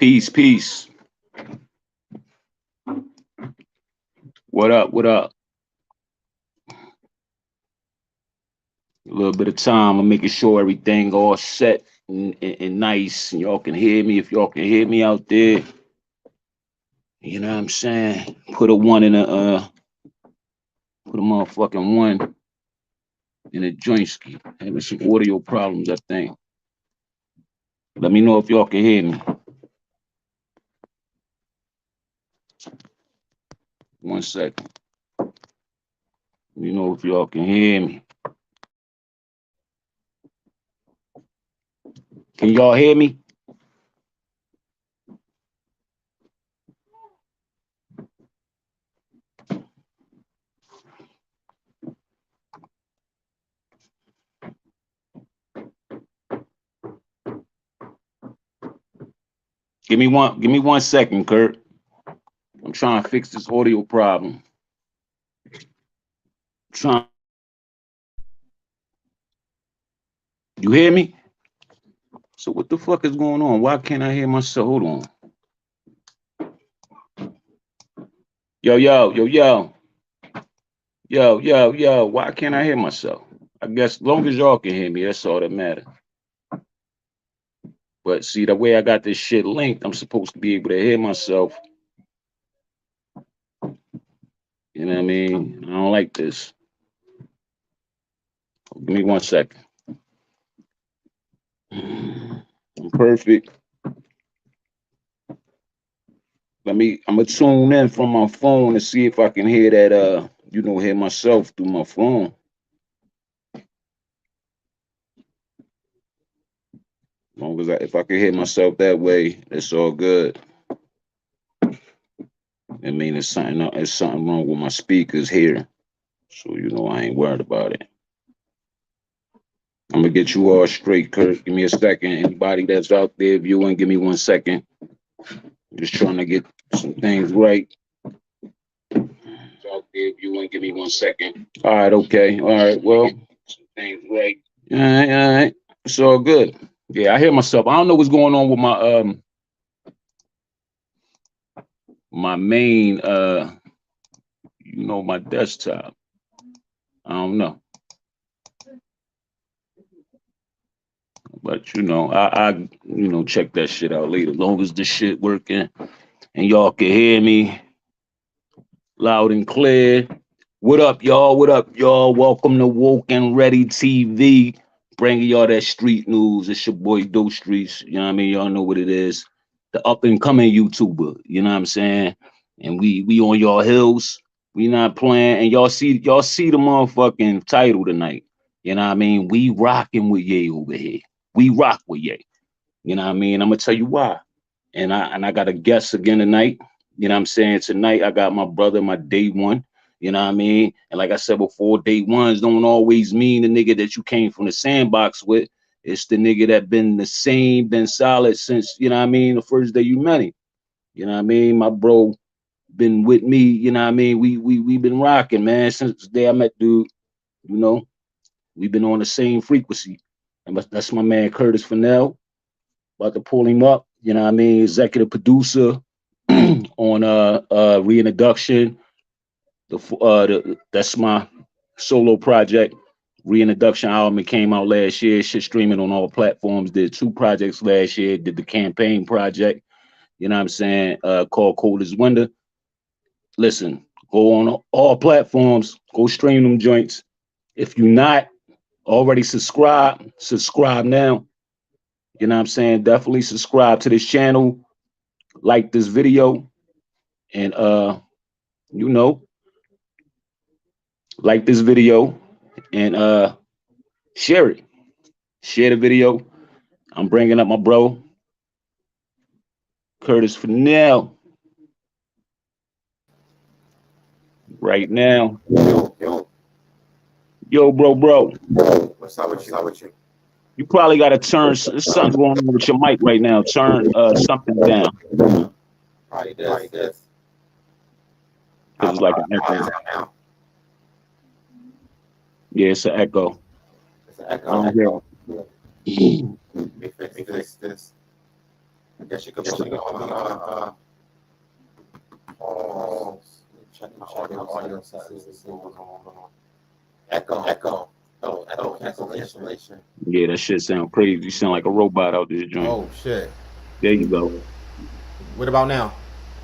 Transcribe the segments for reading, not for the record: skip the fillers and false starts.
Peace, peace. What up? What up? A little bit of time. I'm making sure everything all set and nice. And y'all can hear me. If y'all can hear me out there, you know what I'm saying? Put a motherfucking one in a jointski. Having some audio problems, I think. Let me know if y'all can hear me. 1 second. Let me know if y'all can hear me. Can y'all hear me? Give me 1 second, Kurt. I'm trying to fix this audio problem. Trying. You hear me? So what the fuck is going on? Why can't I hear myself? Hold on. Yo, yo, yo, yo. Yo, yo, yo. Why can't I hear myself? I guess as long as y'all can hear me, that's all that matters. But see, the way I got this shit linked, I'm supposed to be able to hear myself. You know what I mean? I don't like this. Give me 1 second. I'm perfect. I'm gonna tune in from my phone and see if I can hear that hear myself through my phone. As long as if I can hear myself that way, it's all good. I mean, it's something wrong with my speakers here. So I ain't worried about it. I'm gonna get you all straight, Kurt. Give me a second. Anybody that's out there viewing, give me 1 second. I'm just trying to get some things right. Out there viewing, give me 1 second. All right, okay. All right, well, some things right. All right. It's all good. Yeah, I hear myself. I don't know what's going on with my main my desktop. I don't know. But I check that shit out later. As long as the shit working and y'all can hear me loud and clear. What up, y'all? What up, y'all? Welcome to Woke and Ready TV. Bringing y'all that street news. It's your boy Do Streets. You know what I mean? Y'all know what it is. The up and coming YouTuber. You know what I'm saying? And we on y'all hills. We not playing. And y'all see the motherfucking title tonight. You know what I mean? We rocking with Ye over here. We rock with Ye. You know what I mean? I'm gonna tell you why. And I got a guest again tonight. You know what I'm saying? Tonight I got my brother, my day one. You know what I mean? And like I said before, day ones don't always mean the nigga that you came from the sandbox with. It's the nigga that been the same, been solid since, you know what I mean, the first day you met him. You know what I mean? My bro been with me, you know what I mean? We been rocking, man, since the day I met dude. You know, we've been on the same frequency. And that's my man Curtis Fennell. About to pull him up, you know what I mean? Executive producer on reintroduction. That's my solo project. Reintroduction album. It came out last year. Shit streaming on all platforms. Did 2 projects last year. Did the campaign project. You know what I'm saying? Called Cold as Winter. Listen, go on all platforms. Go stream them joints. If you're not already subscribe now. You know what I'm saying? Definitely subscribe to this channel. Like this video. And you know, like this video and share it. Share the video. I'm bringing up my bro, Curtis Fennell, right now. Yo, Yo, bro. what's up with you? You probably got to turn something going on with your mic right now. Turn something down Probably this. because it's like an echo. Now. Yeah, it's an echo. It's an echo. I don't hear it. Let me fix this. I guess you could pause. Check my audio settings to see what's going on. Echo. Oh, cancellation. Yeah, that shit sound crazy. You sound like a robot out this joint. Oh shit. There you go. What about now?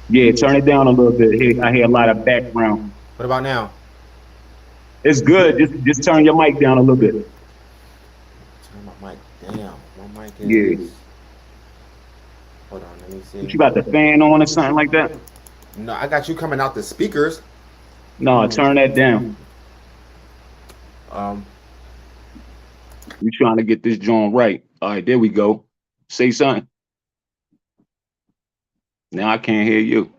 Yeah, turn it down a little bit. I hear a lot of background. What about now? It's good. Just turn your mic down a little bit. Turn my mic down. My mic Yeah. is. Hold on, let me see. What, you got the fan on or something like that? No, I got you coming out the speakers. No, turn that down. You trying to get this joint right. All right, there we go. Say something. Now I can't hear you.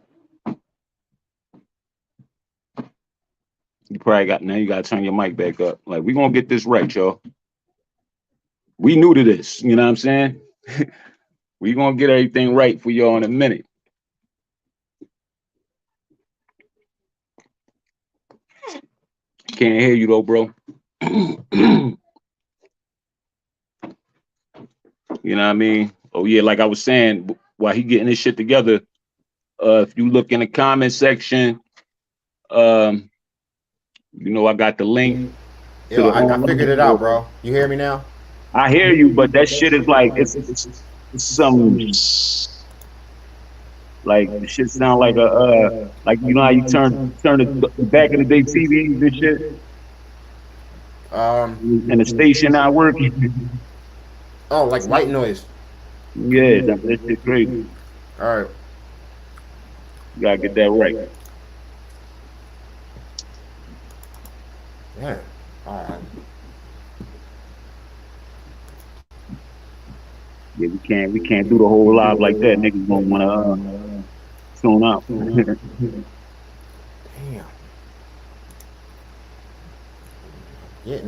You probably got, now you got to turn your mic back up. Like, we going to get this right, y'all. We new to this, you know what I'm saying? We going to get everything right for y'all in a minute. Can't hear you though, bro. You know what I mean? Oh yeah, like I was saying, while he getting this shit together, if you look in the comment section, you know, I got the link. Yo, I figured it out, bro. You hear me now? I hear you, but that shit is like it's some like the shit sound like a like, you know how you turn it back in the day TVs and shit. And the station not working. Oh, like white noise. Yeah, that shit crazy. All right. You gotta get that right. Yeah. All right. Yeah, we can't do the whole live like that. Niggas don't wanna tune out. Damn.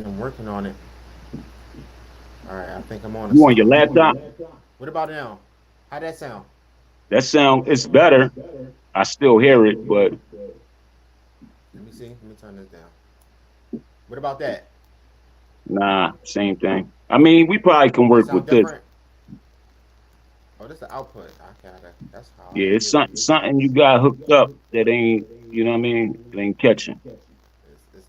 I'm working on it. All right, I think I'm on. You on your laptop? What about now? How'd that sound? That sound, it's better. I still hear it, but Let me see. Let me turn this down. What about that? nah, same thing. I mean, we probably can work Sound with this. different? Oh, this is the output. Okay, that's how. Yeah, it's something you got hooked up that ain't, you know what I mean? It ain't catching.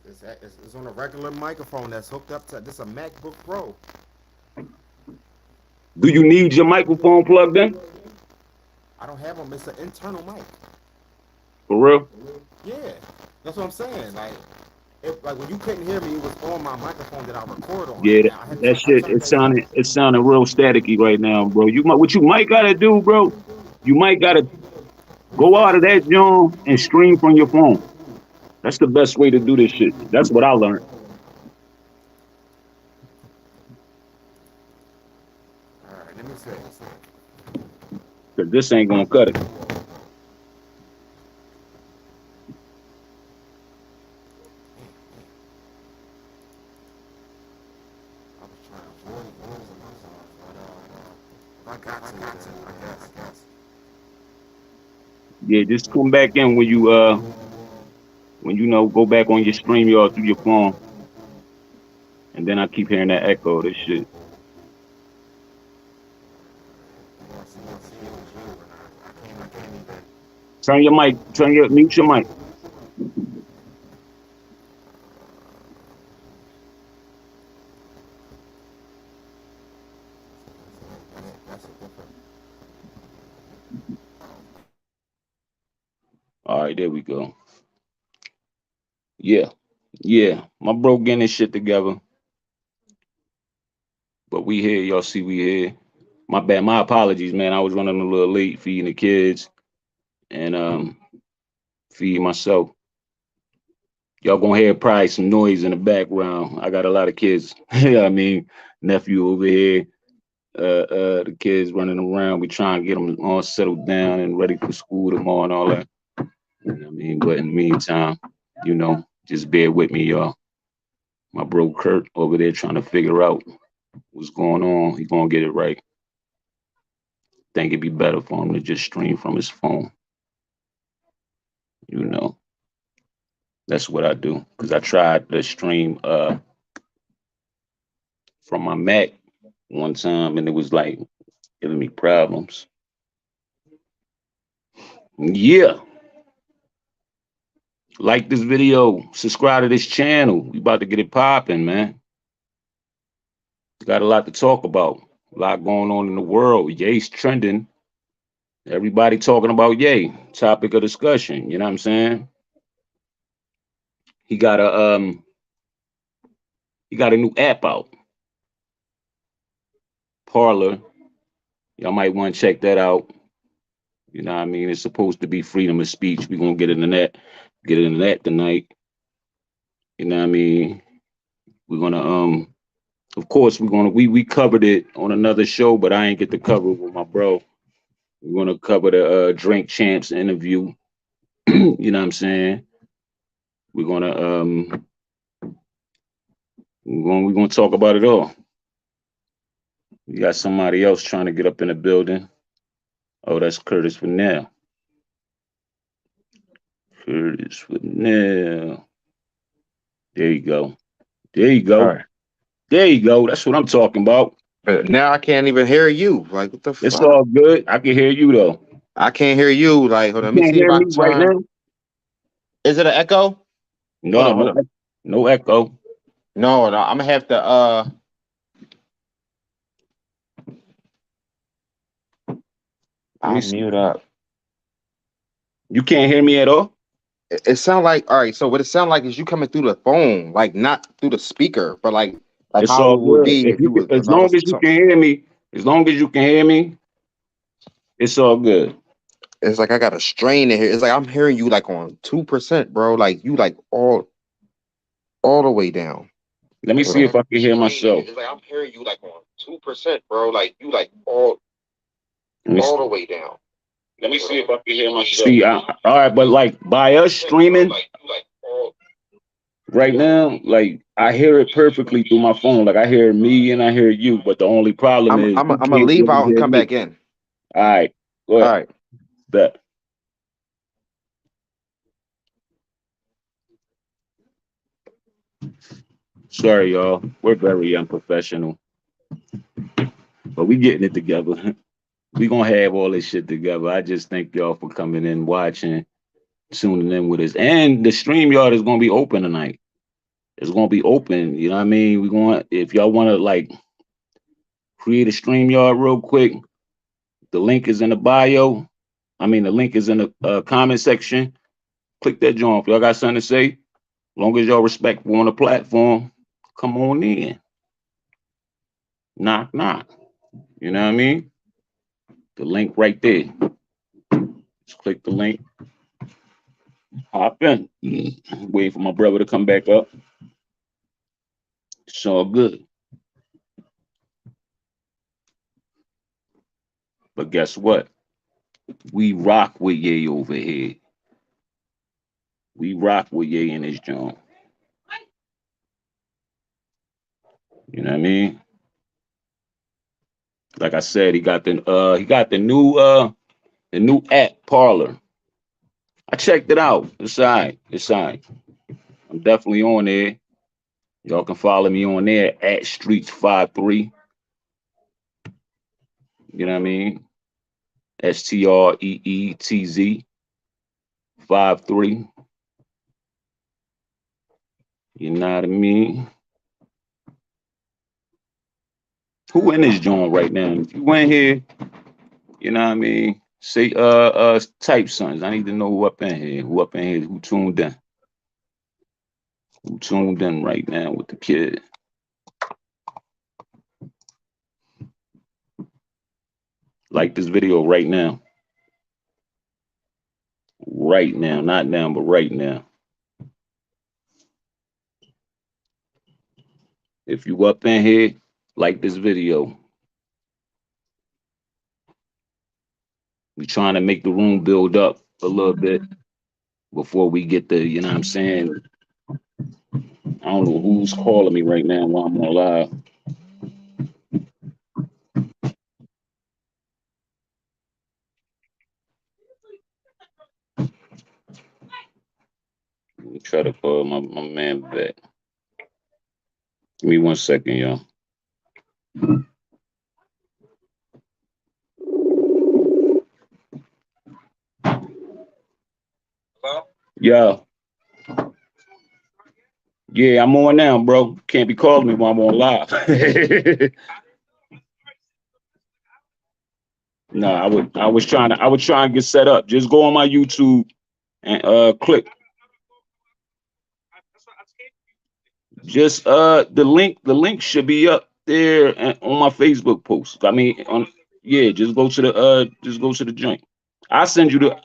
It's on a regular microphone that's hooked up to this a MacBook Pro. Do you need your microphone plugged in? I don't have them. It's an internal mic. For real? Yeah, that's what I'm saying. Like when you couldn't hear me, it was on my microphone that I record on. Yeah, that shit, it sounded real staticky right now, bro. What you might gotta do, bro, you might gotta go out of that joint and stream from your phone. That's the best way to do this shit. That's what I learned. All right, let me see. Cause this ain't gonna cut it. Yeah, just come back in when you know, go back on your stream yard through your phone. And then I keep hearing that echo of this shit. Mute your mic. All right, there we go. Yeah, my bro getting this shit together. But we here, y'all see we here. My bad, my apologies, man. I was running a little late feeding the kids and feeding myself. Y'all gonna hear probably some noise in the background. I got a lot of kids. I mean, nephew over here, the kids running around. We trying to get them all settled down and ready for school tomorrow and all that. You know what I mean? But in the meantime, you know, just bear with me, y'all. My bro Kurt over there trying to figure out what's going on. He gonna get it right. Think it'd be better for him to just stream from his phone. You know, that's what I do. Cause I tried to stream from my Mac one time and it was like giving me problems. Yeah. Like this video, subscribe to this channel. We about to get it popping, man. Got a lot to talk about. A lot going on in the world. Ye's trending. Everybody talking about Ye. Topic of discussion. You know what I'm saying? He got a new app out. Parler. Y'all might want to check that out. You know what I mean? It's supposed to be freedom of speech. We're gonna get into that. Get into that tonight. You know what I mean? We're gonna of course we covered it on another show, but I ain't get to cover it with my bro. We're gonna cover the Drink Champs interview. You know what I'm saying? We're gonna talk about it all. We got somebody else trying to get up in the building. Oh, that's Curtis Fennell. Curtis Fennell. There you go. There you go. All right. There you go. That's what I'm talking about. But now I can't even hear you. Like, what the It's fuck? all good. I can hear you though. I can't hear you. Like, hold on. Let me Can't see if hear I me can right turn. now? Is it an echo? No, Hold on. no echo. No, I'm gonna have to I'll mute up. You can't hear me at all? It sound like, all right, so what it sound like is you coming through the phone, like not through the speaker, but like It's how all it would good. be If if you was as if I long was as you can hear me, it's all good. it's like I got a strain in here. It's like I'm hearing you like on 2%, bro. Like you like all the way down. Let me see if I can hear myself. It's like I'm hearing you like on 2%, bro. Like you like all the way down. Let me see if I can hear myself. See, all right, but like by us streaming right now, like I hear it perfectly through my phone. Like I hear me and I hear you, but the only problem is I'm gonna leave out and come back in. All right, go ahead. All right. Bet. Sorry, y'all. We're very unprofessional, but we getting it together. We gonna have all this shit together. I just thank y'all for coming in, watching, tuning in with us. And the StreamYard is gonna be open tonight. It's gonna be open. You know what I mean? We're going if y'all wanna like create a StreamYard real quick, the link is in the bio. I mean the link is in the comment section. Click that joint. If y'all got something to say, as long as y'all respectful on the platform, come on in. Knock, knock. You know what I mean? The link right there. Just click the link. Hop in. Wait for my brother to come back up. It's all good. But guess what? We rock with Ye over here. We rock with Ye in this joint. You know what I mean? Like I said, he got the new app Parler. I checked it out. It's all right. It's all right. I'm definitely on there. Y'all can follow me on there at Streets53. You know what I mean? STREETZ 53. You know what I mean? Who in this joint right now? If you went here, you know what I mean? Say type sons. I need to know who up in here. Who up in here? Who tuned in? Who tuned in right now with the kid? Like this video right now. Right now. Not now, but right now. If you up in here, like this video. We trying to make the room build up a little bit before we get the, you know what I'm saying? I don't know who's calling me right now while I'm on live. Let me try to call my man back. Give me 1 second, y'all. Yeah. Yeah, I'm on now, bro. Can't be calling me while I'm on live. No, I was trying to get set up. Just go on my YouTube and click. Just the link should be up there on my Facebook post. I mean on yeah, just go to the joint. I send you the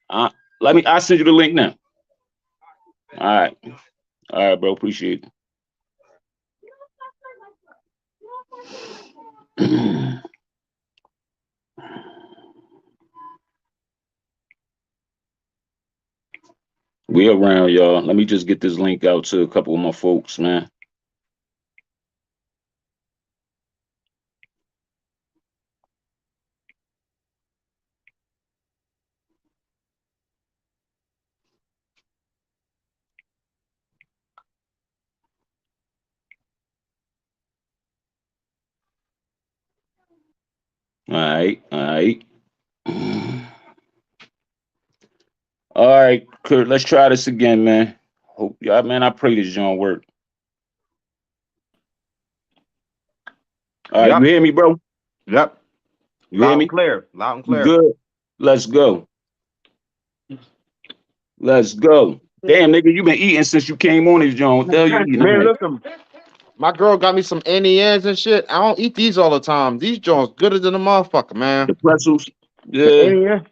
uh I send you the link now. All right. All right, bro. Appreciate it. We around, y'all. Let me just get this link out to a couple of my folks, man. All right, all right. All right, Kurt, let's try this again, man. Hope y'all, man, I pray this joint work. All right, Yep. you hear me, bro? Yep. You hear Loud me? and clear. Loud and You clear. good? Let's go. Let's go. Damn, nigga, you been eating since you came on this joint. What the hell you eating? Man, listen, my girl got me some Indians and shit. I don't eat these all the time. These joints gooder than a motherfucker, man. The pretzels. The Yeah. Indian.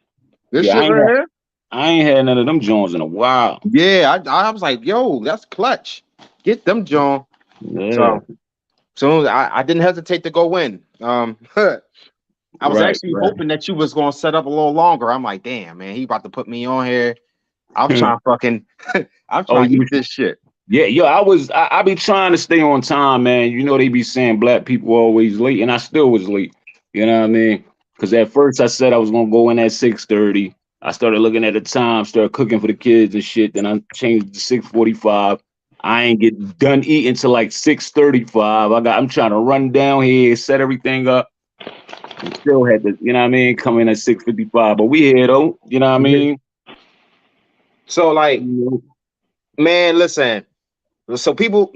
This Yeah, shit right here. I ain't had none of them joints in a while. Yeah, I was like, yo, that's clutch. Get them, John. Yeah. So I didn't hesitate to go in. I was Right, actually right. hoping that you was gonna set up a little longer. I'm like, damn, man, he about to put me on here. I'm trying to fucking I'm Oh, trying to you eat this shit. Yeah, yo, I be trying to stay on time, man. You know they be saying black people always late, and I still was late. You know what I mean? Because at first I said I was gonna go in at 6:30. I started looking at the time, started cooking for the kids and shit. Then I changed to 6:45. I ain't get done eating till like 6:35. I'm trying to run down here, set everything up, and still had to, you know what I mean, come in at 6:55. But we here though, you know what I mean? So like, You man, listen. So people,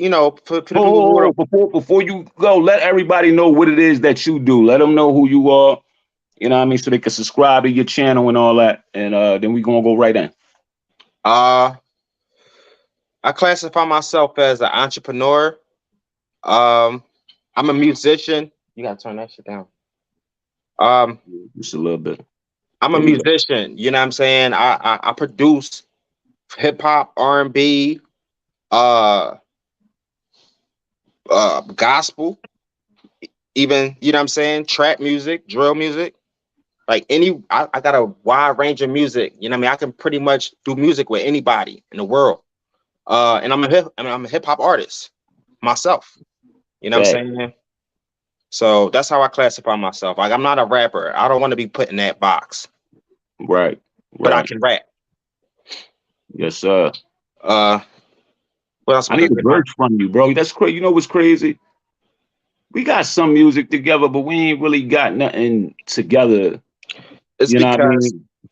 for the people who Oh, are before you go, let everybody know what it is that you do. Let them know who you are. You know what I mean? So they can subscribe to your channel and all that. And then we gonna go right in. I classify myself as an entrepreneur. I'm a musician. You gotta turn that shit down. Just a little bit. I'm a There we go. musician. You know what I'm saying? I produce hip hop, R&B, gospel, even you know what I'm saying, trap music, drill music. Like I got a wide range of music. You know what I mean? I can pretty much do music with anybody in the world. And I'm a hip hop artist myself. You know what I'm Fact. saying? So that's how I classify myself. Like I'm not a rapper. I don't want to be put in that box, Right. but I Right. can rap. Yes, sir. What else I was I need a saying? verse from you, bro. That's crazy. You know what's crazy? We got some music together, but we ain't really got nothing together. It's You know what I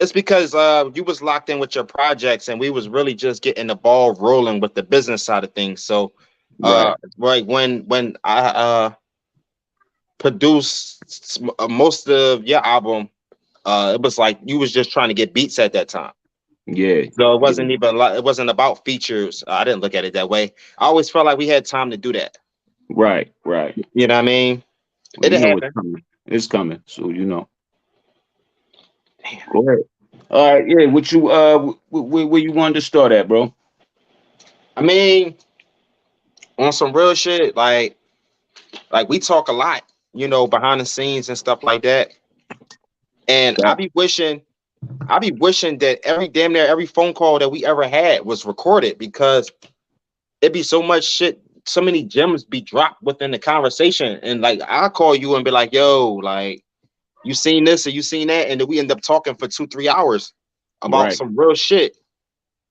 because mean? you was locked in with your projects and we was really just getting the ball rolling with the business side of things. So Right. right when I produced most of your album, it was like you was just trying to get beats at that time. Yeah. So it wasn't Yeah. even it wasn't about features. I didn't look at it that way. I always felt like we had time to do that. Right. Right. You know what I mean? Well, you It'll know it's happen. coming. It's coming. So you know. Go ahead. All right. Yeah. What you where you wanted to start at, bro? I mean, on some real shit, like we talk a lot, behind the scenes and stuff like that. And Yeah. I be wishing that damn near every phone call that we ever had was recorded because it'd be so much shit, so many gems be dropped within the conversation. And like I'll call you and be like, yo, like you seen this or you seen that, and then we end up talking for 2-3 hours about Right. some real shit.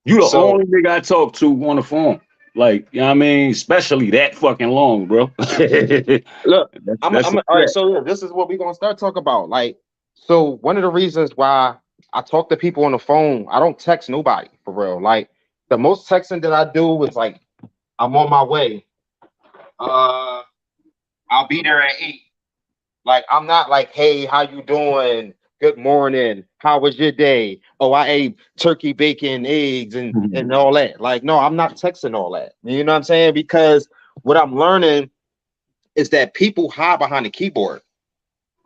You the So only nigga I talk to on the phone. Like, you know what I mean? Especially that fucking long, bro. look, That's a all right. fact. So yeah, this is what we're gonna start talking about. Like, so one of the reasons why I talk to people on the phone. I don't text nobody for real. Like the most texting that I do is like I'm on my way. I'll be there at 8. Like I'm not like, hey, how you doing? Good morning. How was your day? Oh, I ate turkey, bacon, eggs, and all that. Like, no, I'm not texting all that. You know what I'm saying? Because what I'm learning is that people hide behind the keyboard.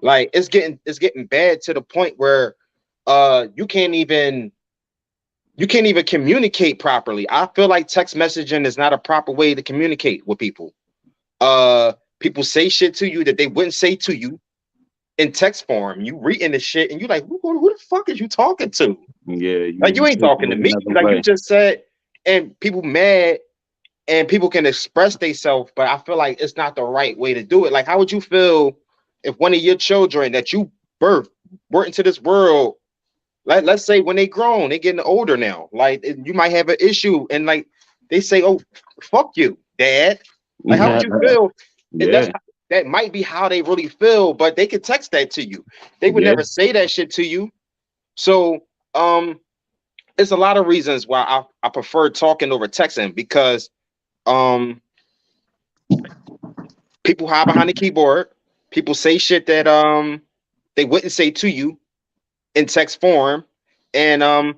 Like it's getting bad to the point where you can't even communicate properly. I feel like text messaging is not a proper way to communicate with people. People say shit to you that they wouldn't say to you in text form. You reading the shit and you like, who the fuck is you talking to? Yeah, Like you ain't talking to me. Like you just said, and people mad and people can express themselves, but I feel like it's not the right way to do it. Like, how would you feel if one of your children that you birthed were into this world? Let's say when they grown, they getting older now. Like you might have an issue, and like they say, "Oh, fuck you, dad." Like, how would you feel? And Yeah, that might be how they really feel, but they could text that to you. They would Yeah. never say that shit to you. So, it's a lot of reasons why I prefer talking over texting because, people hide behind the keyboard. People say shit that they wouldn't say to you in text form, and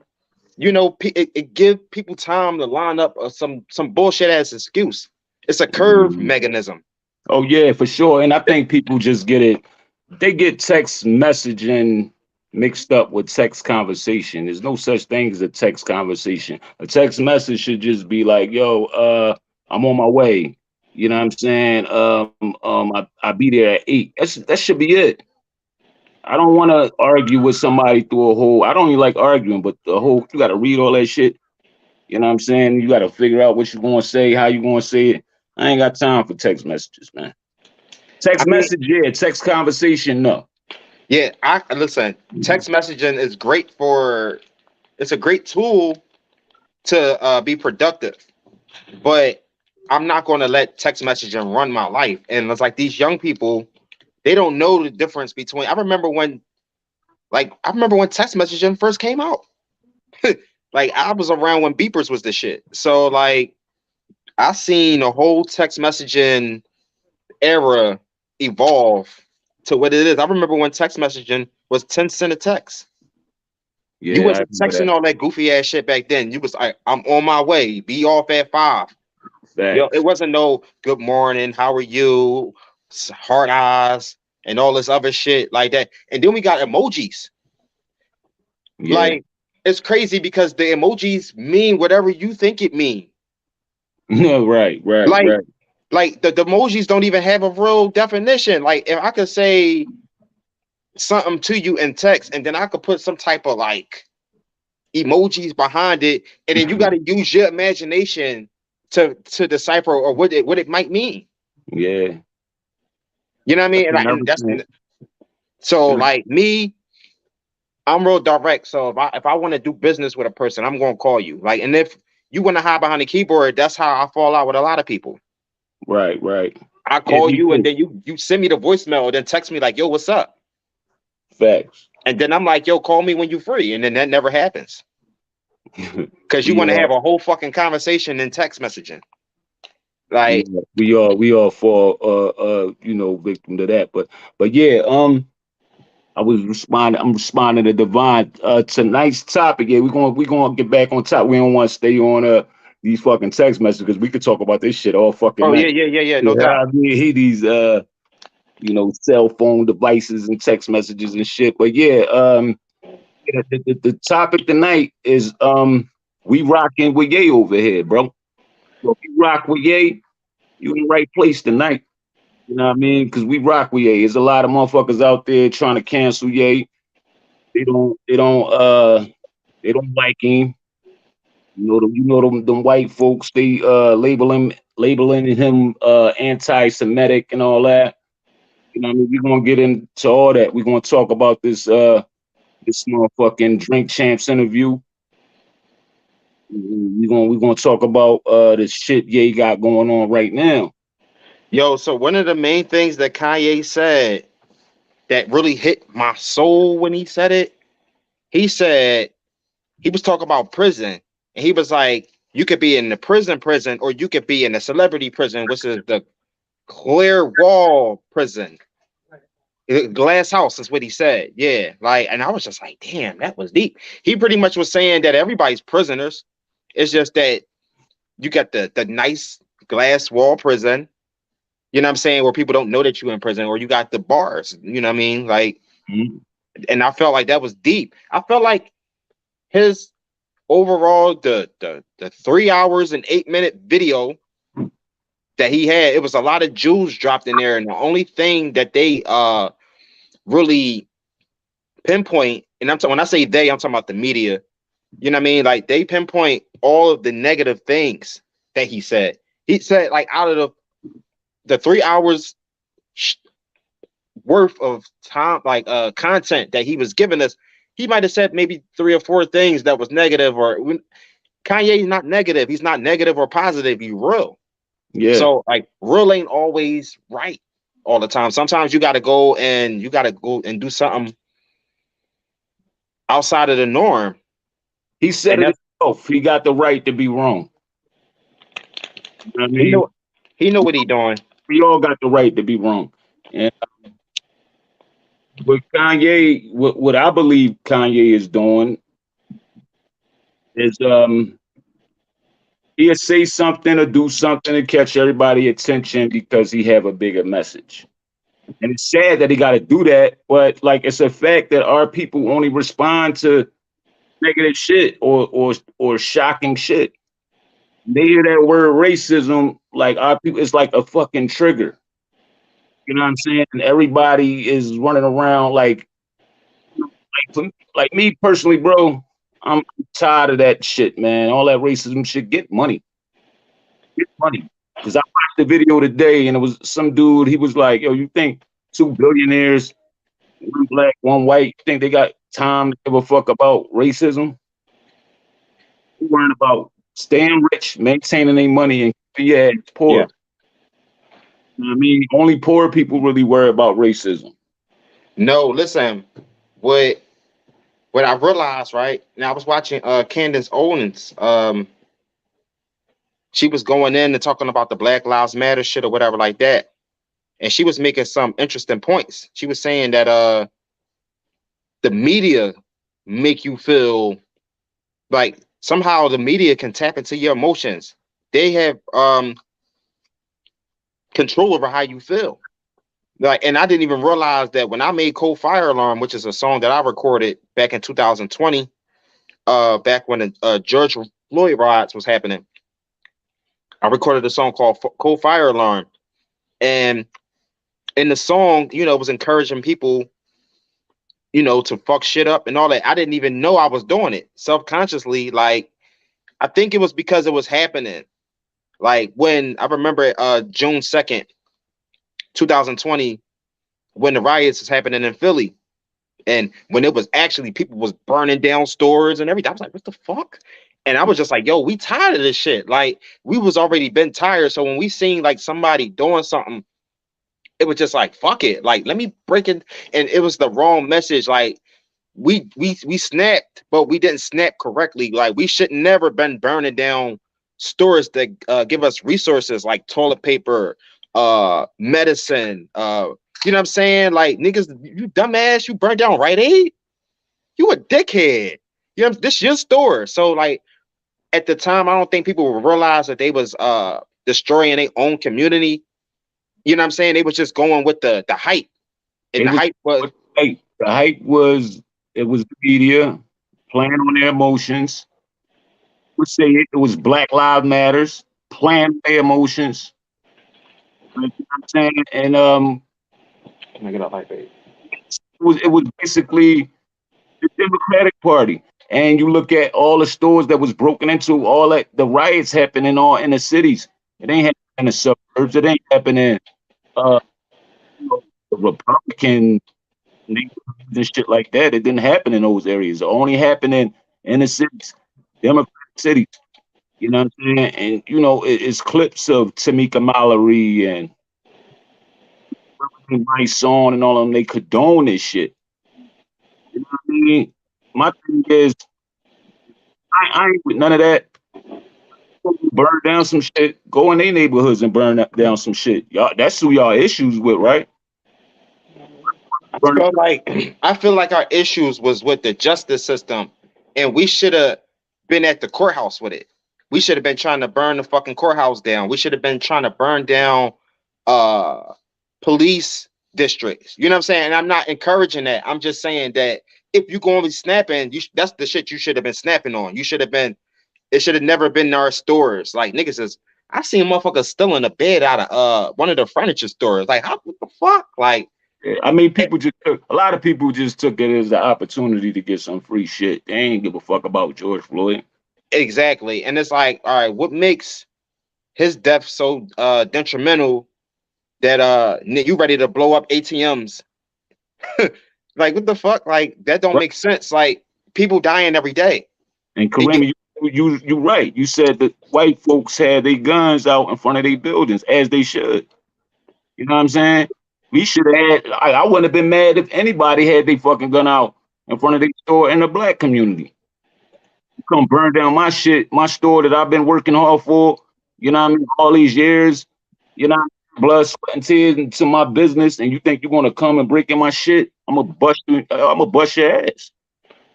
you know, it give people time to line up some bullshit ass excuse. It's a curve mechanism. Oh yeah, for sure. And I think people just they get text messaging mixed up with text conversation. There's no such thing as a text conversation. A text message should just be like, yo, I'm on my way. You know what I'm saying? I'll be there at 8. That should be it. I don't want to argue with somebody through a whole. I don't even like arguing, but you got to read all that shit. You know what I'm saying? You got to figure out what you're going to say, how you going to say it. I ain't got time for text messages, man. Text message, yeah. Text conversation, no. Yeah, I listen. Text messaging is great it's a great tool to be productive, but I'm not going to let text messaging run my life. And it's like these young people, they don't know the difference between. I remember when text messaging first came out. Like I was around when beepers was the shit. So like I seen a whole text messaging era evolve to what it is. I remember when text messaging was 10 cents a text. Yeah, You wasn't texting all that goofy ass shit back then. You was like, I'm on my way. Be off at 5. Yo, it wasn't no good morning, how are you, heart eyes, and all this other shit like that. And then we got emojis. Yeah. Like it's crazy because the emojis mean whatever you think it mean. No, right. Like the emojis don't even have a real definition. Like if I could say something to you in text and then I could put some type of like emojis behind it, and then you got to use your imagination to decipher or what it might mean. Yeah. You know what I mean? And that's so like me, I'm real direct. So if I want to do business with a person, I'm gonna call you. Like, and if you want to hide behind the keyboard, that's how I fall out with a lot of people. Right. I call you and then you send me the voicemail, then text me like, yo, what's up? Facts. And then I'm like, yo, call me when you're free. And then that never happens. Because you want to have a whole fucking conversation in text messaging. Like we all fall victim to that. But yeah, I'm responding to Divine. Tonight's topic, yeah, we're gonna get back on top. We don't want to stay on these fucking text messages because we could talk about this shit all fucking night. Yeah, no doubt. I mean, these cell phone devices and text messages and shit. But yeah, the topic tonight is we rocking with Ye over here, bro. So if you rock with Ye, you in the right place tonight. You know what I mean? Because we rock with Ye. There's a lot of motherfuckers out there trying to cancel Ye. They don't like him. You know them white folks, they labeling him anti-Semitic and all that. You know what I mean? We're gonna get into all that. We're gonna talk about this motherfucking Drink Champs interview. We're gonna talk about the shit Ye got going on right now. Yo, so one of the main things that Kanye said that really hit my soul when he said it he said he was talking about prison, and he was like, you could be in the prison, or you could be in a celebrity prison, which is the clear wall prison. Glass house is what he said. Yeah. Like, and I was just like, damn, that was deep. He pretty much was saying that everybody's prisoners. It's just that you got the nice glass wall prison, you know what I'm saying, where people don't know that you're in prison, or you got the bars, you know what I mean? Like, and I felt like that was deep. I felt like his overall the 3 hours and 8 minute video that he had, it was a lot of jewels dropped in there, and the only thing that they really pinpoint, and when I say they, I'm talking about the media, you know what I mean, like they pinpoint all of the negative things that he said. He said, like, out of the 3 hours worth of time, like content that he was giving us, he might have said maybe 3 or 4 things that was negative. Or Kanye's not negative. He's not negative or positive. He's real. Yeah. So like, real ain't always right all the time. Sometimes you got to go and do something outside of the norm. He said it himself. He got the right to be wrong. You know what I mean? He know what he doing. We all got the right to be wrong. And with Kanye, what I believe Kanye is doing is he'll say something or do something to catch everybody's attention because he have a bigger message. And it's sad that he got to do that, but like, it's a fact that our people only respond to negative shit or shocking shit. They hear that word racism, like our people, it's like a fucking trigger. You know what I'm saying? And everybody is running around like me personally, bro. I'm tired of that shit, man. All that racism shit. Get money. Get money. Because I watched the video today, and it was some dude. He was like, "Yo, you think 2 billionaires, one black, one white, you think they got time to give a fuck about racism? They worrying about staying rich, maintaining their money, and keeping poor." Yeah. You know what I mean? Only poor people really worry about racism. No, listen, what I realized, right? Now I was watching Candace Owens. She was going in and talking about the Black Lives Matter shit or whatever like that. And she was making some interesting points. She was saying that the media make you feel like somehow the media can tap into your emotions. They have control over how you feel. Like, and I didn't even realize that when I made Cold Fire Alarm, which is a song that I recorded back in 2020, back when the George Floyd riots was happening. I recorded a song called Cold Fire Alarm. And in the song, you know, it was encouraging people, you know, to fuck shit up and all that. I didn't even know I was doing it self-consciously. Like, I think it was because it was happening. Like, when I remember June 2nd, 2020, when the riots was happening in Philly, and when it was actually people was burning down stores and everything. I was like, what the fuck? And I was just like, yo, we tired of this shit. Like, we was already been tired. So when we seen like somebody doing something, it was just like, fuck it. Like, let me break it. And it was the wrong message. Like, we snapped, but we didn't snap correctly. Like, we should never been burning down stores that give us resources like toilet paper, medicine, you know what I'm saying? Like, niggas, you dumbass, you burned down Rite Aid? You a dickhead. You know, this your store. So, like, at the time, I don't think people would realize that they was destroying their own community. You know what I'm saying? They was just going with the hype. And the hype was it was the media playing on their emotions. Would say it was Black Lives Matters, playing on their emotions. You know what I'm saying? And Can I get out like that? It was basically the Democratic Party. And you look at all the stores that was broken into, all that the riots happening all in the cities. It ain't happening in the suburbs. It ain't happening the Republican neighborhoods and shit like that. It didn't happen in those areas. It only happening in the cities, Democratic cities. You know what I'm saying? And you know, it's clips of Tamika Mallory and Rice on and all of them. They condone this shit. You know what I mean? my thing is, I ain't with none of that. Burn down some shit. Go in their neighborhoods and burn down some shit. Y'all, that's who y'all issues with, right? Burn. I feel like our issues was with the justice system, and we should have been at the courthouse with it. We should have been trying to burn the fucking courthouse down. We should have been trying to burn down uh police districts. You know what I'm saying? And I'm not encouraging that. I'm just saying that if you going to be snapping, that's the shit you should have been snapping on. You should have been. It should have never been in our stores. Like niggas is. I seen motherfuckers stealing a bed out of one of the furniture stores. Like how what the fuck? Like. I mean, a lot of people just took it as the opportunity to get some free shit. They ain't give a fuck about George Floyd. Exactly. And it's like, all right, what makes his death so detrimental that you ready to blow up ATMs? Like what the fuck? Like that don't make sense. Like people dying every day. And Kareem, you right. You said that white folks had their guns out in front of their buildings, as they should. You know what I'm saying? We should have had. I wouldn't have been mad if anybody had their fucking gun out in front of their store in the black community. You come burn down my shit, my store that I've been working hard for. You know what I mean? All these years. You know, blood, sweat, and tears into my business, and you think you're gonna come and break in my shit? I'm gonna bust you. I'm gonna bust your ass.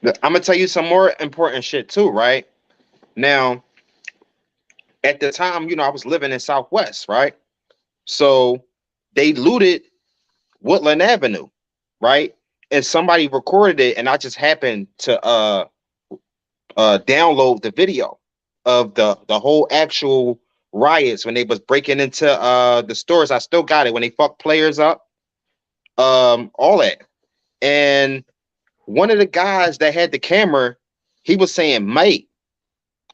I'm gonna tell you some more important shit too, right? Now, at the time, I was living in Southwest, right? So they looted Woodland Avenue, right? And somebody recorded it, and I just happened to download the video of the whole actual riots when they was breaking into the stores. I still got it when they fucked players up, all that. And one of the guys that had the camera, he was saying mate,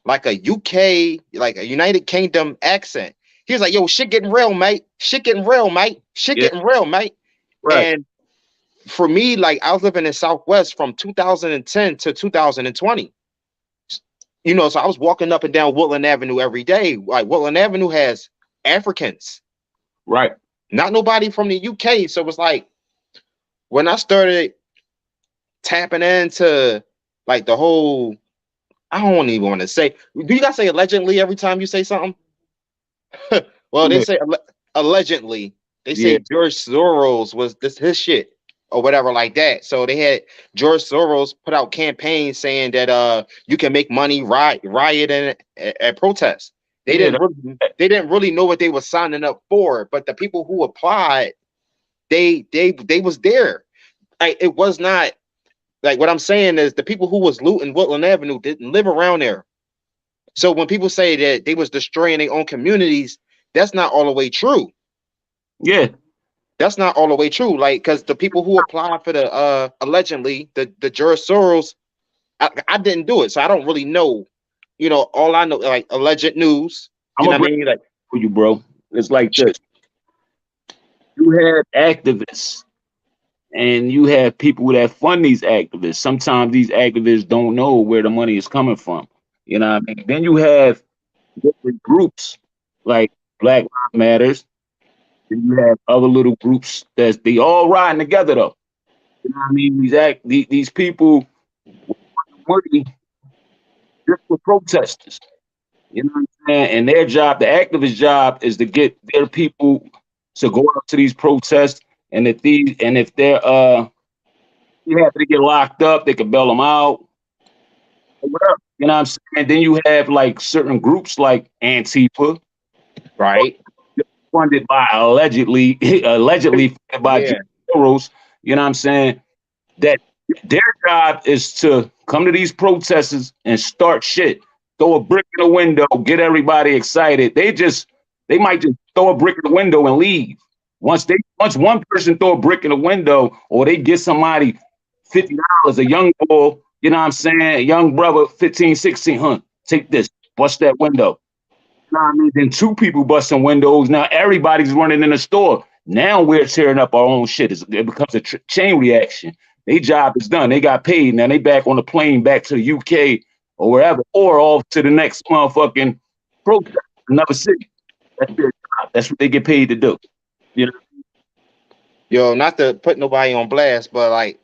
like a UK, like a United Kingdom accent. He was like, yo, shit getting real, mate. Shit getting real, mate. Shit getting real, mate. Right. And for me, like I was living in Southwest from 2010 to 2020. So I was walking up and down Woodland Avenue every day. Like Woodland Avenue has Africans. Right. Not nobody from the UK. So it was like when I started tapping into like the whole, I don't even want to say, do you guys say allegedly every time you say something? Well, they say allegedly. They say George Soros was his shit or whatever like that. So they had George Soros put out campaigns saying that you can make money riot and protest. They didn't really know what they were signing up for, but the people who applied, they was there. Like it was not like what I'm saying is the people who was looting Woodland Avenue didn't live around there. So when people say that they was destroying their own communities, that's not all the way true. Yeah. That's not all the way true. Like, because the people who applied for the allegedly the George Soros, I didn't do it, so I don't really know. All I know like alleged news. You know what I mean? Like for you, bro. It's like this. You have activists, and you have people that fund these activists. Sometimes these activists don't know where the money is coming from. You know what I mean? Then you have different groups like Black Lives Matters. And you have other little groups that they all riding together though. You know what I mean? These people working just for protesters. You know what I'm saying? And their job, the activist job, is to get their people to go out to these protests. And if they're you have to get locked up, they can bail them out. Or whatever. You know what I'm saying? Then you have like certain groups like Antifa, right? Funded by allegedly funded by George Soros, you know what I'm saying? That their job is to come to these protesters and start shit, throw a brick in the window, get everybody excited. They might just throw a brick in the window and leave. Once one person throw a brick in the window, or they get somebody $50, a young boy, you know what I'm saying? A young brother, 15, 16, take this, bust that window. You know what I mean? Then two people busting windows. Now everybody's running in the store. Now we're tearing up our own shit. It becomes a chain reaction. Their job is done. They got paid. Now they back on the plane back to the UK or wherever, or off to the next motherfucking protest, another city. That's their job. That's what they get paid to do. You know? Yo, not to put nobody on blast, but like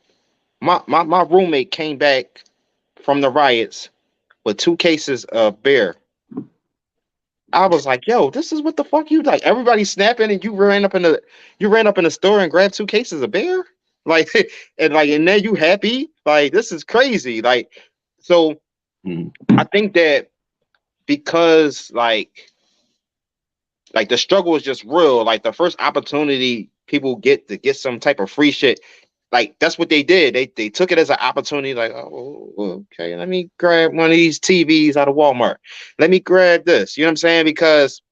my roommate came back from the riots with 2 cases of beer. I was like, yo, this is what the fuck you like. Everybody snapping, and you ran up in the store and grabbed 2 cases of beer. Like, and then you happy. Like, this is crazy. Like, so I think that because like the struggle is just real. Like, the first opportunity people get to get some type of free shit, like that's what they did. They took it as an opportunity. Like, oh, okay, let me grab one of these TVs out of Walmart. Let me grab this. You know what I'm saying? Because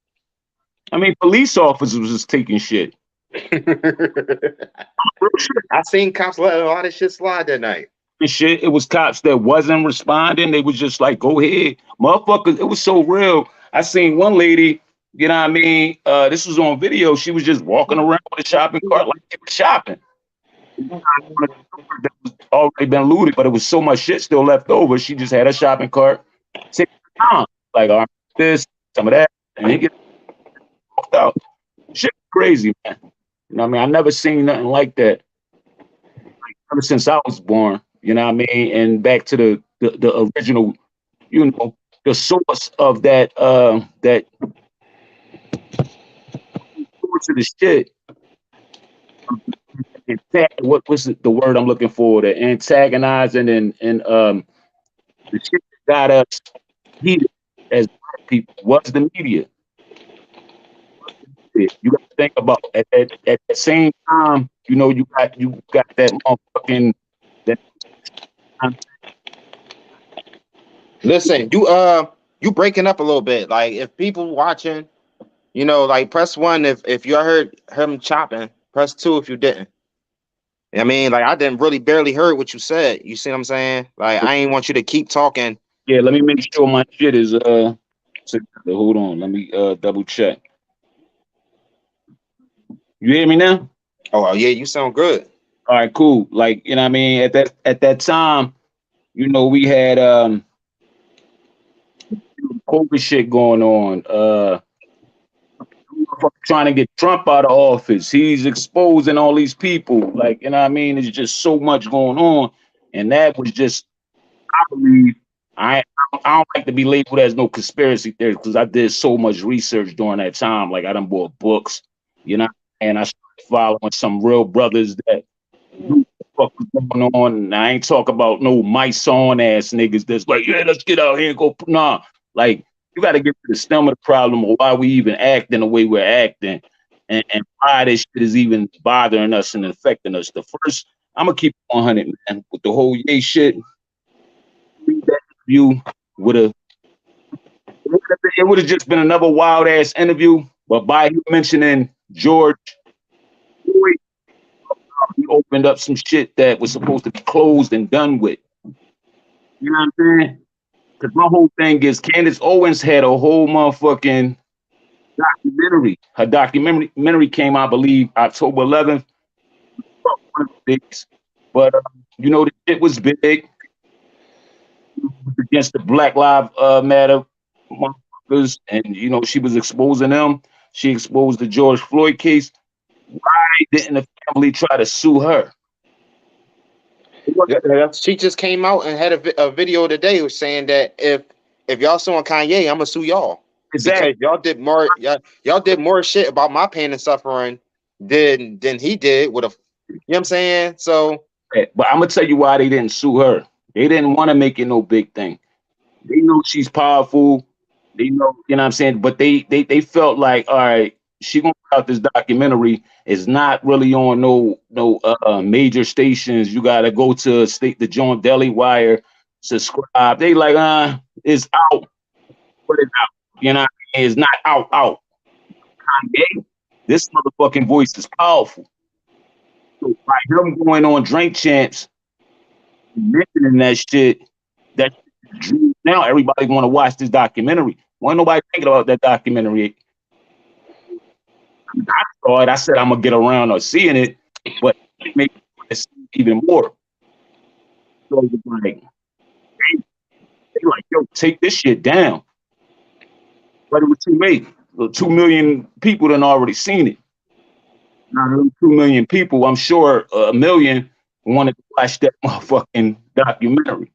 I mean, police officers was just taking shit. I seen cops let a lot of shit slide that night. Shit, it was cops that wasn't responding. They was just like, go ahead, motherfuckers. It was so real. I seen one lady, you know what I mean? This was on video. She was just walking around with a shopping cart like she was shopping. That was already been looted, but it was so much shit still left over. She just had a shopping cart. Like, all right, this, some of that, and he get walked out. Shit crazy, man. You know what I mean? I never seen nothing like that. Like, ever since I was born, you know what I mean? And back to the original, you know, the source of that that source of the shit. What's the word I'm looking for? The antagonizing and the shit that got us heated as black people was the media. You got to think about at the same time, you know, you got that motherfucking that. Listen, you breaking up a little bit. Like, if people watching, you know, like, press 1 if you heard him chopping. Press 2 if you didn't. I mean, like, I didn't really barely heard what you said. You see what I'm saying? Like, I ain't want you to keep talking. Yeah, let me make sure my shit is hold on, let me double check. You hear me now? Oh yeah, you sound good. All right, cool. Like, you know what I mean? At that time, you know, we had COVID shit going on. Trying to get Trump out of office. He's exposing all these people. Like, you know what I mean? There's just so much going on. And that was just, I believe, I don't like to be labeled as no conspiracy theorist because I did so much research during that time. Like, I done bought books, you know, and I started following some real brothers that knew what the fuck was going on. And I ain't talk about no mice on ass niggas that's like, yeah, let's get out here and go. Nah, like, you got to get to the stem of the problem of why we even acting the way we're acting and why this shit is even bothering us and affecting us. The first, I'm going to keep it 100, man, with the whole Ye shit. That interview it would have just been another wild ass interview, but by you mentioning George Floyd, he opened up some shit that was supposed to be closed and done with. You know what I'm saying? Because my whole thing is Candace Owens had a whole motherfucking documentary. Her documentary came out, I believe, October 11th. But you know, the shit was big. It was against the Black Lives Matter motherfuckers, and you know, she was exposing them. She exposed the George Floyd case. Why didn't the family try to sue her? She just came out and had a video today saying that if y'all suing Kanye, I'm gonna sue y'all. Exactly. Because y'all did more shit about my pain and suffering than he did with a, you know what I'm saying? So, but I'm gonna tell you why they didn't sue her. They didn't want to make it no big thing. They know she's powerful. They know, you know what I'm saying? But they felt like, all right, she gonna put out this documentary. It's not really on no major stations. You gotta go to the John Daily Wire, subscribe. They like, it's out. Put it out. You know what I mean? It's not out. Kanye, this motherfucking voice is powerful. So by him going on Drink Champs, mentioning that shit, now everybody want to watch this documentary. Wasn't nobody thinking about that documentary. I saw it. I said I'm gonna get around to seeing it, but it made me see even more. So it was like, they like, yo, take this shit down. But it was too late. 2 million people done already seen it. Now, 2 million people, I'm sure 1 million wanted to watch that motherfucking documentary.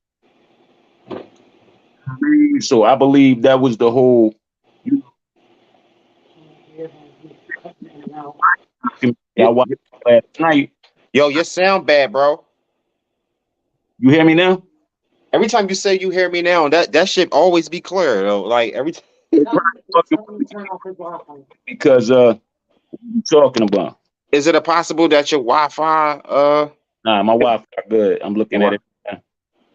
So I believe that was the whole. You I You, watched last night. yo, your sound bad, bro. You hear me now? Every time you say you hear me now, that shit always be clear though. Like every time. Fucking because what you talking about? Is it a possible that your Wi-Fi Nah, my Wi-Fi good. I'm looking at Wi- it. Now.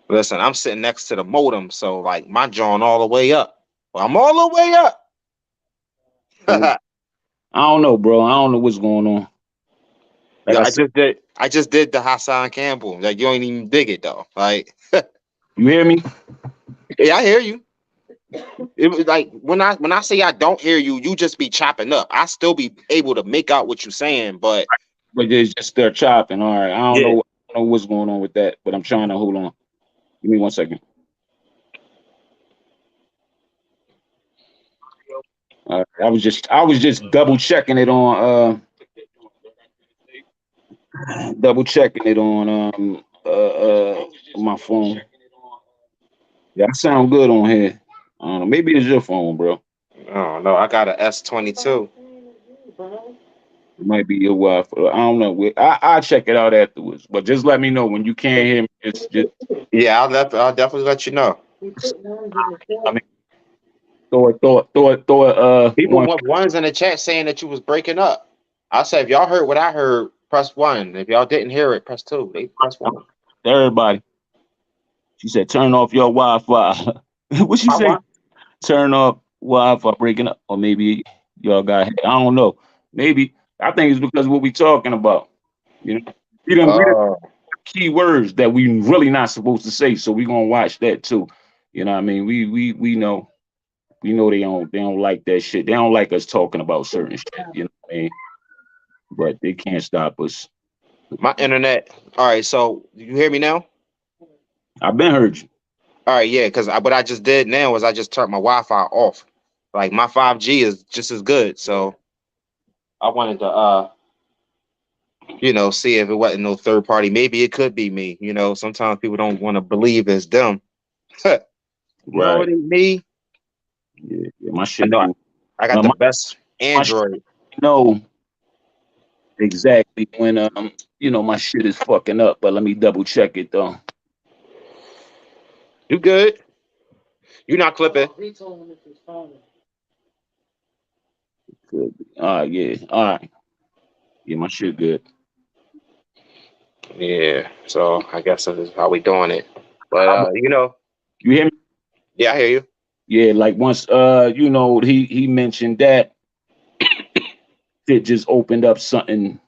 listen, I'm sitting next to the modem, so like my jaw all the way up. Well, I'm all the way up. I don't know, bro. I don't know what's going on. Like Yeah, I I said, just did the Hassan Campbell. Like you ain't even dig it though. Like you hear me? yeah, I hear you. It was like when I say I don't hear you, you just be chopping up. I still be able to make out what you're saying, but But it's just they're chopping. All right. yeah. I don't know what's going on with that, but I'm trying to hold on. Give me 1 second. I was just double checking it on double checking it on my phone. Yeah, I sound good on here. I don't know. Maybe it's your phone, bro. Oh no, I got a S22. It might be your Wi-Fi. I don't know. I'll check it out afterwards. But just let me know when you can't hear me. It's just Yeah, I'll definitely let you know. I mean throw it People one. want ones in the chat saying that you was breaking up. I said if y'all heard what I heard, press one. If y'all didn't hear it, press two. They press one. Everybody. She said turn off your Wi-Fi. What she I say? want. Turn off Wi-Fi breaking up. Or maybe y'all got I don't know. Maybe I think it's because of what we talking about. You know, we done Oh, key words that we really not supposed to say. So we gonna watch that too. You know what I mean? We know they don't like that shit. They don't like us talking about certain shit, you know what I mean? But they can't stop us. my internet. All right, so you hear me now? I've been heard you. All right, yeah, because what I just did now was I just turned my Wi-Fi off. Like my 5G is just as good. So I wanted to see if it wasn't no third party. Maybe it could be me. Sometimes people don't want to believe it's them. No, Right. it ain't me. Yeah, my I shit know cool. I got the My, best my shit Android. know exactly when my shit is fucking up, but let me double check it though. You good? You not clipping? Good. All right, yeah. All right. Yeah, my shit good. Yeah. So I guess this is how we doing it. But You hear me? yeah, I hear you. Yeah, like once he mentioned that it just opened up something,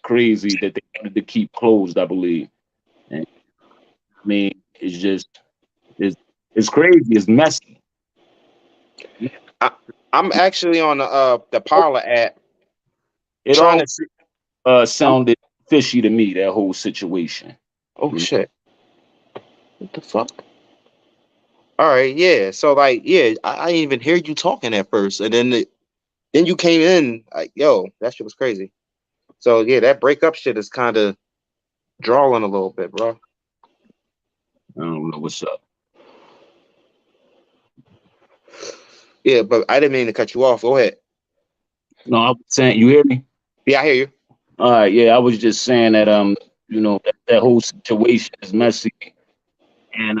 crazy that they wanted to keep closed, I believe. And I mean, it's it's crazy, it's messy. I, I'm actually on the Parler app It trying all to see. I'm, sounded fishy to me, that whole situation. oh You know? shit! What the fuck? All right, yeah. So like, yeah, I didn't even hear you talking at first, and then you came in. Like, yo, that shit was crazy. So yeah, that breakup shit is kind of drawing a little bit, bro. I don't know what's up. Yeah, but I didn't mean to cut you off. Go ahead. No, I was saying, you hear me? Yeah, I hear you. All right, yeah, I was just saying that that whole situation is messy, and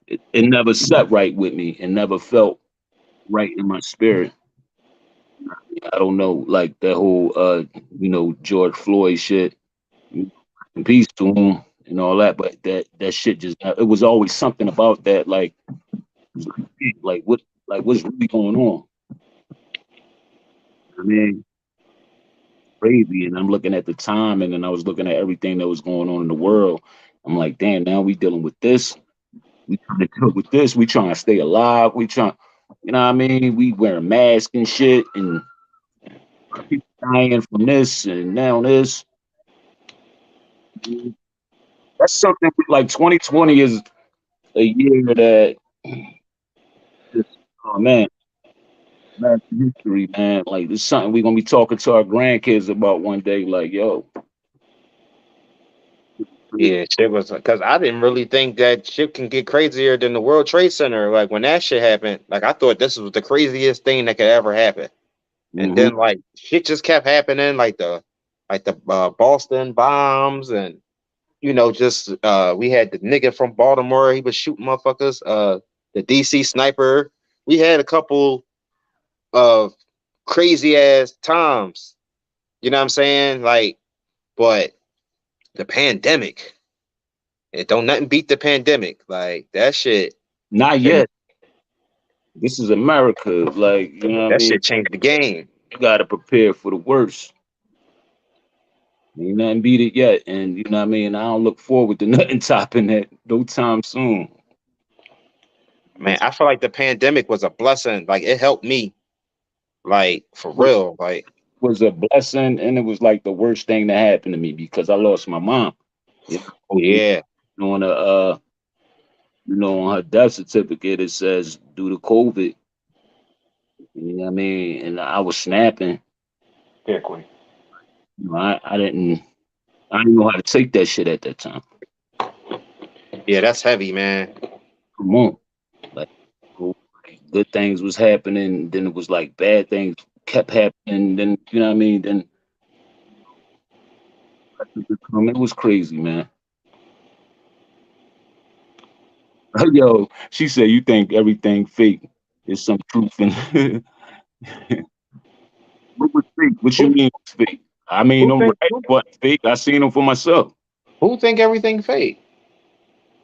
it never set right with me. It never felt right in my spirit. I don't know, like that whole George Floyd shit. Peace to him and all that, but that shit just it was always something about that, like what what's really going on? I mean, crazy. And I'm looking at the time, and then I was looking at everything that was going on in the world. I'm like, damn, now we dealing with this. We trying to deal with this. We trying to stay alive. We trying, you know what I mean? We wearing masks and shit, and people dying from this and now this. That's something like 2020 is a year that just, oh man, American history, man. Like it's something we're gonna be talking to our grandkids about one day. Like, yo, Yeah, shit was because I didn't really think that shit can get crazier than the World Trade Center. Like when that shit happened, like I thought this was the craziest thing that could ever happen. And Mhm. then like shit just kept happening, like the Boston bombs, and just we had the nigga from Baltimore, he was shooting motherfuckers. The DC sniper. We had a couple of crazy ass times. You know what I'm saying? Like, but the pandemic, it don't nothing beat the pandemic. Like that shit. Not And yet. This is America. Like, you know what I that mean? shit changed the game. You gotta prepare for the worst. Ain't nothing beat it yet. And you know what I mean? I don't look forward to nothing topping that no time soon. Man, I feel like the pandemic was a blessing. Like it helped me. Like for real. Like, Was a blessing, and it was like the worst thing that happened to me because I lost my mom. You oh yeah. know, on a on her death certificate it says due to COVID. You know what I mean? And I was snapping. Yeah, Queen. I didn't know how to take that shit at that time. Yeah, that's heavy, man. Come on. Like, good things was happening, then it was like bad things kept happening, then you know what I mean? Then it was crazy, man. Yo, she said you think everything fake. There's some truth in what was fake? What you Who mean it's fake? I mean who them think right, who, but fake. I seen them for myself. who think everything fake?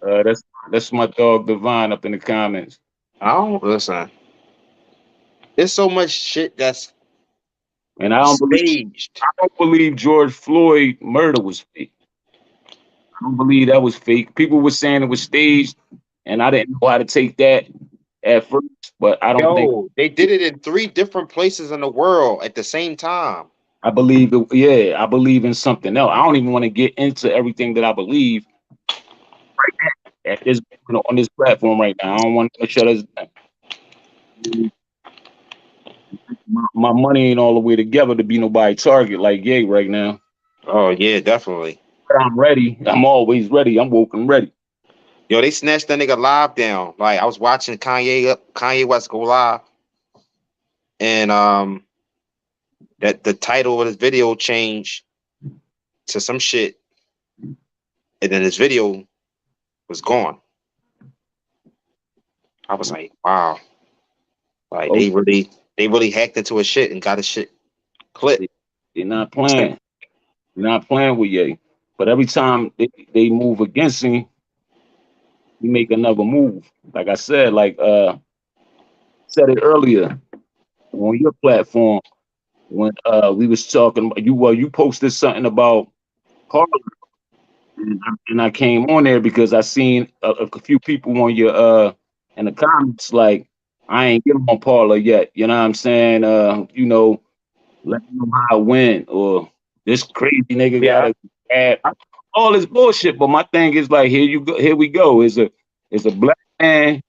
That's my dog Divine up in the comments. I don't listen. There's so much shit that's And staged. I don't believe George Floyd murder was fake. I don't believe that was fake. People were saying it was staged, and I didn't know how to take that at first, but I don't think Yo, they did it in 3 different places in the world at the same time. I believe it. Yeah, I believe in something else. I don't even want to get into everything that I believe at this on this platform right now. I don't want to shut us down. My money ain't all the way together to be nobody target like Ye right now. Oh yeah, definitely. But I'm ready. I'm always ready. I'm woke and ready. Yo, they snatched that nigga live down. Like I was watching Kanye West go live, and that the title of his video changed to some shit, and then his video was gone. I was like, wow, like Oh, they really hacked into his shit and got his shit clipped. they're not playing. They're not playing with Ye. But every time they move against him, he make another move. Like I said, said it earlier on your platform when we was talking about you posted something about Parler, and I came on there because I seen a few people on your in the comments like I ain't get him on Parler yet. You know what I'm saying? Let me know how I went or this crazy nigga got Yeah, a ad. All this bullshit. But my thing is like here you go. Here we go. Is a black man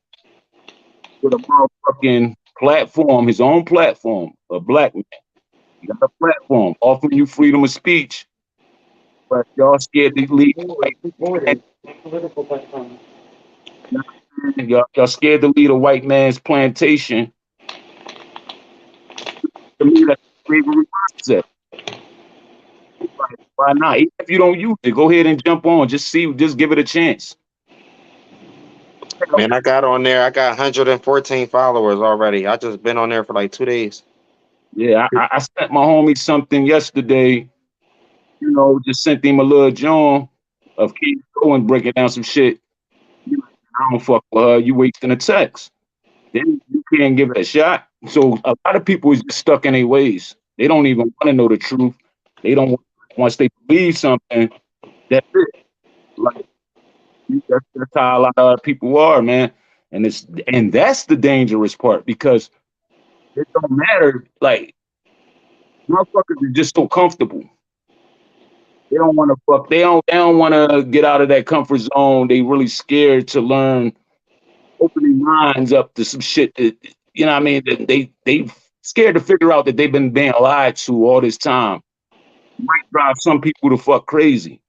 with a motherfucking platform, his own platform, a black man. You got a platform offering you freedom of speech, but y'all scared to lead the white man. Y'all scared to lead a white man's plantation. To me, that's slavery mindset. Why not? Even if you don't use it, go ahead and jump on. Just see, just give it a chance. man, I got on there. I got 114 followers already. I just been on there for like 2 days. Yeah, I sent my homie something yesterday. Just sent him a little John of Keith Cohen breaking down some shit. I don't fuck with her. You wasting a text. Then you can't give it a shot. So a lot of people is just stuck in their ways. They don't even want to know the truth. They don't once they believe something. That's it. Like that's how a lot of people are, man. And that's the dangerous part because it don't matter. Like motherfuckers are just so comfortable. They don't want to fuck. They don't want to get out of that comfort zone. They really scared to learn, opening minds up to some shit that you know what I mean. That they scared to figure out that they've been being lied to all this time. Might drive some people to fuck crazy.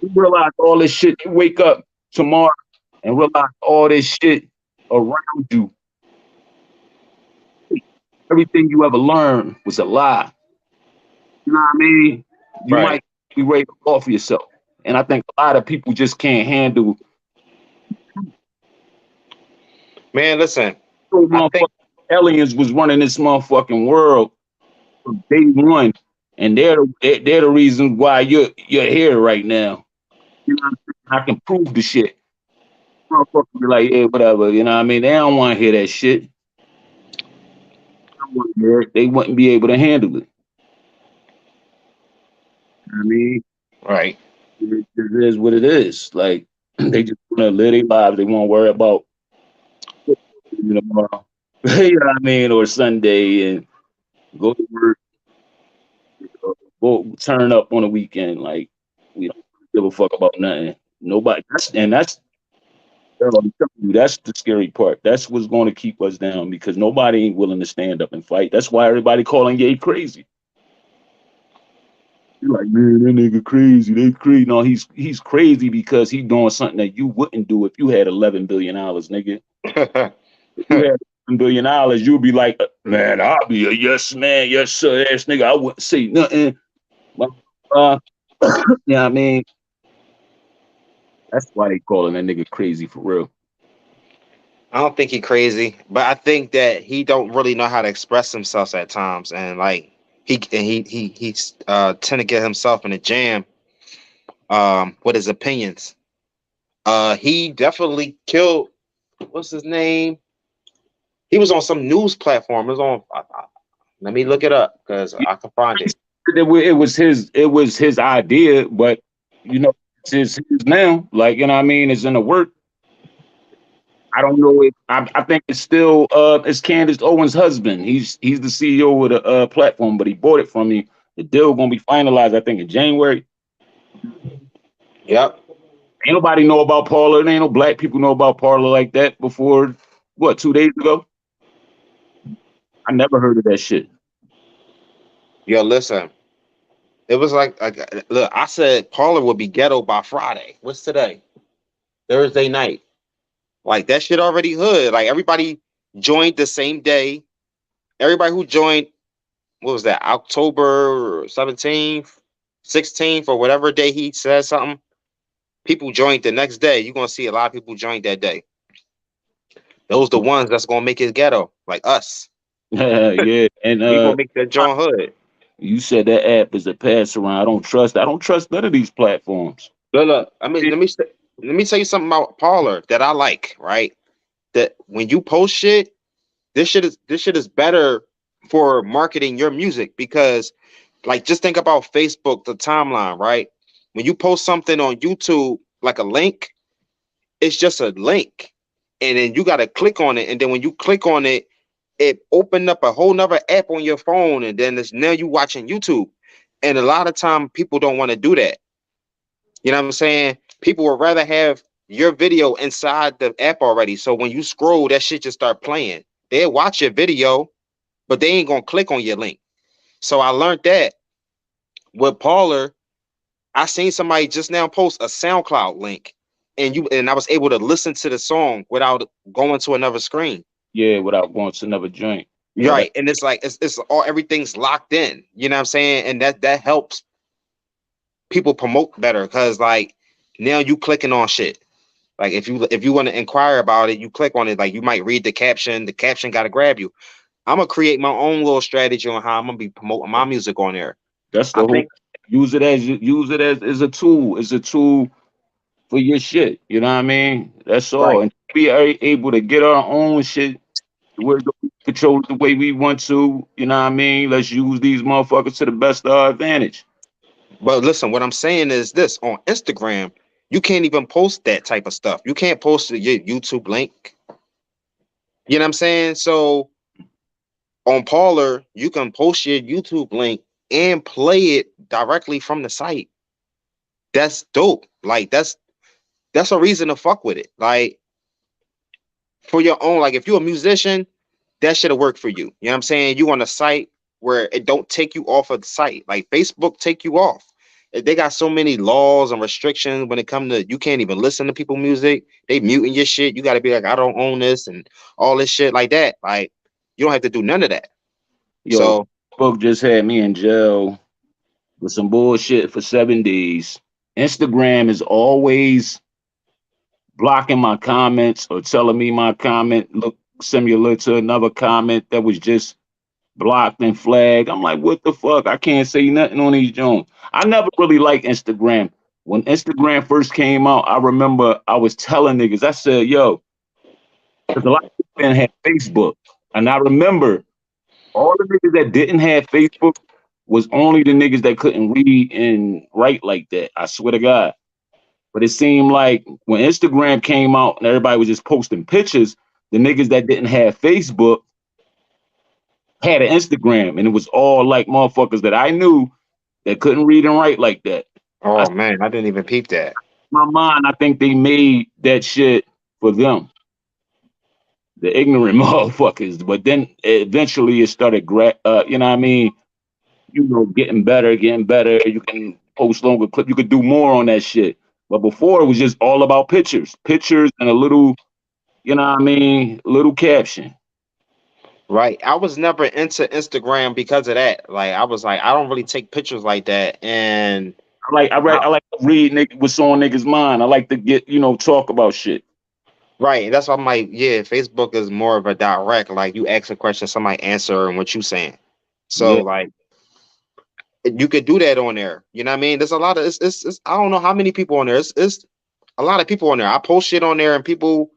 You realize all this shit. You wake up tomorrow and realize all this shit around you, everything you ever learned was a lie. You know what I mean? You Right. might be ready to off yourself. And I think a lot of people just can't handle Man, listen, so I think motherfucking aliens was running this motherfucking world from day one. And they're the reason why you're here right now. You know what I'm saying? I can prove the shit. Motherfuckers be like, yeah, whatever. You know what I mean? They don't want to hear that shit. They don't want to hear it. They wouldn't be able to handle it. You know what I mean? right. It is what it is. Like they just want to live their lives. They won't worry about tomorrow. You know what I mean? Or Sunday and go to work, go turn up on the weekend. Like we don't give a fuck about nothing. Nobody. That's girl, I'm telling you, that's the scary part. That's what's going to keep us down because nobody ain't willing to stand up and fight. That's why everybody calling Ye crazy. You're like, man, that nigga crazy. They crazy. No, he's crazy because he's doing something that you wouldn't do if you had $11 billion, nigga. If you had $11 billion, you'd be like, man, I'll be a yes man, yes sir ass nigga. I wouldn't say nothing. But, yeah, I mean, that's why they calling that nigga crazy for real. I don't think he crazy, but I think that he don't really know how to express himself at times, and like he tend to get himself in a jam with his opinions. He definitely killed. What's his name? He was on some news platform. It was on. Let me look it up because I can find it. It was his idea, but you know, it's his now. Like, you know what I mean? It's in the work. I don't know if I think it's still it's Candace Owens' husband. He's the CEO of the platform, but he bought it from me. The deal gonna be finalized, I think, in January. Yep. Ain't nobody know about Parler. Ain't no black people know about Parler like that before. What, 2 days ago? I never heard of that shit. Yo, listen. It was look. I said Parler would be ghetto by Friday. What's today? Thursday night. Like that shit already hood. Like everybody joined the same day. Everybody who joined, what was that? October 17th, 16th, or whatever day he said something. People joined the next day. You're gonna see a lot of people joined that day. Those the ones that's gonna make it ghetto, like us. Yeah, and We gonna make that joint hood. you said that app is a pass around. I don't trust none of these platforms. Look. I mean, let me tell you something about Parler that I like. Right, that when you post shit, this shit is better for marketing your music because, like, just think about Facebook, the timeline. Right, when you post something on YouTube, like a link, it's just a link, and then you got to click on it, and then when you click on it, it opened up a whole nother app on your phone, and then it's now you watching YouTube. And a lot of time people don't want to do that. You know what I'm saying? People would rather have your video inside the app already. So when you scroll, that shit just start playing. They'll watch your video, but they ain't gonna click on your link. So I learned that with Parler. I seen somebody just now post a SoundCloud link, and I was able to listen to the song without going to another screen. Yeah, without going to another joint. Yeah, Right. And it's like it's all everything's locked in. You know what I'm saying? And that helps people promote better because like now you clicking on shit. Like if you want to inquire about it, you click on it. Like you might read the caption. The caption got to grab you. I'm gonna create my own little strategy on how I'm gonna be promoting my music on there. that's the I whole. think Use it as a tool. It's a tool for your shit. You know what I mean? That's all. right. And we are able to get our own shit. We're control it the way we want to. You know what I mean? Let's use these motherfuckers to the best of our advantage. But listen, what I'm saying is this: on Instagram, you can't even post that type of stuff. You can't post your YouTube link. You know what I'm saying? So on Parler, you can post your YouTube link and play it directly from the site. That's dope. Like that's a reason to fuck with it. Like for your own, like if you're a musician, that should have worked for you. You know what I'm saying? You on a site where it don't take you off of the site. Like Facebook take you off. they got so many laws and restrictions when it comes to you can't even listen to people music. They muting your shit. You got to be like, I don't own this and all this shit like that. Like you don't have to do none of that. Yo, So Facebook just had me in jail with some bullshit for 7 days. Instagram is always blocking my comments or telling me my comment look similar to another comment that was just blocked and flagged. I'm like, what the fuck? I can't say nothing on these Jones. I never really liked Instagram. When Instagram first came out, I remember I was telling niggas, I said, yo, because a lot of people didn't have Facebook. And I remember all the niggas that didn't have Facebook was only the niggas that couldn't read and write like that. I swear to God. But it seemed like when Instagram came out and everybody was just posting pictures, the niggas that didn't have Facebook had an Instagram, and it was all like motherfuckers that I knew that couldn't read and write like that. oh man, I didn't even peep that. In my mind, I think they made that shit for them, the ignorant motherfuckers. But then eventually it started, you know what I mean? You know, getting better. You can post longer clip. You could do more on that shit. But before it was just all about pictures and a little, you know what I mean, little caption. Right. I was never into Instagram because of that. Like I was like, I don't really take pictures like that. And I like to read what's on niggas' mind. I like to get, talk about shit. right. That's why I'm like, yeah, Facebook is more of a direct. Like you ask a question, somebody answer and what you saying. So Yeah. like you could do that on there. You know what I mean? There's a lot of it's I don't know how many people on there. It's a lot of people on there. I post shit on there and people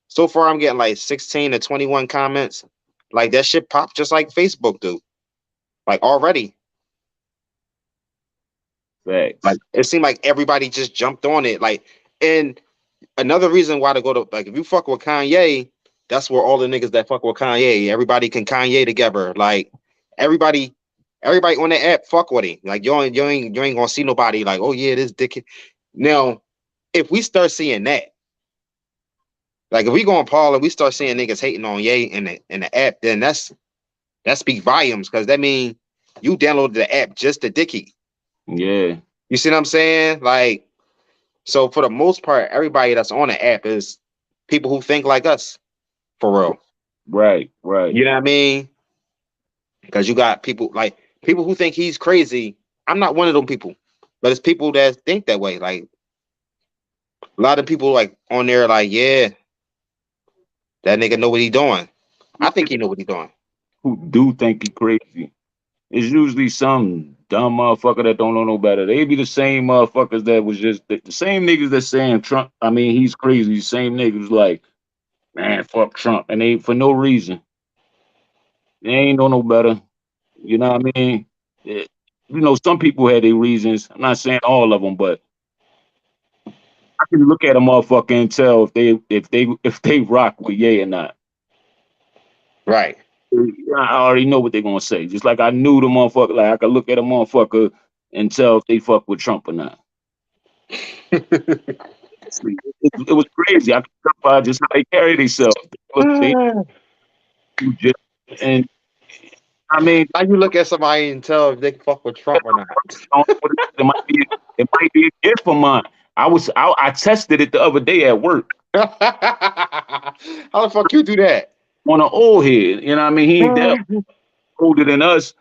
so far I'm getting like 16 to 21 comments. Like that shit pop just like Facebook do. Like already. Facts. Like it seemed like everybody just jumped on it. Like, and another reason why to go to like if you fuck with Kanye, that's where all the niggas that fuck with Kanye, everybody can Kanye together. Like everybody on the app fuck with him. Like you ain't gonna see nobody like, oh yeah, this dick. Now, if we start seeing that, like if we go on Paul and we start seeing niggas hating on Ye in the app, then that speaks volumes because that means you downloaded the app just to dicky. Yeah. You see what I'm saying? Like, so for the most part, everybody that's on the app is people who think like us, for real. Right. You know what I mean? Because you got people who think he's crazy. I'm not one of them people, but it's people that think that way. Like a lot of people like on there, like, yeah, that nigga know what he doing. I think he know what he doing. Who do think he crazy? It's usually some dumb motherfucker that don't know no better. They be the same motherfuckers that was just the same niggas that saying Trump. I mean, he's crazy. The same niggas like, man, fuck Trump, and they for no reason. They ain't know no better. You know what I mean? Some people had their reasons. I'm not saying all of them, but I can look at a motherfucker and tell if they rock with Ye or not. Right. I already know what they're gonna say. Just like I knew the motherfucker, like I could look at a motherfucker and tell if they fuck with Trump or not. It was crazy. I could tell by just how they carry themselves. And I mean, How you look at somebody and tell if they fuck with Trump or not? it might be a gift of mine. I tested it the other day at work. How the fuck you do that? On an old head, you know what I mean? He ain't that older than us,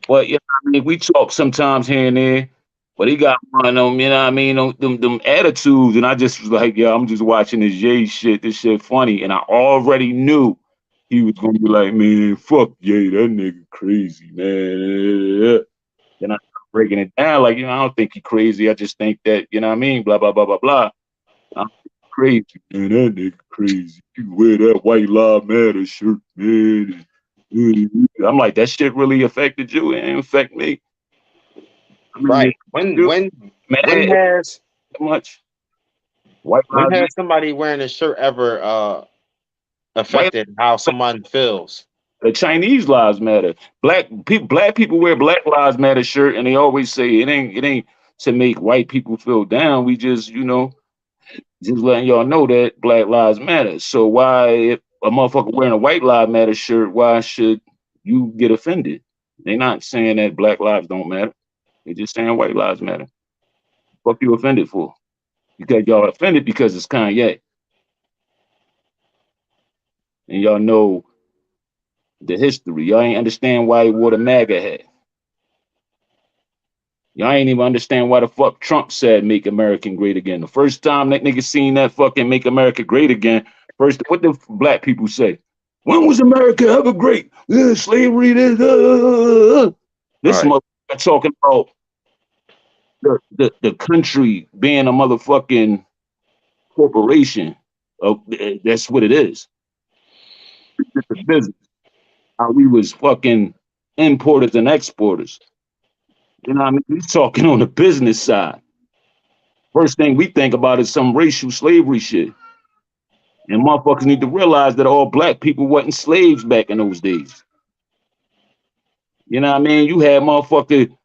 but you know what I mean, we talk sometimes here and there. But he got one of them, you know what I mean, them attitudes, and I just was like, yeah, I'm just watching this Ye shit. This shit funny, and I already knew he was gonna be like, man, fuck Ye, that nigga crazy, man. And I started breaking it down, like, I don't think he crazy. I just think that, you know what I mean, blah blah blah blah blah. I'm crazy, man. That nigga crazy. You wear that White Lives Matter shirt, man. I'm like, that shit really affected you? It didn't affect me. I mean, right. When has much White when Lives has somebody wearing a shirt ever affected how someone feels? The Chinese lives matter. Black people wear Black Lives Matter shirt, and they always say it ain't to make white people feel down. We just just letting y'all know that Black Lives Matter. So why, if a motherfucker wearing a White Lives Matter shirt, why should you get offended? They're not saying that Black lives don't matter. They're just saying White Lives Matter. Fuck you offended for? Because y'all offended because it's Kanye. And y'all know the history. Y'all ain't understand why he wore the MAGA hat. Y'all ain't even understand why the fuck Trump said make America great again. The first time that nigga seen that fucking make America great again, first, what the black people say? When was America ever great? Slavery, this, This Right. motherfucker talking about the country being a motherfucking corporation. That's what it is. It's a business. How we was fucking importers and exporters. You know what I mean? He's talking on the business side. First thing we think about is some racial slavery shit. And motherfuckers need to realize that all black people wasn't slaves back in those days. You know what I mean? You had motherfucking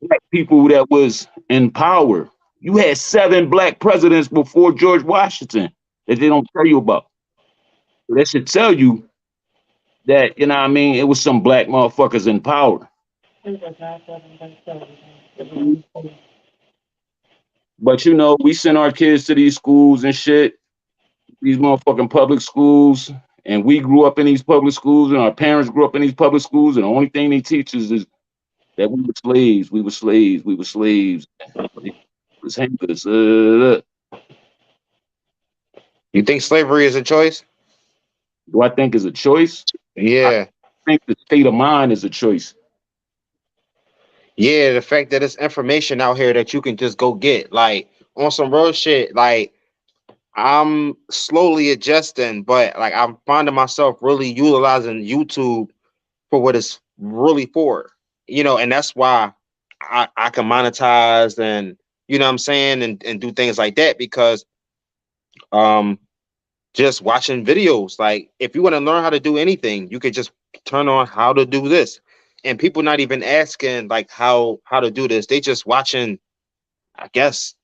black people that was in power. You had 7 black presidents before George Washington that they don't tell you about. So that should tell you that, you know what I mean, it was some black motherfuckers in power. But you know, we send our kids to these schools and shit, these motherfucking public schools, and we grew up in these public schools, and our parents grew up in these public schools, and the only thing they teach us is that we were slaves, we were slaves, we were slaves. It was hangers. You think slavery is a choice? Do I think is a choice? Yeah. I think the state of mind is a choice. Yeah, the fact that there's information out here that you can just go get, like on some real shit. Like I'm slowly adjusting, but like I'm finding myself really utilizing YouTube for what it's really for. You know, and that's why I can monetize and you know what I'm saying and do things like that because um just watching videos. Like if you want to learn how to do anything, you could just turn on how to do this. And people not even asking like how to do this. They just watching, I guess,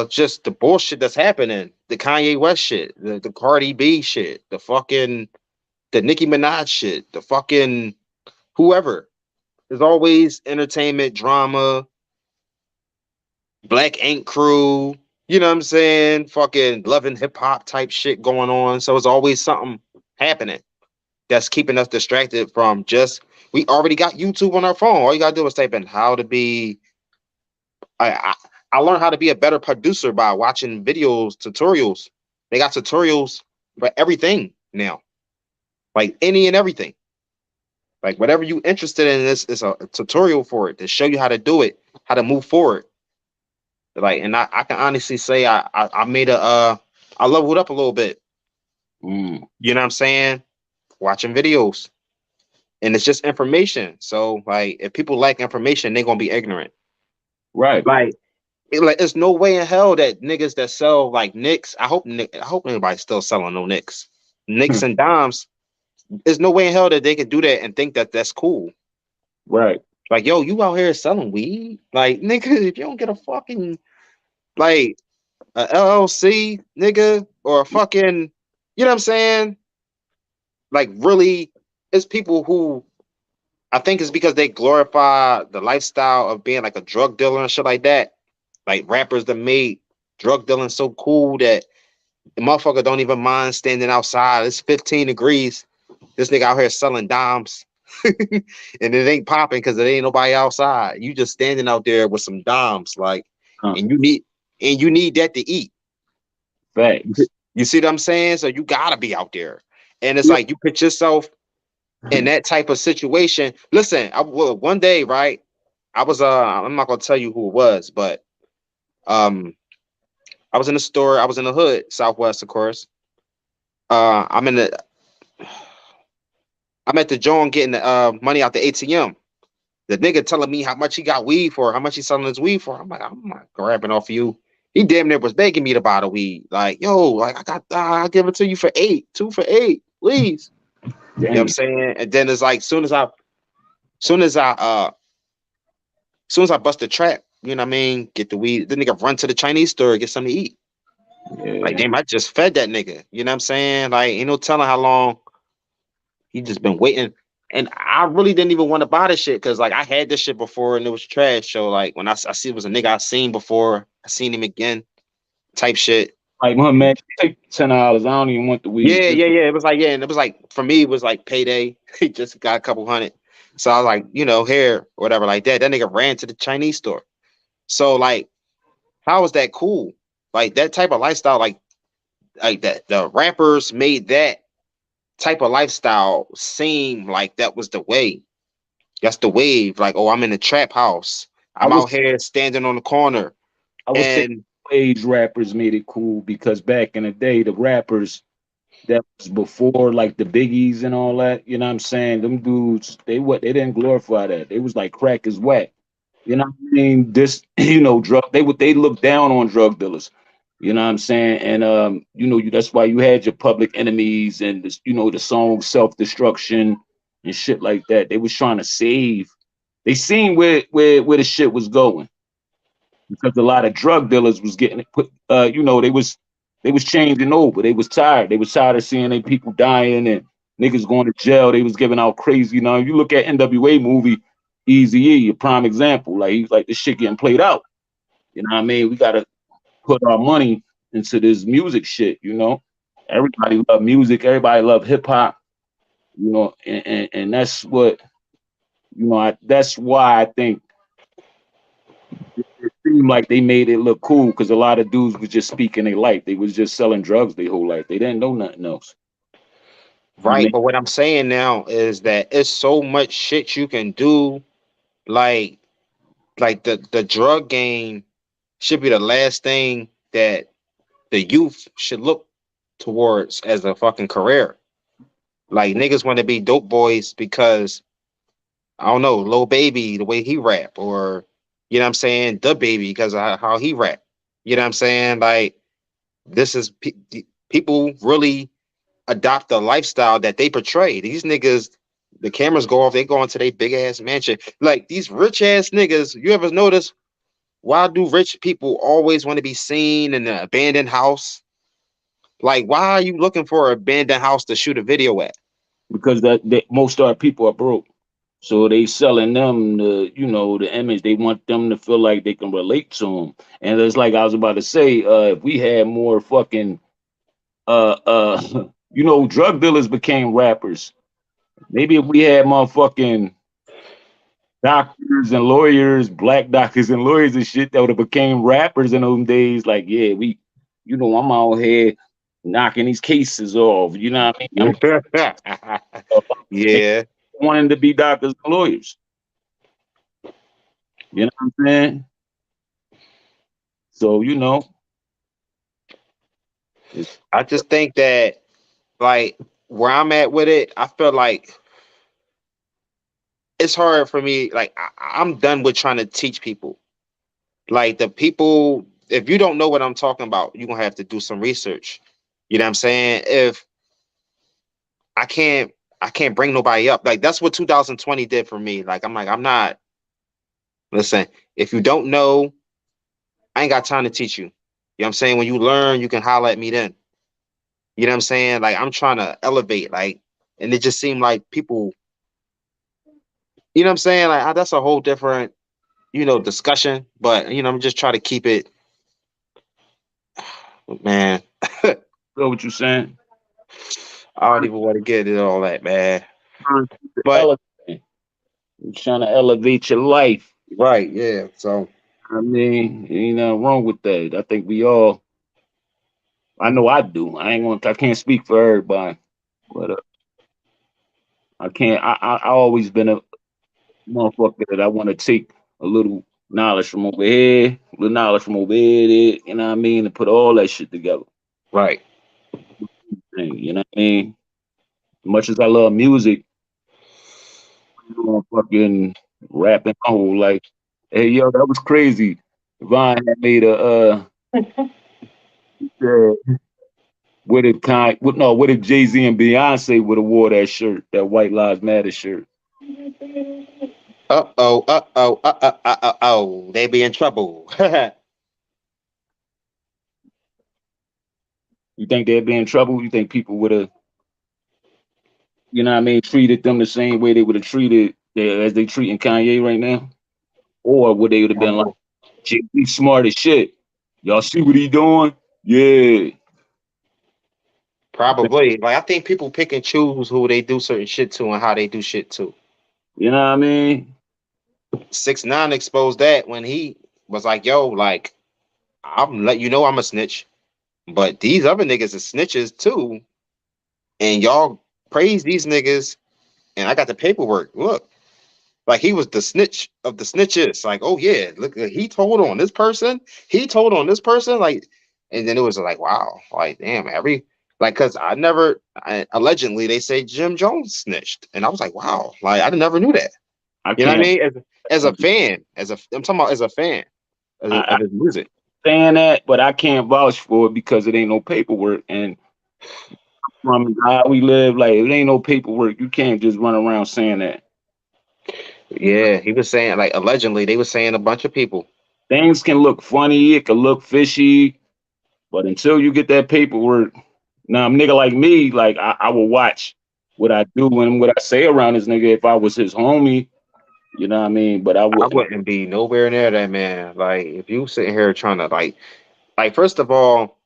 just the bullshit that's happening. The Kanye West shit, the Cardi B shit, the Nicki Minaj shit, the fucking whoever. There's always entertainment, drama, Black Ink Crew, you know what I'm saying? Fucking love and hip hop type shit going on. So it's always something happening that's keeping us distracted from just we already got YouTube on our phone. All you gotta do is type in how to be. I learned how to be a better producer by watching videos, tutorials. They got tutorials for everything now, like any and everything. Like whatever you interested in, this is a tutorial for it to show you how to do it, how to move forward. Like, and I can honestly say I made I leveled up a little bit. You know what I'm saying? Watching videos. And it's just information. So like if people like information, they're gonna be ignorant. Right. Like there's no way in hell that niggas that sell like Nicks. I hope anybody's still selling no Nicks. Nicks and dimes. There's no way in hell that they could do that and think that that's cool. Right. Like, yo, you out here selling weed? Like, nigga, if you don't get a fucking like a LLC, nigga, or a fucking, you know what I'm saying? Like, really, it's people who I think it's because they glorify the lifestyle of being like a drug dealer and shit like that. Like rappers that made drug dealing so cool that the motherfucker don't even mind standing outside. It's 15 degrees. This nigga out here selling dimes. And it ain't popping because there ain't nobody outside. You just standing out there with some dimes, like, and you need that to eat. Facts. You see what I'm saying? So you gotta be out there. And it's like you put yourself in that type of situation. Listen, one day, right? I was I'm not gonna tell you who it was, but I was in the store, I was in the hood, Southwest, of course. I'm at the John getting the money out the ATM. The nigga telling me how much he got weed for, how much he's selling his weed for. I'm like, I'm not grabbing off of you. He damn near was begging me to buy the weed. Like, yo, like I'll give it to you for 8, 2 for 8, please. Damn. You know what I'm saying? And then it's like soon as I bust the trap, you know what I mean, get the weed, the nigga run to the Chinese store, get something to eat. Yeah. Like, damn, I just fed that nigga. You know what I'm saying? Like, ain't no telling how long he just been waiting. And I really didn't even want to buy this shit because like I had this shit before and it was trash. So like when I see it was a nigga I seen before, I seen him again, type shit. Like, man, take $10. I don't even want the weed. Yeah. It was like, yeah, and it was like for me, it was like payday. He just got a couple hundred. So I was like, here, whatever, like that. That nigga ran to the Chinese store. So like, how is that cool? Like that type of lifestyle, like that the rappers made that type of lifestyle seem like that was the way. That's the wave. Like, oh, I'm in the trap house. I'm out here standing on the corner. I would say age rappers made it cool because back in the day, the rappers that was before like the biggies and all that, you know what I'm saying? Them dudes, they didn't glorify that. They was like crack is whack. You know what I mean? This, they look down on drug dealers. You know what I'm saying? And that's why you had your Public Enemies and this, the song Self-Destruction and shit like that. They was trying to save. They seen where the shit was going because a lot of drug dealers was getting put. They was changing over. They was tired. They was tired of seeing their people dying and niggas going to jail. They was giving out crazy. You look at NWA movie, Eazy-E, a prime example. Like he's like this shit getting played out. You know what I mean? We gotta put our money into this music shit. Everybody love music. Everybody love hip hop. And that's what that's why I think it seemed like they made it look cool because a lot of dudes was just speaking their life. They was just selling drugs their whole life. They didn't know nothing else. Right. But what I'm saying now is that it's so much shit you can do. Like the drug game should be the last thing that the youth should look towards as a fucking career. Like niggas want to be dope boys because I don't know, Lil Baby, the way he rap, or you know what I'm saying, the baby because of how he rap. You know what I'm saying? Like this is people really adopt the lifestyle that they portray. These niggas, the cameras go off, they go into their big ass mansion. Like these rich ass niggas, you ever notice why do rich people always want to be seen in an abandoned house? Like, why are you looking for an abandoned house to shoot a video at? Because most of our people are broke. So they selling them the image. They want them to feel like they can relate to them. And it's like I was about to say, if we had more fucking drug dealers became rappers. Maybe if we had motherfucking doctors and lawyers, black doctors and lawyers and shit that would have became rappers in those days. Like, yeah, I'm out here knocking these cases off. You know what I mean? Yeah. Wanting to be doctors and lawyers. You know what I'm saying? So, I just think that like where I'm at with it, I feel like it's hard for me. Like I'm done with trying to teach people. Like the people, if you don't know what I'm talking about, you're gonna have to do some research. You know what I'm saying? If I can't bring nobody up. Like that's what 2020 did for me. Like I'm not listen, if you don't know, I ain't got time to teach you. You know what I'm saying? When you learn, you can holler at me then. You know what I'm saying? Like I'm trying to elevate, like, and it just seemed like people, you know what I'm saying? Like that's a whole different, discussion. But I'm just trying to keep it, man. know what you're saying? I don't even want to get into all that, man. But you're trying to elevate your life. Right, yeah. So I mean, ain't nothing wrong with that. I think I know I do. I can't speak for everybody, but I always been a motherfucker that I want to take a little knowledge from over here, a little knowledge from over here, you know what I mean, and put all that shit together. Right. You know what I mean? As much as I love music, fucking rapping my whole life. Hey yo, that was crazy. Vine had made a what if Jay-Z and Beyonce would have wore that shirt, that White Lives Matter shirt? Oh, they be in trouble. You think they'd be in trouble? You think people would have you know what I mean, treated them the same way they would have treated as they treating Kanye right now? Or would they would have been like, he's smart as shit. Y'all see what he doing? Yeah. Probably. Like I think people pick and choose who they do certain shit to and how they do shit to. You know what I mean? 6ix9ine exposed that when he was like, "Yo, like I'm let you know I'm a snitch, but these other niggas are snitches too, and y'all praise these niggas, and I got the paperwork. Look, like he was the snitch of the snitches. Like, oh yeah, look, he told on this person, he told on this person, like, and then it was like, wow, like damn, because allegedly they say Jim Jones snitched, and I was like, wow, like I never knew that. I You know what I can't mean? As a fan, I'm talking about as a fan I of his music. saying that, but I can't vouch for it because it ain't no paperwork. And from how we live, like it ain't no paperwork. You can't just run around saying that. Yeah, he was saying like allegedly they were saying a bunch of people. Things can look funny, it can look fishy, but until you get that paperwork, now a nigga like me, like I will watch what I do and what I say around this nigga if I was his homie. You know what I mean? But I I wouldn't. wouldn't be nowhere near that man. Like if you sitting here trying to like first of all,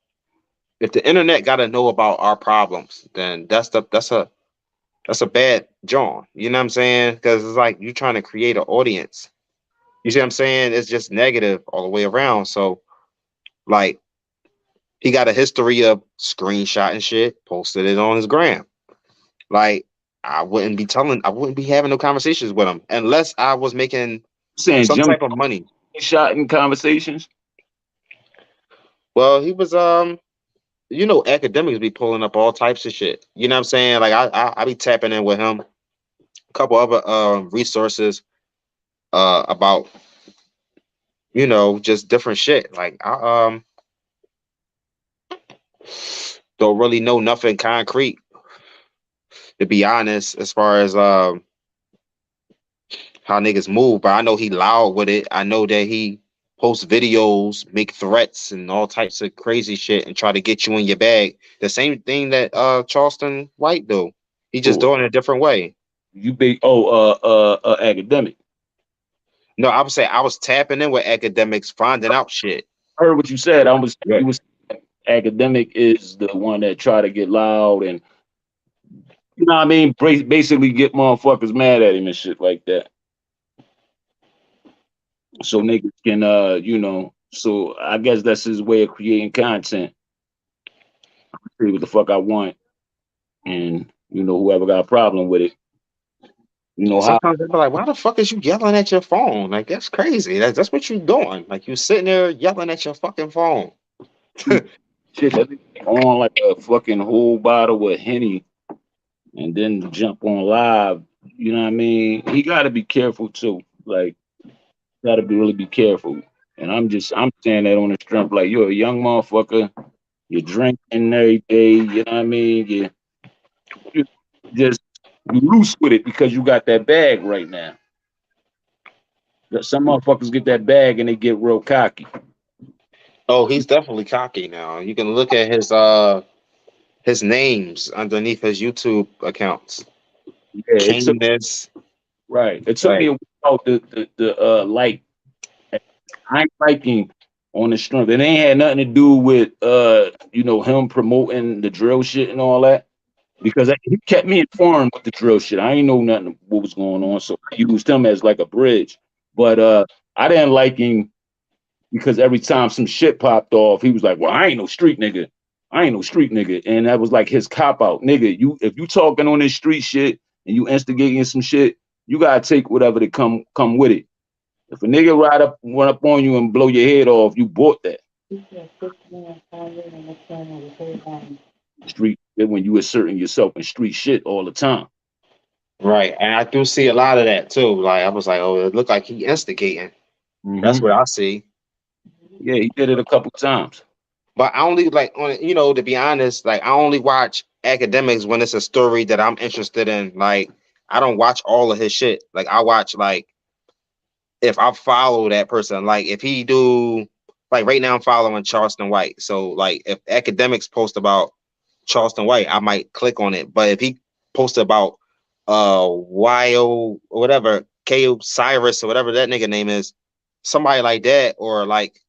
if the internet got to know about our problems, then that's a bad John. You know what I'm saying? Because it's like you trying to create an audience. You see what I'm saying? It's just negative all the way around. So like he got a history of screenshotting shit, posted it on his gram. Like I wouldn't be having no conversations with him unless I was making Saying some Jim type of money. shot in conversations. Well, he was academics be pulling up all types of shit. You know what I'm saying? Like I be tapping in with him. A couple other resources about just different shit. Like I don't really know nothing concrete to be honest as far as how niggas move, but I know he loud with it. I know that he posts videos, make threats and all types of crazy shit and try to get you in your bag. The same thing that Charleston White do. He just Or doing it a different way. you be academic. No, I would say I was tapping in with academics, finding out shit. I heard what you said. I was Right. you was academic is the one that try to get loud and you know what I mean, basically get motherfuckers mad at him and shit like that. So niggas can so I guess that's his way of creating content. See what the fuck I want, and whoever got a problem with it, how Sometimes they be like, "Why the fuck is you yelling at your phone? Like that's crazy. That's what you doing. Like you sitting there yelling at your fucking phone." shit that they on like a fucking whole bottle of Henny and then jump on live. You know what I mean? He got to be careful too. Like, got to be really be careful. And I'm saying that on the strength, like you're a young motherfucker, you drinking every day. You know what I mean? You just you loose with it because you got that bag right now. Some motherfuckers get that bag and they get real cocky. Oh, he's definitely cocky now. You can look at his names underneath his YouTube accounts. Yeah, it took Canis, right. It took me like a while the like I ain't liking on the strength. It ain't had nothing to do with him promoting the drill shit and all that. Because he kept me informed with the drill shit. I ain't know nothing what was going on, so I used him as like a bridge. But I didn't like him because every time some shit popped off, he was like, "Well, I ain't no street nigga. I ain't no street nigga," and that was like his cop out, nigga. If you talking on this street shit and you instigating some shit, you gotta take whatever that come with it. If a nigga run up on you and blow your head off, you bought that street when you asserting yourself in street shit all the time. right. And I do see a lot of that too. Like I was like, oh, it looked like he instigating. That's Hmm. what I see. Yeah, he did it a couple times. But I only like to be honest, like I only watch academics when it's a story that I'm interested in. Like I don't watch all of his shit. Like I watch like if I follow that person, like if he do like right now I'm following Charleston White. So like if academics post about Charleston White, I might click on it. But if he posted about YO or whatever, KO Cyrus or whatever that nigga name is, somebody like that, or like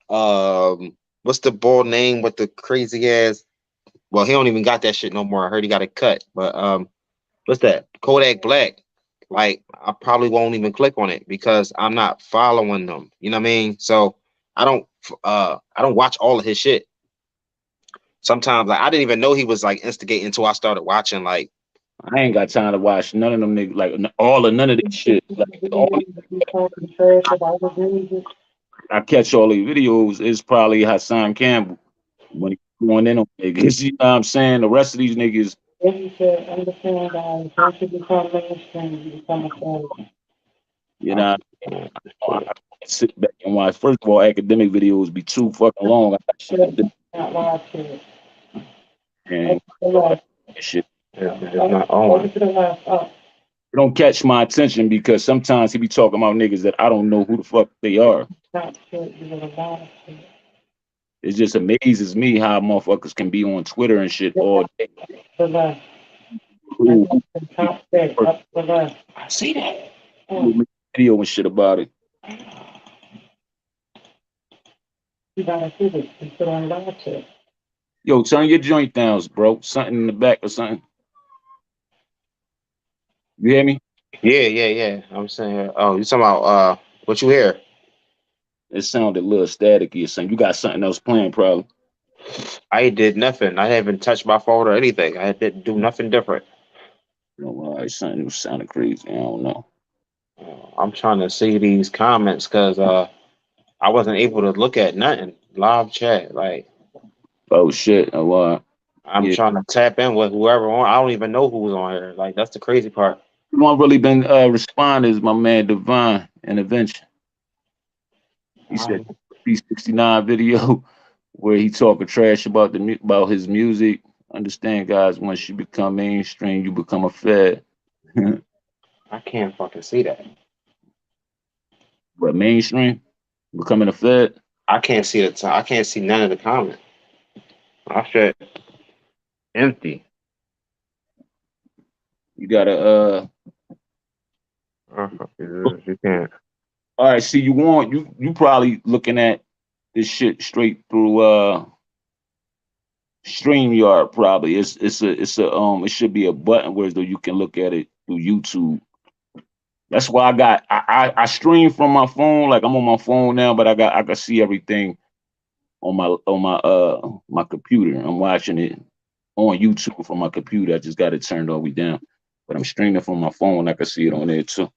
what's the boy name with the crazy ass? Well, he don't even got that shit no more. I heard he got it cut. But what's that? Kodak Black. Like, I probably won't even click on it because I'm not following them. You know what I mean? So I don't watch all of his shit. Sometimes like I didn't even know he was like instigating until I started watching. Like, I ain't got time to watch none of them niggas, like all of none of this shit. Like I catch all these videos. It's probably Hassan Campbell when he going in on niggas. You know what I'm saying? The rest of these niggas. You should understand that once you become mainstream, you become a fan. You know, I sit back and watch. First of all, academic videos be too fucking long. I got shit to do. Not watch it. And shit. it's not on. Over to the left, up. It don't catch my attention because sometimes he be talking about niggas that I don't know who the fuck they are. Not shit, you would have watched it. It just amazes me how motherfuckers can be on Twitter and shit all day. The left. Ooh, The top six, up to the left. I see that. Oh, Make a video and shit about it. you gotta see it. You should have watched it. Yo, turn your joint down, bro. Something in the back or something. You hear me? Yeah. I'm saying, oh, you talking about what you hear? It sounded a little staticky or something. You got something else playing, probably. I did nothing. I haven't touched my phone or anything. I didn't do nothing different. You know, all right, something was sounding crazy. I don't know. I'm trying to see these comments because I wasn't able to look at nothing. Live chat. Like, Oh shit! Oh, I'm trying to tap in with whoever on. I don't even know who's on here. Like, that's the crazy part. the one really been responding is my man Divine Intervention. He said 369 video where he talking trash about about his music. Understand, guys, once you become mainstream, you become a fed. I can't fucking see that. But mainstream, becoming a fed. I can't see the I can't see none of the comments. I shit empty. You gotta You can't. all right, see you probably looking at this shit straight through StreamYard probably. It's a it should be a button where though you can look at it through YouTube. That's why I stream from my phone, like I'm on my phone now, but I can see everything on my computer. I'm watching it on YouTube from my computer. I just got it turned all the way down. But I'm streaming from my phone, I can see it on there too.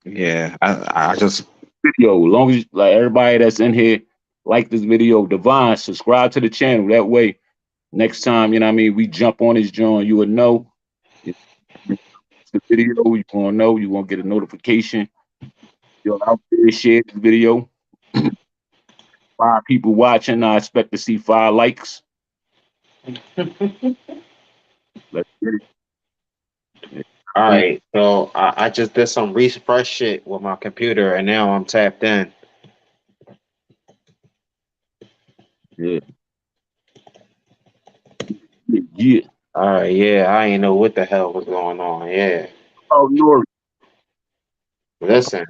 Yeah, I just Video, as long as like everybody that's in here like this video, Divine, subscribe to the channel. That way, next time, you know what I mean, we jump on this joint, you would know. It's the video, you gonna know, you gonna get a notification. You'll out there share this video. 5 people watching, I expect to see 5 likes. Let's get it. all right. So I just did some refresh shit with my computer, and now I'm tapped in. Yeah. Yeah. All right. Yeah, I ain't know what the hell was going on. Yeah. Oh, Nori. Listen.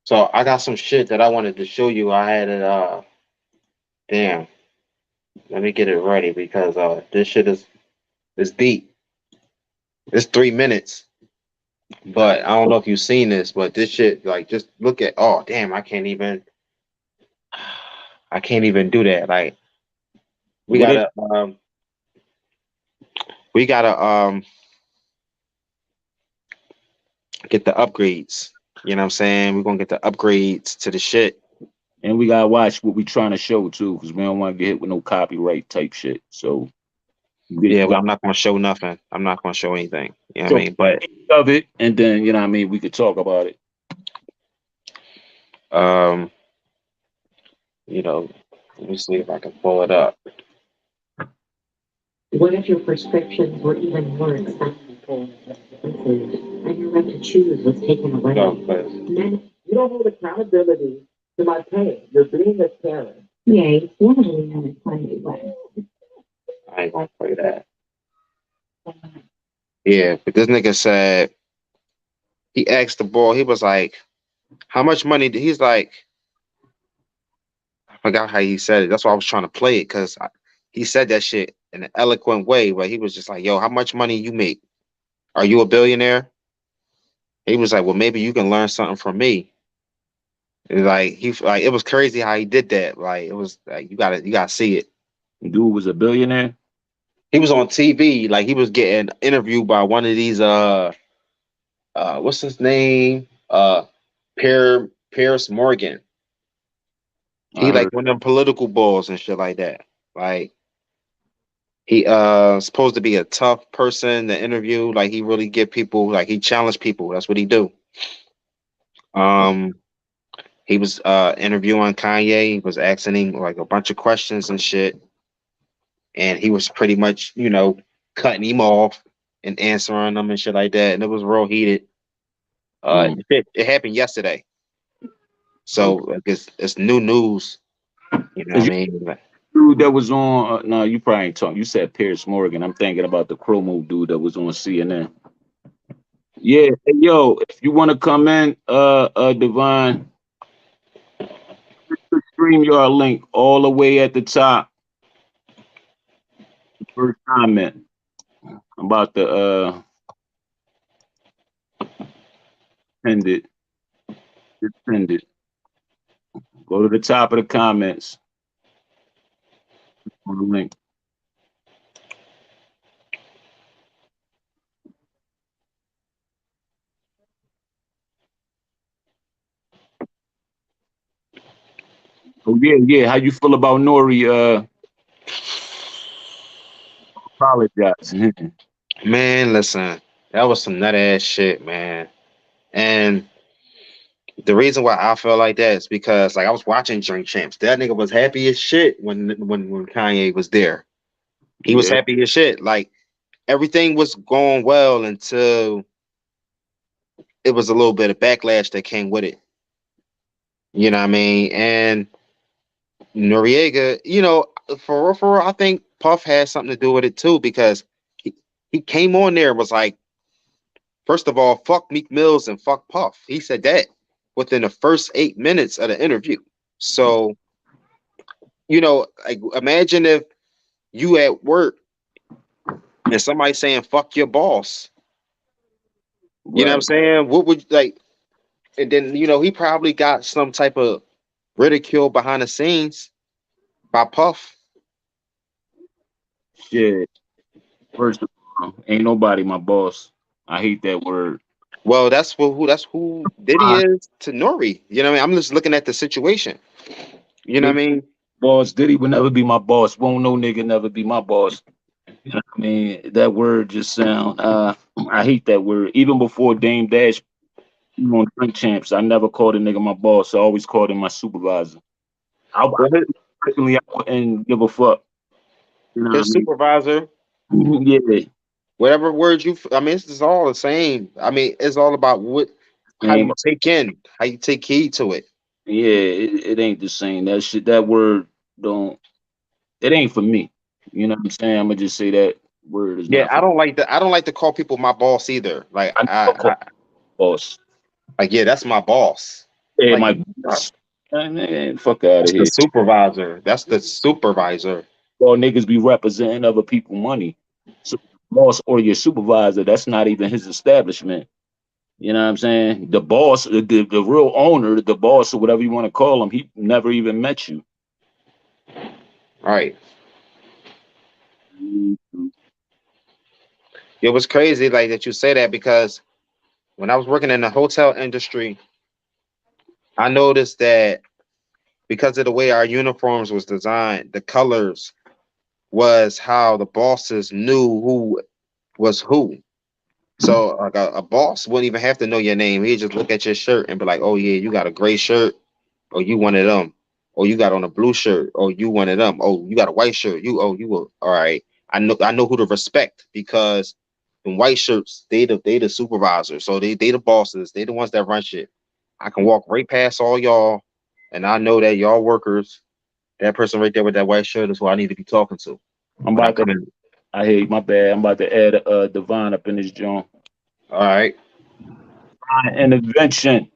So I got some shit that I wanted to show you. I had it. Damn. Let me get it ready because this shit is deep. It's 3 minutes. But I don't know if you've seen this, but this shit, like, just look at. Oh, damn! I can't even do that. Like, we gotta get the upgrades. You know what I'm saying? We're gonna get the upgrades to the shit. And we gotta watch what we trying to show too, because we don't want to get hit with no copyright type shit. So yeah, but I'm not gonna show nothing. I'm not gonna show anything. You know what I mean? But of it, and then you know what I mean, we could talk about it. You know, let me see if I can pull it up. What if your prescriptions were even more expensive and your right to choose was taken away? You don't hold accountability to my pain. You're being a Karen. Yeah, you definitely have it plenty way. I ain't gonna play that. Yeah, but this nigga said he asked the boy. He was like, "How much money?" He's like, I forgot how he said it. That's why I was trying to play it because he said that shit in an eloquent way. But he was just like, "Yo, how much money you make? Are you a billionaire?" He was like, "Well, maybe you can learn something from me." And like it was crazy how he did that. Like it was like you gotta see it. Dude was a billionaire. He was on TV, like he was getting interviewed by one of these what's his name? Pierce Morgan. He I like heard. one of them political balls and shit like that. Like he supposed to be a tough person to interview. Like he really get people like he challenged people. That's what he do. Um he was interviewing Kanye, he was asking him like a bunch of questions and shit. And he was pretty much, cutting him off and answering them and shit like that. And it was real heated. Mm. It happened yesterday. So Okay. like it's new news. You know what Is I you mean? Like, dude that was on? No, you probably ain't talking. You said Pierce Morgan. I'm thinking about the Chromo dude that was on CNN. Yeah, hey, yo, if you want to come in, Divine, the StreamYard link all the way at the top. First comment. I'm about to send it. Just send it. Go to the top of the comments on the link. Oh yeah, yeah. How you feel about Nori? Apologize. man, listen, that was some nut ass shit, man. And the reason why I felt like that is because like I was watching Drink Champs. That nigga was happy as shit when Kanye was there. He was Yeah. happy as shit. Like everything was going well until it was a little bit of backlash that came with it. You know what I mean? And Noriega, for real, I think Puff has something to do with it too because he, he came on there and was like, first of all, fuck Meek Mills and fuck Puff. He said that within the first 8 minutes of the interview. So, like imagine if you at work and somebody saying fuck your boss. You know what I'm Right. saying? What would like and then he probably got some type of ridicule behind the scenes by Puff. Shit. First of all, ain't nobody my boss. I hate that word. Well, that's who Diddy My is to Nori. You know what I mean? I'm just looking at the situation. You know what I mean? boss, Diddy will never be my boss. Won't no nigga never be my boss. You know what I mean? That word just sound. I hate that word. Even before Dame Dash on Drink Champs, I never called a nigga my boss. I always called him my supervisor. I Well, personally, I wouldn't give a fuck. You know what his supervisor, I mean? Yeah. whatever word I mean, it's all the same. I mean, it's all about how Ain't, you how you take heed to it. yeah, it ain't the same. That shit, that word don't. It ain't for me. You know what I'm saying? I'm gonna just say that word is Yeah, not for. I don't like to call people my boss either. Like I never call boss. yeah, that's my boss. Yeah, Like my boss. Man, fuck out of that's the here. supervisor. That's the supervisor. All niggas be representing other people money. So boss or your supervisor, that's not even his establishment. You know what I'm saying? The boss, the real owner, the boss or whatever you want to call him, he never even met you. All right. It was crazy like that you say that because when I was working in the hotel industry, I noticed that because of the way our uniforms was designed, the colors was how the bosses knew who was who. So like a boss wouldn't even have to know your name. He'd just look at your shirt and be like, "Oh yeah, you got a gray shirt, or you one of them, or you got on a blue shirt, or you one of them. Oh, you got a white shirt. You were all right. I know who to respect because in white shirts, they the supervisors, so they the bosses, they the ones that run shit. I can walk right past all y'all, and I know that y'all workers, that person right there with that white shirt is who I need to be talking to I'm when I about to come in. I hate my bad. I'm about to add Divine up in this joint. All right. Intervention.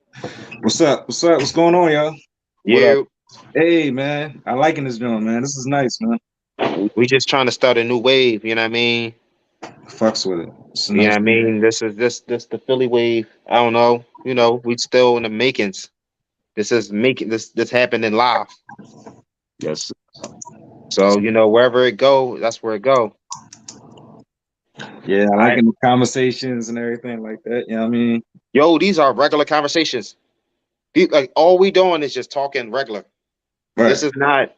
What's up? What's up? What's going on, y'all? What up? You. Hey, man. I liking this joint, man. This is nice, man. We just trying to start a new wave. You know what I mean? Fucks with it. It's a You know nice. what I mean? This is this the Philly wave. I don't know. You know, we still in the makings. This is making this happening live. Yes. So you know, wherever it go, that's where it go. Yeah, I liking the conversations and everything like that. You know what I mean? Yo, these are regular conversations. Like all we doing is just talking regular. Right. This is not.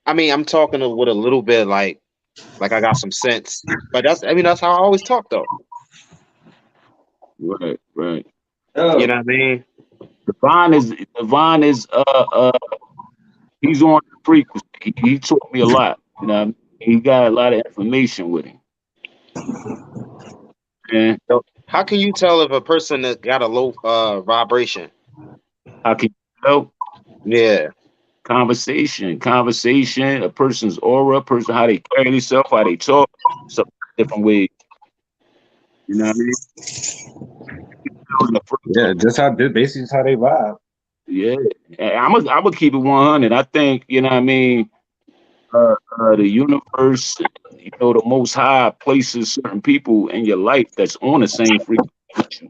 I mean, I'm talking with a little bit like I got some sense. But that's how I always talk though. Right. Right. Oh, You know what I mean? Divine is he's on the frequency. He taught me a lot. You know, what I mean? He got a lot of information with him. And So how can you tell if a person that got a low vibration? how can you know? Yeah. Conversation, a person's aura, how they carry themselves, how they talk, so different ways. You know what I mean? yeah. Basically just how they vibe. Yeah, I'm gonna keep it 100. I think you know what I mean. The universe, you know, the Most High places certain people in your life that's on the same frequency with you.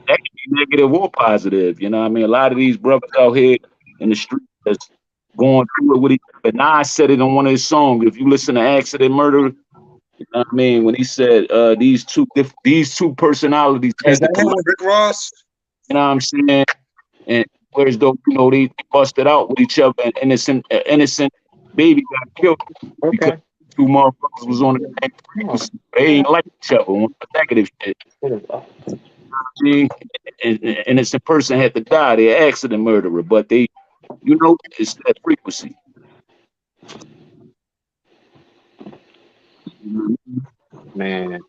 That can be negative or positive. You know what I mean? A lot of these brothers out here in the street that's going through it with each other. Nas said it on one of his songs. If you listen to Accident Murder, you know what I mean? When he said these two personalities Is had to that him collide, with Rick Ross? you know what I'm saying? And whereas though, you know, they busted out with each other and innocent baby got killed because Okay. two motherfuckers was on the same frequency. They ain't like each other on the negative shit. See? And innocent person had to die. They're an accident murderer, but they, you know, it's that frequency. Man.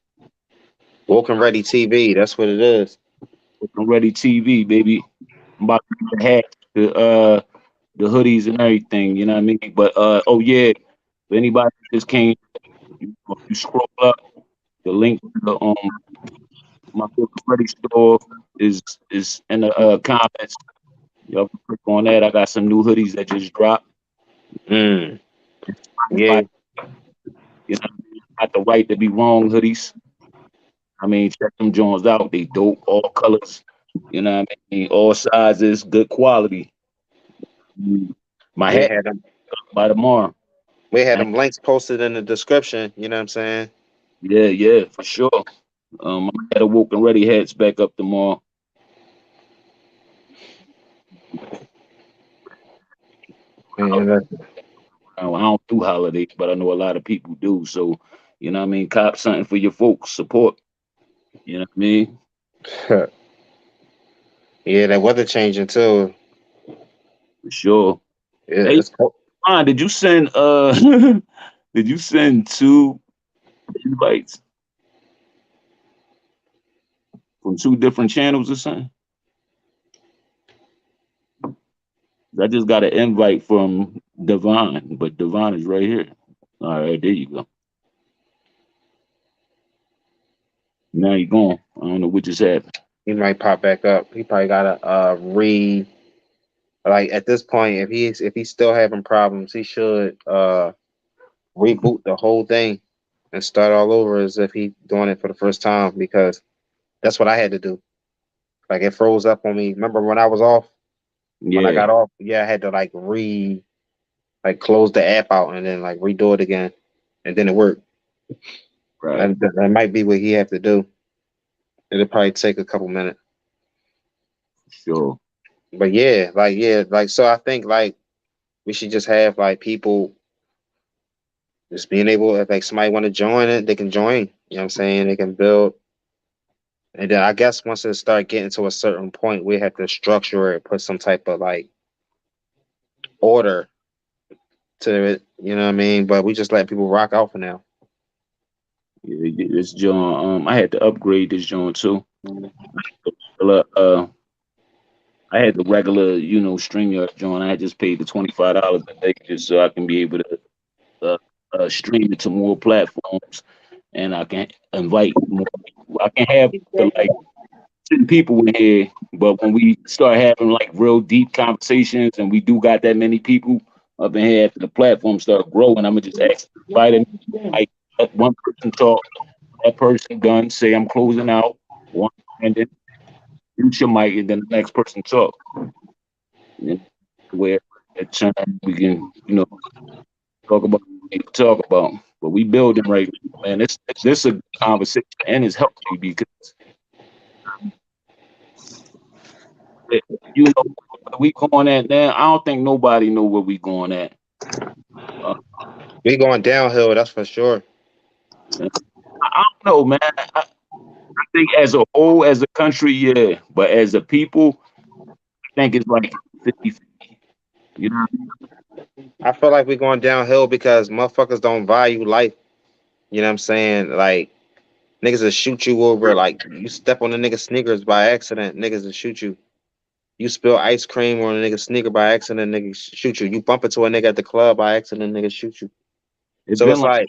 Woken Ready TV, that's what it is. Looking Ready TV, baby. I'm about to get the hats, the hoodies and everything, you know what I mean? But oh yeah, if anybody just came, you scroll up, the link to the my Looking Ready store is in the comments. Y'all can click on that. I got some new hoodies that just dropped. Mm. Yeah. You know, got the right to be wrong hoodies. I mean, check them joints out. They dope, all colors. You know what I mean? All sizes, good quality. My We hat had them by tomorrow. links posted in the description, you know what I'm saying? Yeah, for sure. I got a Woken Ready hats back up tomorrow. Man, I don't do holidays, but I know a lot of people do. So, you know what I mean? Cop something for your folks. Support. You know what I mean? yeah, that weather changing too. For sure. Yeah, Hey, it's cold. Ron, did you send did you send 2 invites from 2 different channels or something? I just got an invite from Devon, but Devon is right here. All right, there you go. Now you're gone. I don't know what just happened. He might pop back up. He probably gotta like at this point, if he's still having problems, he should reboot the whole thing and start all over as if he doing it for the first time, because that's what I had to do. Like it froze up on me. Remember when I was off? When I Yeah, got off, yeah, I had to like close the app out and then like redo it again, and then it worked. right. That might be what he have to do. It'll probably take a couple minutes. Sure. But yeah, so I think like we should just have like people just being able, if like somebody want to join it, they can join. You know what I'm saying? They can build. And then I guess once it start getting to a certain point, we have to structure it, put some type of like order to it. You know what I mean? But we just let people rock out for now. Yeah, this joint, I had to upgrade this joint too. I had the regular, you know, StreamYard joint. I just paid the $25 a day just so I can be able to stream it to more platforms, and I can invite more people. I can have like 10 people in here, but when we start having like real deep conversations, and we do got that many people up in here, after the platform start growing, I'm gonna just ask everybody, like, let one person talk, that person done, say I'm closing out, one, and then mute your mic, and then the next person talk. And where at time we can, talk about what we need to talk about. But we building right now, man. This a good conversation, and it's healthy because you know where we going at now. I don't think nobody know where we going at. Uh, We going downhill, that's for sure. I don't know, man. I think as a whole, as a country, yeah, but as a people, I think it's like 50-50. You know, I feel like we're going downhill because motherfuckers don't value life. You know what I'm saying? Like niggas will shoot you over. Like you step on a nigga sneakers by accident, niggas will shoot you. You spill ice cream on a nigga sneaker by accident, niggas shoot you. You bump into a nigga at the club by accident, niggas shoot you. it's So been it's like, like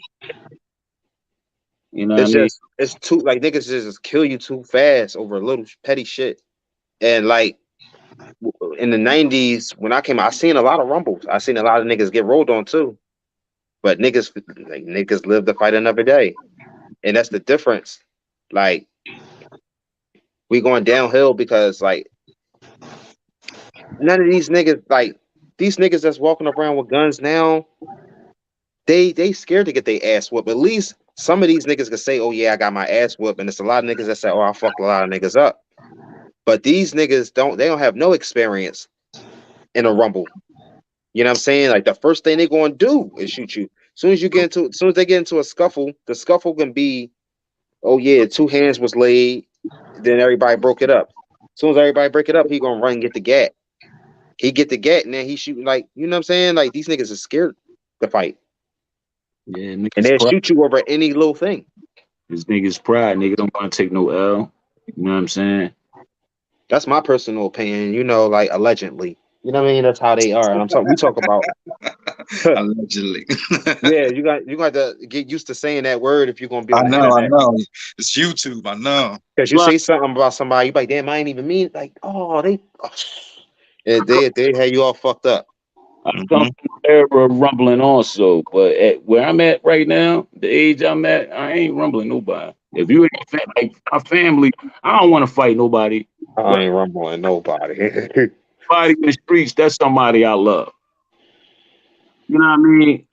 you know what I mean? it's too like niggas just kill you too fast over little petty shit. And like in the '90s when I came out, I seen a lot of rumbles. I seen a lot of niggas get rolled on too. But niggas live to fight another day. And that's the difference. Like we going downhill because like none of these niggas like these niggas that's walking around with guns now, they scared to get their ass whooped. At least some of these niggas can say, "Oh yeah, I got my ass whooped," and it's a lot of niggas that say, "Oh, I fucked a lot of niggas up." But these niggas don't have no experience in a rumble. You know what I'm saying? Like the first thing they gonna do is shoot you. As soon as they get into a scuffle, the scuffle can be, "Oh yeah, two hands was laid," then everybody broke it up. As soon as everybody break it up, he gonna run and get the gat. He get the gat and then he shooting like, you know what I'm saying? Like these niggas are scared to fight. Yeah, And niggas they'll pride. shoot you over any little thing. This niggas pride. Nigga don't want to take no L. You know what I'm saying? That's my personal opinion, like allegedly. You know what I mean? That's how they are. And I'm talking we talk about Allegedly. yeah, you got to get used to saying that word if you're gonna be I on the know, I internet. know. It's YouTube, I know. Because you Right. say something about somebody, you be like, damn, I ain't even mean like, they had you all fucked up. I come from the era of rumbling also, but at where I'm at right now, the age I'm at, I ain't rumbling nobody. If you ain't like my family, I don't want to fight nobody. I But ain't rumbling nobody. somebody in the streets, that's somebody I love. You know what I mean?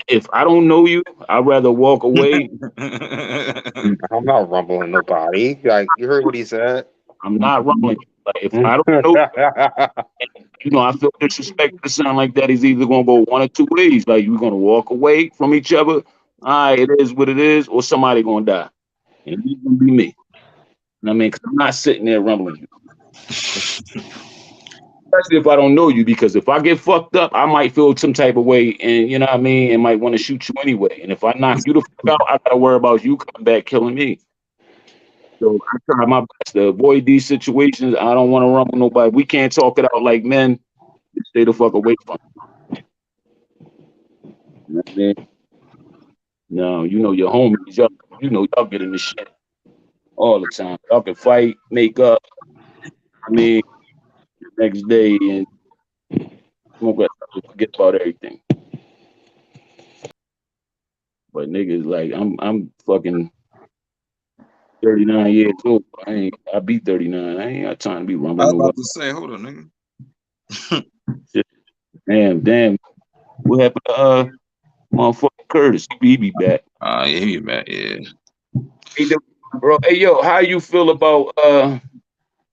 If I don't know you, I'd rather walk away. I'm not rumbling nobody. Like you heard what he said. I'm not rumbling. Like if I don't know, I feel disrespected to sound like that. He's either gonna go one or two ways. Like you're gonna walk away from each other. All right, it is what it is, or somebody gonna die, and it's gonna be me. You know what I mean? Because I'm not sitting there rumbling you, especially if I don't know you. Because if I get fucked up, I might feel some type of way, and you know what I mean, and might want to shoot you anyway. And if I knock you the fuck out, I gotta worry about you coming back killing me. So I try my best to avoid these situations. I don't want to rumble nobody. We can't talk it out like men. Stay the fuck away from it. You know what I mean? No, your homies, y'all get in the shit all the time. Y'all can fight, make up. I mean, the next day, and forget about everything. But niggas, like, I'm fucking 39 years old. I be 39. I ain't got time to be I was rumbling about nobody. to say, hold on, nigga. Damn. What happened to motherfucking Curtis? He be back. Yeah, he back, yeah. Hey, bro. Hey, yo, how you feel about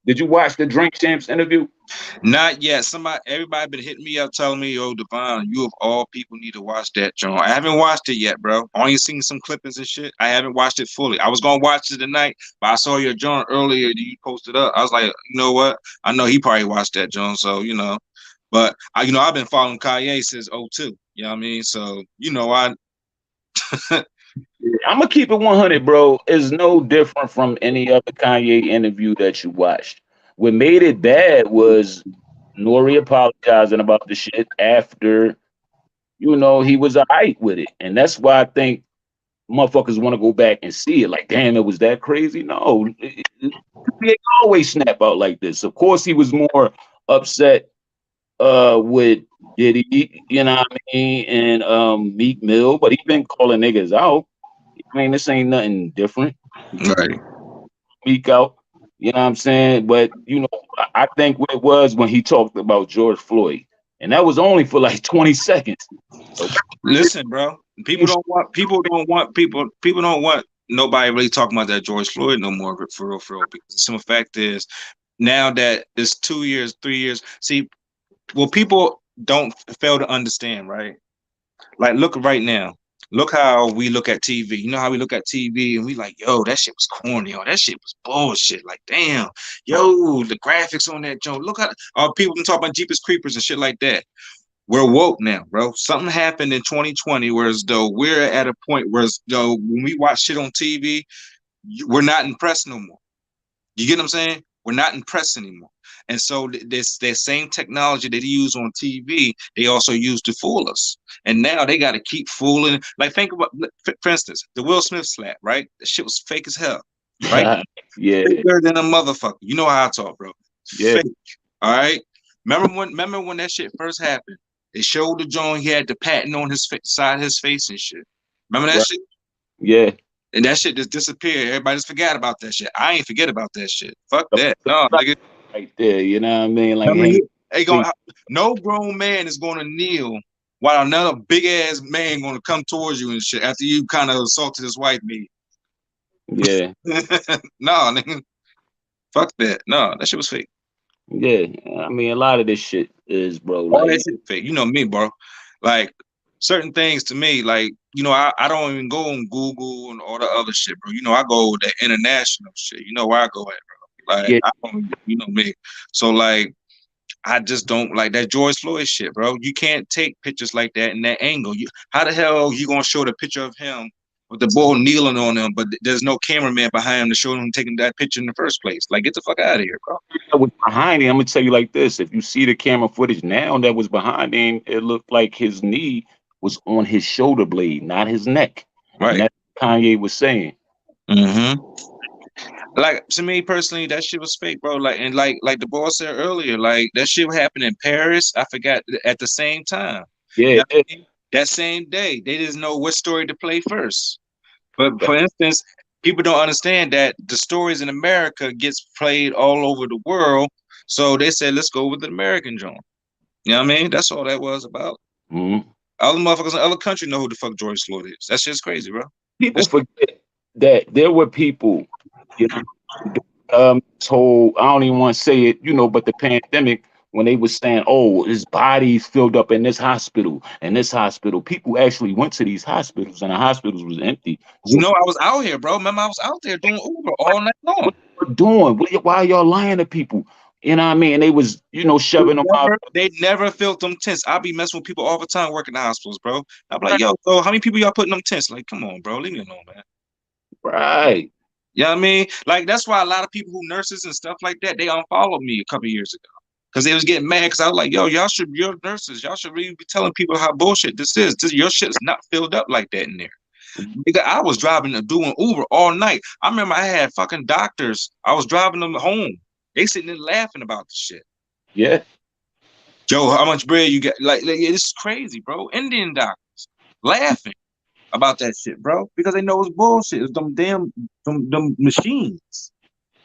did you watch the Drink Champs interview? Not yet. Everybody been hitting me up telling me, "Yo, Devon, you of all people need to watch that joint." I haven't watched it yet, bro. Only seen some clippings and shit. I haven't watched it fully. I was gonna watch it tonight, but I saw your joint earlier that you posted up. I was like, you know what? I know he probably watched that joint, so But I've been following Kanye since 2002. You know what I mean? So I'm gonna keep it 100, bro. It's no different from any other Kanye interview that you watched. What made it bad was Nori apologizing about the shit after, you know, he was alright with it. And that's why I think motherfuckers want to go back and see it. Like, damn, it was that crazy. No, he always snap out like this. Of course, he was more upset with Diddy, you know what I mean, and Meek Mill, but he been calling niggas out. I mean, this ain't nothing different. Right. Meek out, you know what I'm saying? But you know, I think what it was when he talked about George Floyd, and that was only for like 20 seconds. Listen, bro. People don't want nobody really talking about that George Floyd no more for real, because the simple fact is now that it's 2 years, 3 years. See, well, people don't fail to understand, right? Like, look right now. Look how we look at TV. You know how we look at TV and we like, yo, that shit was corny. Oh, that shit was bullshit. Like, damn, yo, the graphics on that joint. Look how people can talk about Jeepers Creepers and shit like that. We're woke now, bro. Something happened in 2020, whereas though we're at a point where though when we watch shit on TV, we're not impressed no more. You get what I'm saying? We're not impressed anymore. And so this that same technology that they use on TV, they also use to fool us. And now they got to keep fooling. Like, think about, for instance, the Will Smith slap, right? That shit was fake as hell, right? Yeah, Faker than a motherfucker. You know how I talk, bro. yeah. Fake. All right. Remember when that shit first happened? They showed the joint. He had the patent on his side of his face and shit. Remember that Right. shit? Yeah. And that shit just disappeared. Everybody just forgot about that shit. I ain't forget about that shit. Fuck that. No, nigga. Right there, you know what I mean? Like, Remember him, no grown man is gonna kneel while another big ass man gonna come towards you and shit after you kind of assaulted his wife, me. yeah, No, nigga. Fuck that. No, that shit was fake. yeah. I mean, a lot of this shit is, bro. All Like, that shit fake. You know me, bro. Like, certain things to me, like, you know, I don't even go on Google and all the other shit, bro. You know, I go with the international shit. You know where I go at, bro. Like, yeah, I don't, you know me. So, like, I just don't like that George Floyd shit, bro. You can't take pictures like that in that angle. How the hell you gonna show the picture of him with the bull kneeling on him, but there's no cameraman behind him to show him taking that picture in the first place? Like, get the fuck out of here, bro. that was behind him. I'm gonna tell you like this: if you see the camera footage now that was behind him, it looked like his knee was on his shoulder blade, not his neck. And Right. that's what Kanye was saying. Mm-hmm. Like, to me personally, that shit was fake, bro. Like, and like the boss said earlier, like that shit happened in Paris. I forgot at the same time. You Yeah, know what I mean? That same day, they didn't know what story to play first. But for instance, people don't understand that the stories in America gets played all over the world. So they said, let's go with the American joint. You know what I mean? That's all that was about. mhm. Other motherfuckers in other countries know who the fuck George Floyd is. That shit's crazy, bro. People forget that there were people, you know, this whole, I don't even want to say it, you know, but the pandemic, when they was saying, oh, his body's filled up in this hospital and this hospital, people actually went to these hospitals and the hospitals was empty. You know, I was out here, bro. Remember, I was out there doing Uber all night long. What are doing? Why are y'all lying to people? You know what I mean? And they was, you know, shoving them out. They never filled them tents. I be messing with people all the time working in the hospitals, bro. I'm like, yo, so how many people y'all putting them tents? Like, come on, bro, leave me alone, man. Right. You know what I mean? Like, that's why a lot of people who nurses and stuff like that, they unfollowed me a couple years ago. Because they was getting mad because I was like, yo, you're nurses. Y'all should really be telling people how bullshit this is. Your shit's not filled up like that in there. Because I was driving and doing Uber all night. I remember I had fucking doctors. I was driving them home. They sitting there laughing about the shit. Yeah. Joe, how much bread you got? Like it's crazy, bro. Indian doctors laughing about that shit, bro, because they know it's bullshit. It's them damn them machines.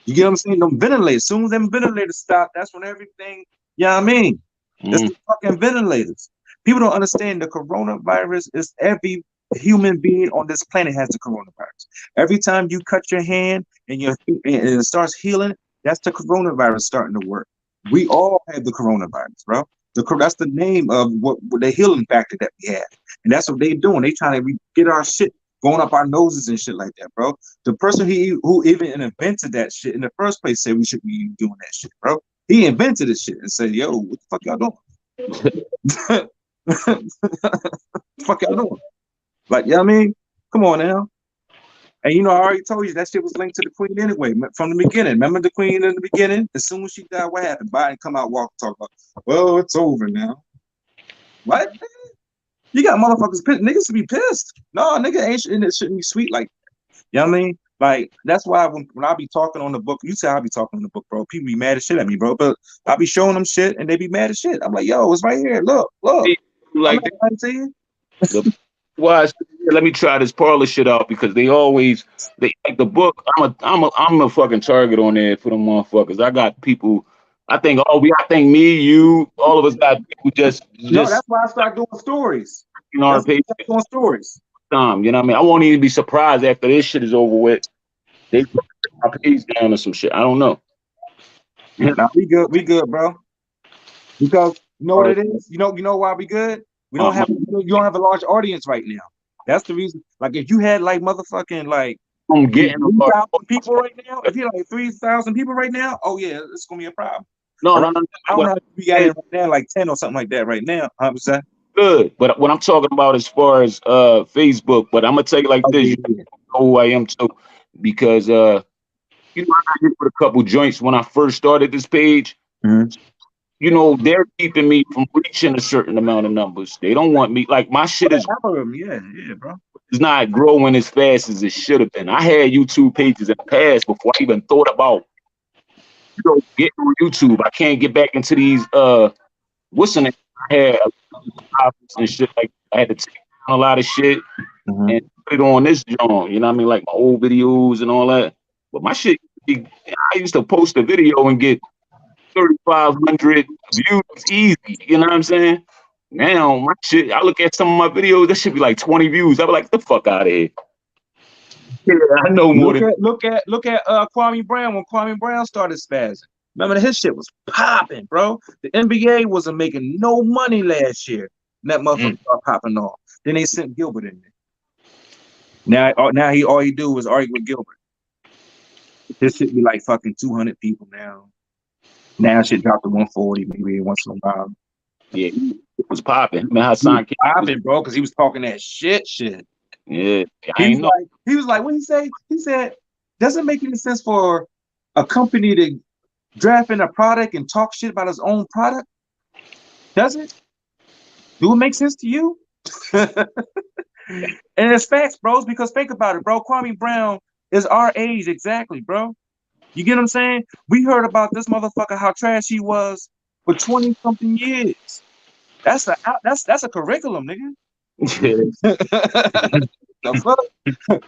You get what I'm saying? Them ventilators. As soon as them ventilators stop, that's when everything. You know what I mean? It's the fucking ventilators. People don't understand the coronavirus is every human being on this planet has the coronavirus. Every time you cut your hand and it starts healing, that's the coronavirus starting to work. We all have the coronavirus, bro. That's the name of what the healing factor that we have. And that's what they doing. They trying to get our shit going up our noses and shit like that, bro. The person who even invented that shit in the first place said we should be doing that shit, bro. He invented this shit and said, yo, what the fuck y'all doing? Fuck y'all doing? Like, you know what I mean? Come on now. And you know, I already told you that shit was linked to the queen anyway, from the beginning. Remember the queen in the beginning? As soon as she died, what happened? Biden come out, talk about, well, it's over now. What? You got motherfuckers pissed. Niggas should be pissed. No, nigga ain't and it shouldn't be sweet like, you know what I mean? Like, that's why when I be talking on the book, you say I be talking on the book, bro. People be mad as shit at me, bro. But I be showing them shit and they be mad as shit. I'm like, yo, it's right here. Look. Like I'm not to you. why I said, let me try this parlor shit out because they like the book. I'm a fucking target on there for them motherfuckers. I got people. I think me, you, all of us got people No, that's why I start doing stories. in our page Doing stories. time. You know what I mean? I won't even be surprised after this shit is over with. They put my page down or some shit. I don't know. Nah, we good, bro. Because you know what it is? You know why we good? We don't have you don't have a large audience right now. That's the reason. Like if you had like motherfucking like I'm getting 3,000 people right now, if you had like 3,000 people right now, oh yeah, it's gonna be a problem. no. I don't know if we got it right now, like 10 or something like that right now. 100%. Good, but what I'm talking about as far as Facebook, but I'm gonna tell you like this, you know who I am too, because you know I got hit with a couple joints when I first started this page. Mhm. You know, they're keeping me from reaching a certain amount of numbers. They don't want me like my shit is Yeah, bro. not growing as fast as it should have been. I had YouTube pages in the past before I even thought about getting on YouTube. I can't get back into these what's the name? I had and shit like I had to take down a lot of shit and put it on this joint. You know what I mean? Like my old videos and all that. But my shit, I used to post a video and get 3,500 views easy. You know what I'm saying? Now my shit, I look at some of my videos, that should be like 20 views. I be like, the fuck out of here. Yeah, I know more than Look at Kwame Brown when Kwame Brown started spazzing. Remember his shit was popping, bro. The NBA wasn't making no money last year. And that motherfucker started popping off. Then they sent Gilbert in there. Now all he do is argue with Gilbert. This shit be like fucking 200 people now. Now shit dropped to 140 maybe once in a while. Yeah, it was popping. Man, Hassan King Popping, bro, because he was talking that shit. Yeah, I ain't know. He was like, what he say? He said, doesn't make any sense for a company to draft in a product and talk shit about his own product. Does it? Do it make sense to you? And it's facts, bros, because think about it, bro. Kwame Brown is our age exactly, bro. You get what I'm saying? We heard about this motherfucker, how trash he was for 20-something years. That's a curriculum, nigga. The fuck?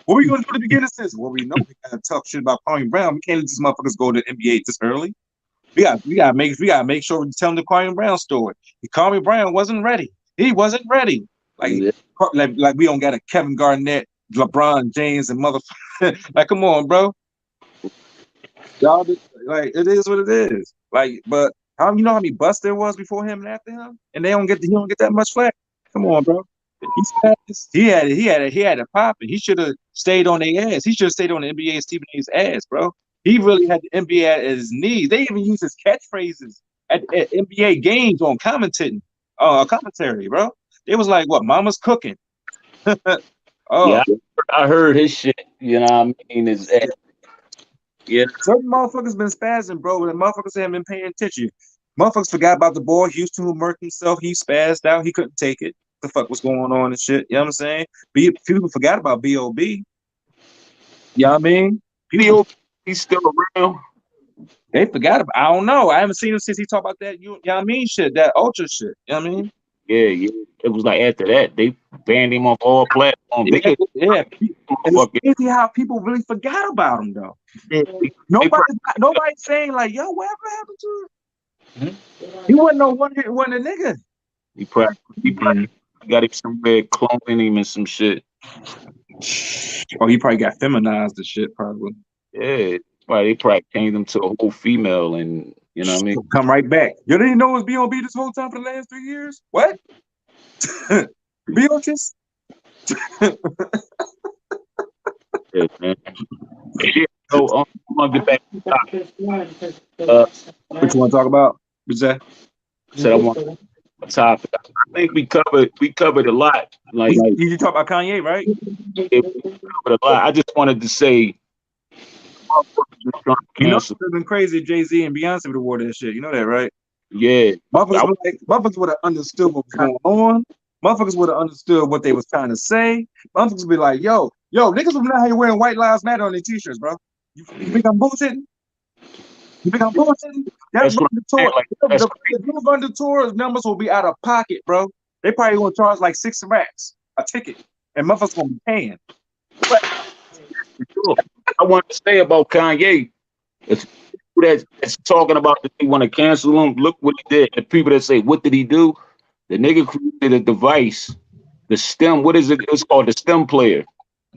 What we gonna do to begin this? Well, we know we gotta talk shit about Kwame Brown. We can't let these motherfuckers go to the NBA this early. We gotta make sure we tell them the Kwame Brown story. Kwame Brown wasn't ready. He wasn't ready. Like we don't got a Kevin Garnett, LeBron James, and motherfucker. Like, come on, bro. Y'all like it is what it is. Like, but how you know how many busts there was before him and after him, and he don't get that much flack. Come on, bro. He had it popping. He should have stayed on their ass. He should have stayed on the NBA Stephen A's ass, bro. He really had the NBA at his knees. They even use his catchphrases at NBA games on commentary, bro. It was like, what, mama's cooking. Yeah, I heard his shit, you know what I mean? Yeah. Certain motherfuckers been spazzing, bro, and motherfuckers haven't been paying attention. Motherfuckers forgot about the boy Houston who murked himself. He spazzed out. He couldn't take it. The fuck was going on and shit. You know what I'm saying? People forgot about B.O.B. You know what I mean? He's still around. They forgot about. I don't know. I haven't seen him since he talked about that. You know what I mean? Shit, that ultra shit. You know what I mean? Yeah. It was like after that they banned him off all platforms. Yeah. And it's crazy how people really forgot about him though. Nobody's saying like, yo, whatever happened to him? He wasn't no one hit one a nigga. He probably got him somewhere cloning him and some shit. Oh, he probably got feminized and shit, probably. Yeah, they probably changed him to a whole female, and you know what I mean. Come right back. You didn't know it was B.O.B. this whole time for the last 3 years? What? Beatrice? Yeah, man. Yeah, so I'm gonna get back to the topic. What you want to talk about? What's that? So I want a topic. I think we covered a lot. Like you talk about Kanye, right? We covered a lot. I just wanted to say, you know, it's been crazy. Jay-Z and Beyonce would have wore that shit. You know that, right? Yeah. Motherfuckers would have understood what was going on. motherfuckers would have understood what they was trying to say. Motherfuckers be like, yo, niggas would not have you wearing White Lives Matter on their t-shirts, bro. You think I'm bullshitting? You think I'm bullshitting? That's what I'm saying, like, that's The Blue Thunder tour numbers will be out of pocket, bro. They probably gonna charge like 6 racks a ticket, and motherfuckers gonna be paying. I want to say about Kanye. It's people that's talking about that they want to cancel him. Look what he did. The people that say, what did he do? The nigga created a device, the stem. What is it? It's called the stem player.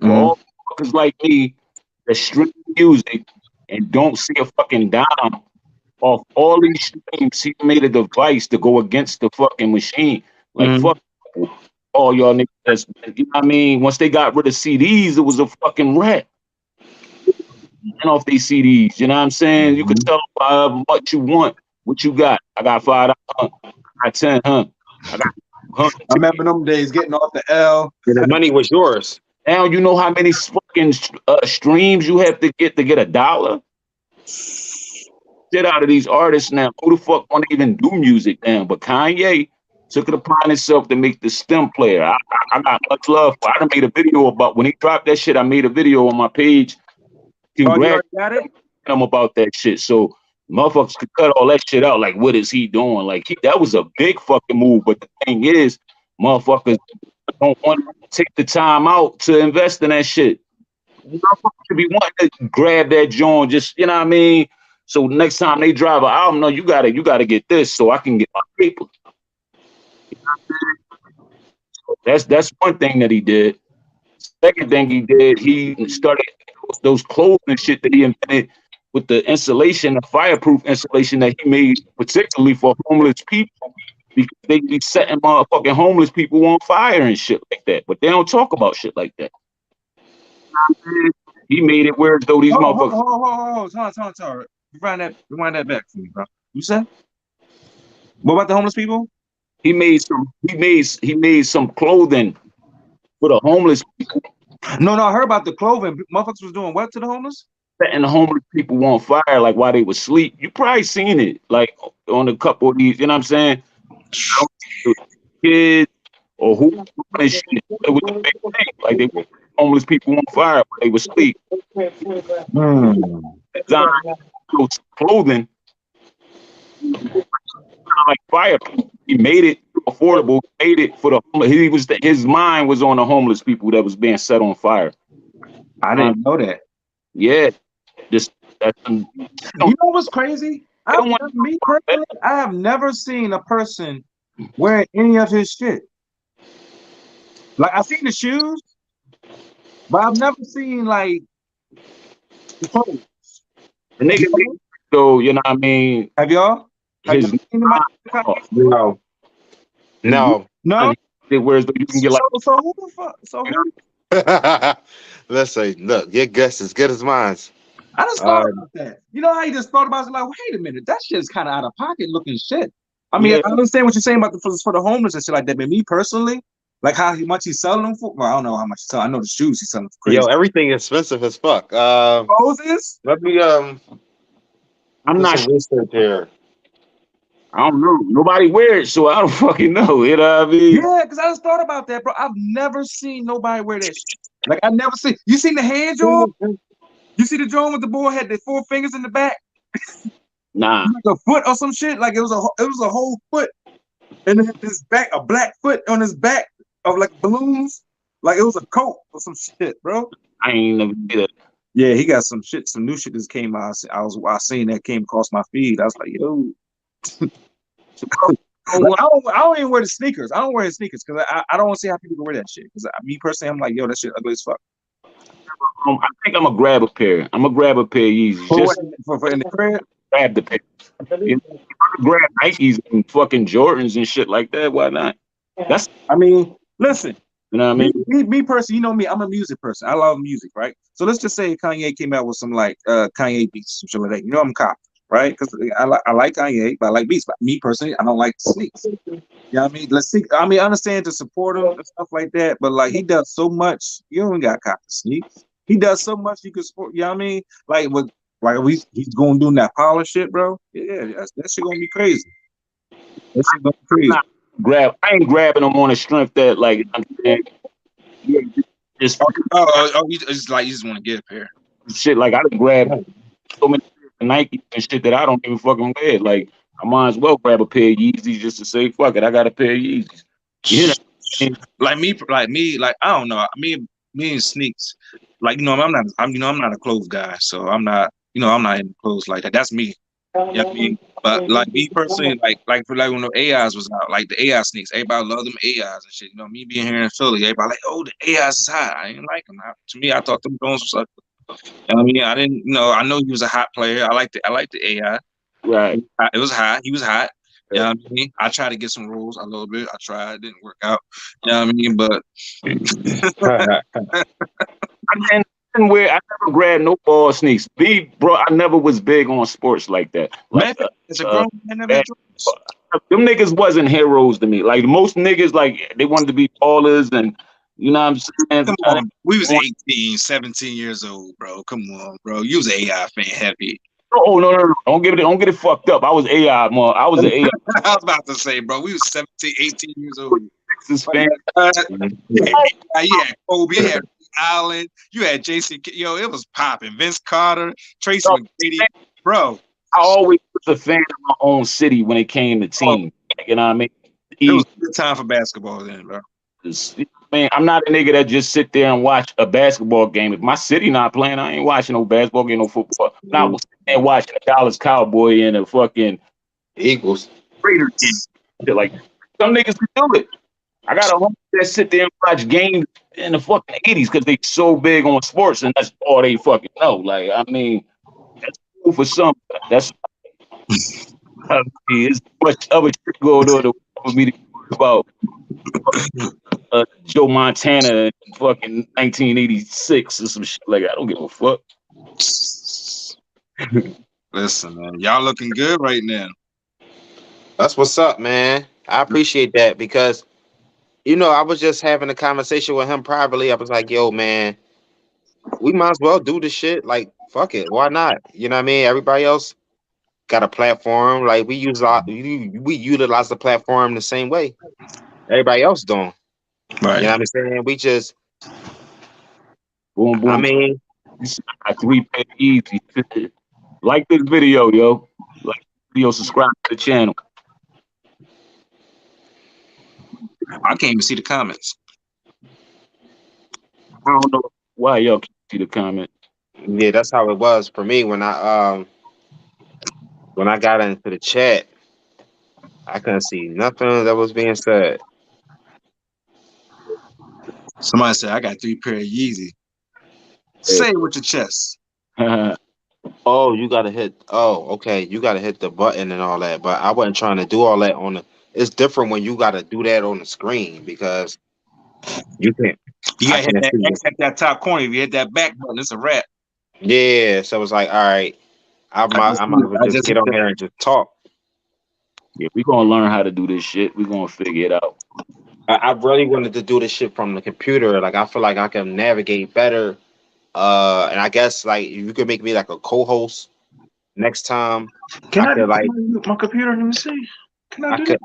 For all fuckers like me that stream music and don't see a fucking dime off all these streams, he made a device to go against the fucking machine. Like fuck all y'all niggas. You know what I mean? Once they got rid of CDs, it was a fucking rat. And off these CDs, you know what I'm saying? You can tell them however much you want, what you got. I got $5, I got 10, I got 100. I remember them days getting off the L. And the money was yours. Now you know how many fucking streams you have to get $1. Shit out of these artists now. Who the fuck want to even do music now? But Kanye took it upon himself to make the stem player. I got much love for. I done made a video about when he dropped that shit. I made a video on my page. Congratulations him about that shit. So motherfuckers could cut all that shit out. Like, what is he doing? Like, that was a big fucking move. But the thing is, motherfuckers don't want to take the time out to invest in that shit. Motherfuckers should be wanting to grab that joint, just, you know what I mean? So next time they drive an album, no, you gotta get this so I can get my paper. You know what I'm saying? So that's one thing that he did. Second thing he did, he started those clothes and shit that he invented with the insulation, the fireproof insulation that he made particularly for homeless people, because they be setting motherfucking homeless people on fire and shit like that. But they don't talk about shit like that. He made it where as though these motherfuckers. Hold on. Rewind that back for me, bro. You said? What about the homeless people? He made some clothing for the homeless people. No, I heard about the clothing. Motherfuckers was doing what to the homeless? Setting the homeless people on fire, like while they were asleep. You probably seen it, like on a couple of these. You know what I'm saying? Kids or who and shit. It was a big thing. Like they were homeless people on fire while they were asleep. Designed those clothing like fire. He made it affordable. Made it for the homeless. His mind was on the homeless people that was being set on fire. I didn't know that. Yeah, you know what's crazy? I have never seen a person wearing any of his shit. Like, I've seen the shoes, but I've never seen like the clothes. The nigga, so you know what I mean. Have y'all? No. Whereas you can get like. So who the fuck? So who? Let's say, look, your guess is good as mine. I just thought about that. You know how you just thought about it? Like, wait a minute, that shit's kind of out of pocket looking shit. I mean, I understand what you're saying about for the homeless and shit like that, but me personally, like how much he's selling them for. Well, I don't know how much he's selling. I know the shoes he's selling for crazy. Yo, everything is expensive as fuck. Roses? Let me I'm not sure. Research here. I don't know. Nobody wears it, so I don't fucking know. You know what I mean? Yeah, because I just thought about that, bro. I've never seen nobody wear that shit. Like, I never seen. You seen the hand joint? You see the joint with the boy had the 4 fingers in the back? Nah. Like a foot or some shit. Like it was a whole foot, and then his back, a black foot on his back of like balloons. Like it was a coat or some shit, bro. I ain't never did it. Yeah, he got some new shit that came out. I seen that came across my feed. I was like, yo. Like, I don't even wear the sneakers. I don't wear the sneakers because I don't want to see how people can wear that shit. Because me personally, I'm like, yo, that shit ugly as fuck. I think I'm gonna grab a pair. I'm gonna grab a pair of Yeezys. For in the crib. Grab the pair. You know, grab Nikes and fucking Jordans and shit like that. Why not? I mean, listen. You know what I mean? Me personally, you know me. I'm a music person. I love music, right? So let's just say Kanye came out with some like Kanye beats, some shit like that. You know I'm a cop, right? Because I like Kanye, but I like beats. But me personally, I don't like sneaks. You know what I mean? Let's see. I mean, I understand to support him and stuff like that, but like he does so much. You don't got to cop the sneaks. He does so much you can support. You know what I mean? Like with he's going doing that power shit, bro. Yeah, that shit gonna be crazy. That shit gonna be crazy. I ain't grabbing them on the strength that like I'm saying, yeah, just It's like you just want to get a pair. shit. Like I done grab so many Nike and shit that I don't even fucking wear. Like I might as well grab a pair of Yeezys just to say fuck it. I got a pair of Yeezys. You know, Like me, like I don't know. Me and sneaks. Like I'm not a clothes guy, so I'm not in clothes like that. That's me. You know what I mean? But like me personally, like when the AIs was out, like the AI sneaks, everybody love them AIs and shit. You know, me being here in Philly, everybody like, oh, the AIs is hot. I didn't like them. To me, I thought them Jones was like, you know what I mean? I didn't, I know he was a hot player. I liked the AI. right? It was hot. He was hot. You know what I mean? I tried to get some rules a little bit. I tried. It didn't work out. You know what I mean? But I never grabbed no ball sneaks. Bro, I never was big on sports like that. Like, it's a grown man never them niggas wasn't heroes to me. Like most niggas, like they wanted to be ballers, and you know what I'm saying. Come on, we was 18, 17 years old, bro. Come on, bro. You was an AI fan heavy. Oh no. Don't get it fucked up. I was AI, man. I was an AI. I was about to say, bro, we was 17, 18 years old. Texas fan. You had Kobe, you had Allen, you had Jason. Yo, it was popping. Vince Carter, Tracy McGrady, bro. I always was a fan of my own city when it came to team. You know what I mean? It was a good time for basketball then, bro. Man, I'm not a nigga that just sit there and watch a basketball game. If my city not playing, I ain't watching no basketball game, no football. I'm not sitting there watching a Dallas Cowboy and a fucking Eagles Raiders game. Like some niggas can do it. I got a homie that sit there and watch games in the fucking 80s because they so big on sports and that's all they fucking know. Like, I mean, that's cool for some. That's I mean, it's much other shit going on for me to worry about. Joe Montana in fucking 1986 or some shit like that. I don't give a fuck. Listen, man, y'all looking good right now. That's what's up, man. I appreciate that because, I was just having a conversation with him privately. I was like, yo, man, we might as well do this shit. Like, fuck it. Why not? You know what I mean? Everybody else got a platform. Like, we utilize the platform the same way everybody else doing. Right. You know what I'm saying? We just, boom, boom. I mean, I 3-pay easy. Like this video, yo. Like this video, subscribe to the channel. I can't even see the comments. I don't know why y'all can't see the comment. Yeah, that's how it was for me when I got into the chat. I couldn't see nothing that was being said. Somebody said I got 3 pair of Yeezy. Say it with your chest. Oh, you gotta hit. Oh, okay. You gotta hit the button and all that. But I wasn't trying to do all that on the. It's different when you gotta do that on the screen because you can't. You gotta hit that X at that top corner. If you hit that back button, it's a wrap. Yeah. So it was like, all right, I might just get on there and just talk. Yeah, we're gonna learn how to do this shit. We're gonna figure it out. I really wanted to do this shit from the computer. Like I feel like I can navigate better. And I guess like you could make me like a co-host next time. Can I could, like my computer? Let me see. Can I do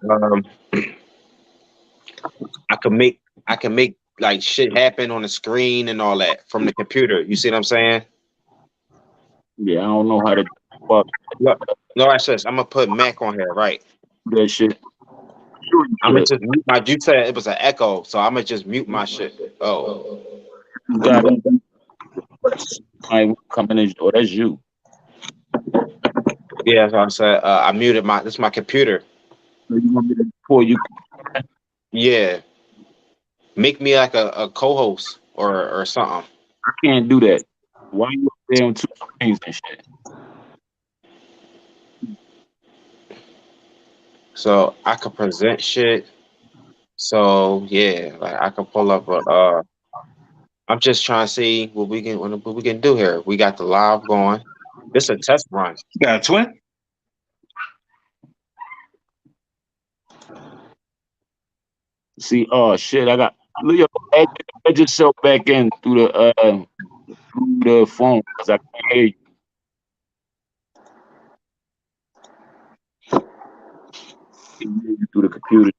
I can make like shit happen on the screen and all that from the computer. You see what I'm saying? Yeah, I don't know how to fuck No, I says I'm gonna put Mac on here, right? that shit. I'm gonna just mute my. You said it was an echo, so I'm gonna just mute my shit. Oh, You got it. I coming in. Oh, that's you. yeah, that's what I said. I muted my. This is my computer. You want me to pull you? Yeah, make me like a co-host or something. I can't do that. Why you up there on 2 screens and shit? So I could present shit. So yeah, like I can pull up a. I'm just trying to see what we can do here. We got the live going. This is a test run. You got a twin? See, oh shit, I got Leo. Add yourself back in through the phone because I can't hear you. can hear you through the computer.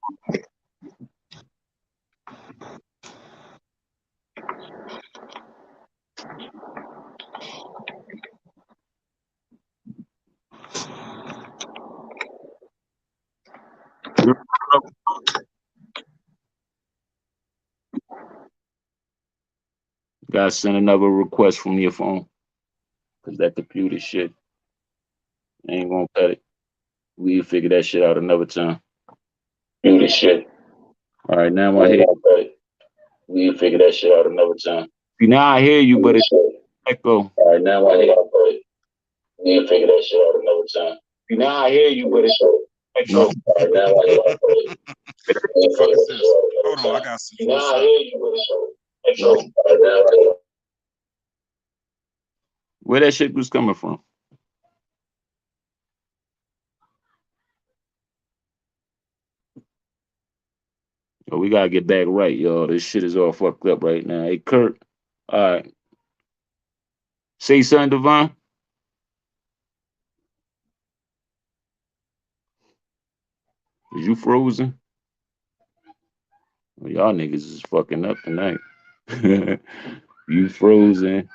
Gotta send another request from your phone. Cause that computer shit ain't gonna cut it. We'll figure that shit out another time. Computer shit. All right, now I hear you. We'll figure that shit out another time. See, now I hear you, but it's echo. All right, now I hear you, but we'll figure that shit out another time. See, now I hear you, but it's echo. All right, now I hear you, but The fuck is this? Hold on, I got some. now I hear you, but it's echo. All right, now I hear you. Where that shit was coming from? Yo, we gotta get back right, y'all. This shit is all fucked up right now. Hey, Kurt. All right. Say something, Devon. Is you frozen? Well, y'all niggas is fucking up tonight. You frozen.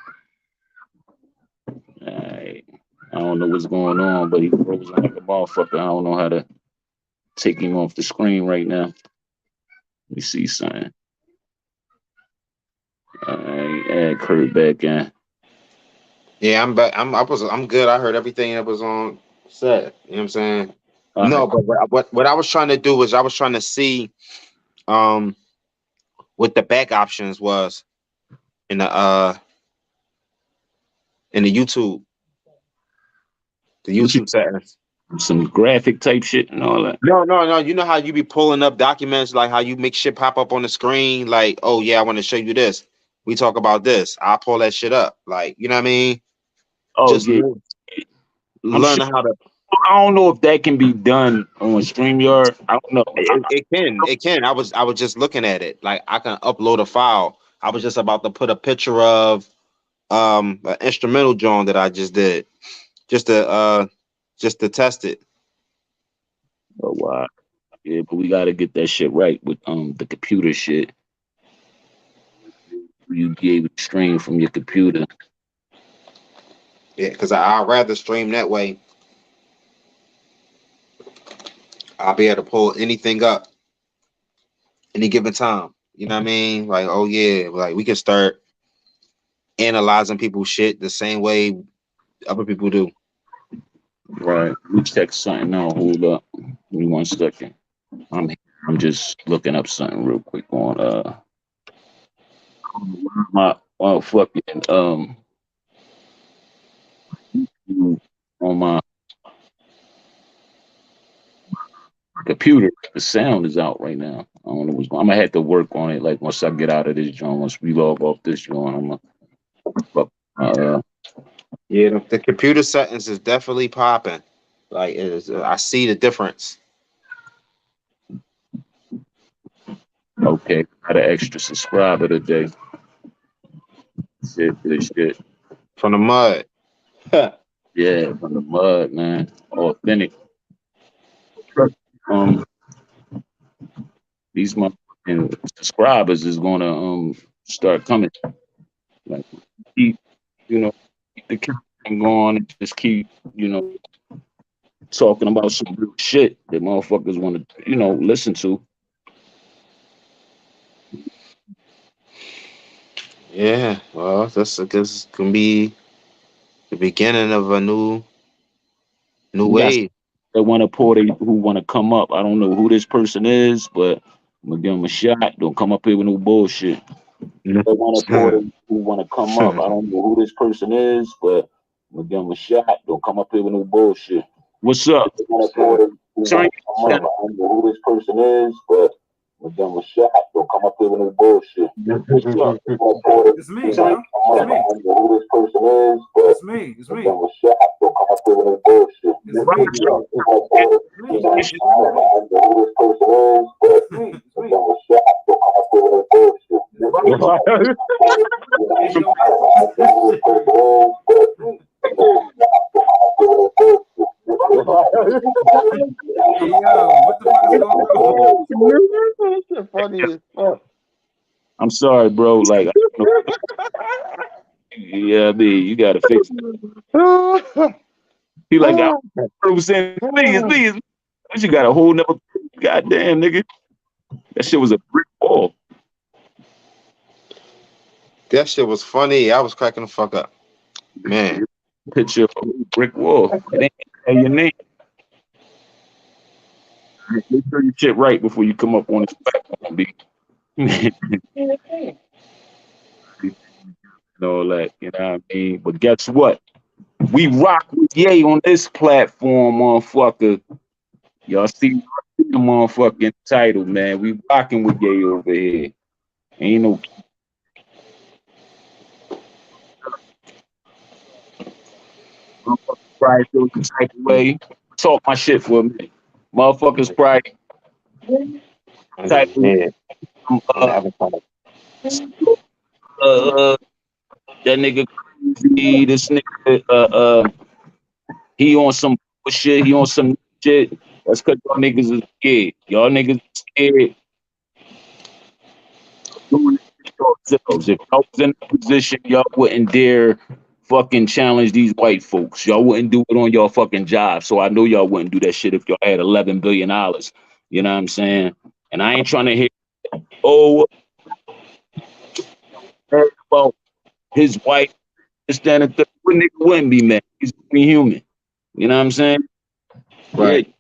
Alright. I don't know what's going on, but he frozen like a motherfucker. I don't know how to take him off the screen right now. Let me see something. Alright, add Kurt back in. Yeah, I'm back. I'm good. I heard everything that was on set. You know what I'm saying? All No, right. but what I was trying to do was I was trying to see what the back options was in the YouTube. The YouTube settings. Some graphic type shit and all that. No. You know how you be pulling up documents, like how you make shit pop up on the screen, like, oh yeah, I want to show you this. We talk about this. I'll pull that shit up. Like, you know what I mean? Oh, Just yeah. learn how to. I don't know if that can be done on StreamYard. I don't know. It can. I was just looking at it. Like, I can upload a file. I was just about to put a picture of an instrumental drawing that I just did, just to test it. Oh, wow. Yeah, but we gotta get that shit right with the computer shit. You be able to stream from your computer. Yeah, because I'd rather stream that way. I'll be able to pull anything up any given time. You know what I mean? Like, oh yeah, like we can start analyzing people's shit the same way other people do. Right. We check something out. Hold up. Give me 1 second. I'm just looking up something real quick on my fucking on my computer. The sound is out right now. I don't know what's going on. I'm gonna have to work on it. Like once I get out of this joint, once we log off this joint, I'm gonna Yeah, the computer settings is definitely popping. Like, I see the difference. okay, got an extra subscriber today. Shit. From the mud. Yeah, from the mud, man. Authentic. These motherfucking subscribers is gonna start coming. Like keep, keep the camera going and just keep, talking about some real shit that motherfuckers want to, listen to. Yeah, well, this can be the beginning of a new wave. They want to who want to come up. I don't know who this person is, but I'm gonna give them a shot. Don't come up here with no bullshit. They want to who want to come up. I don't know who this person is, but I'm gonna give them a shot. Don't come up here with no bullshit. What's up? Sorry. I don't know who this person is, but I'm gonna give them a shot. Don't come up here with no bullshit. What's up? It's me, bro. It's me. I don't know who this person is, but It's me. It's me. give them a shot. Don't come up here with no bullshit. It's me. It's me. I don't know who this person is, but It's me. It's me. give them a shot. Don't come up here with no bullshit. Hey, yo, what the fuck Shit funny as fuck. I'm sorry, bro. Like, I don't know. Yeah, you gotta fix it. He like, I was saying, please. But you got a whole nother goddamn nigga. That shit was a brick wall. That shit was funny. I was cracking the fuck up. Man. Picture of a brick wall. It ain't have your name. Make sure you shit right before you come up on this platform, B. And all that, you know what I mean? But guess what? We rock with Ye on this platform, motherfucker. Y'all see the motherfucking title, man. We rocking with Ye over here. Ain't no motherfuckers probably feel the type of way. Talk my shit for a minute. Motherfuckers probably type of Yeah. that nigga crazy, this nigga he on some shit, he on some shit. That's cause y'all niggas is scared. Y'all niggas is scared doing it yourselves. If y'all was in a position, y'all wouldn't dare fucking challenge these white folks. Y'all wouldn't do it on your fucking job. So I know y'all wouldn't do that shit if y'all had $11 billion. You know what I'm saying? And I ain't trying to hear, oh, about his wife, this, that, and third. What nigga wouldn't be mad? He's human. You know what I'm saying? Right.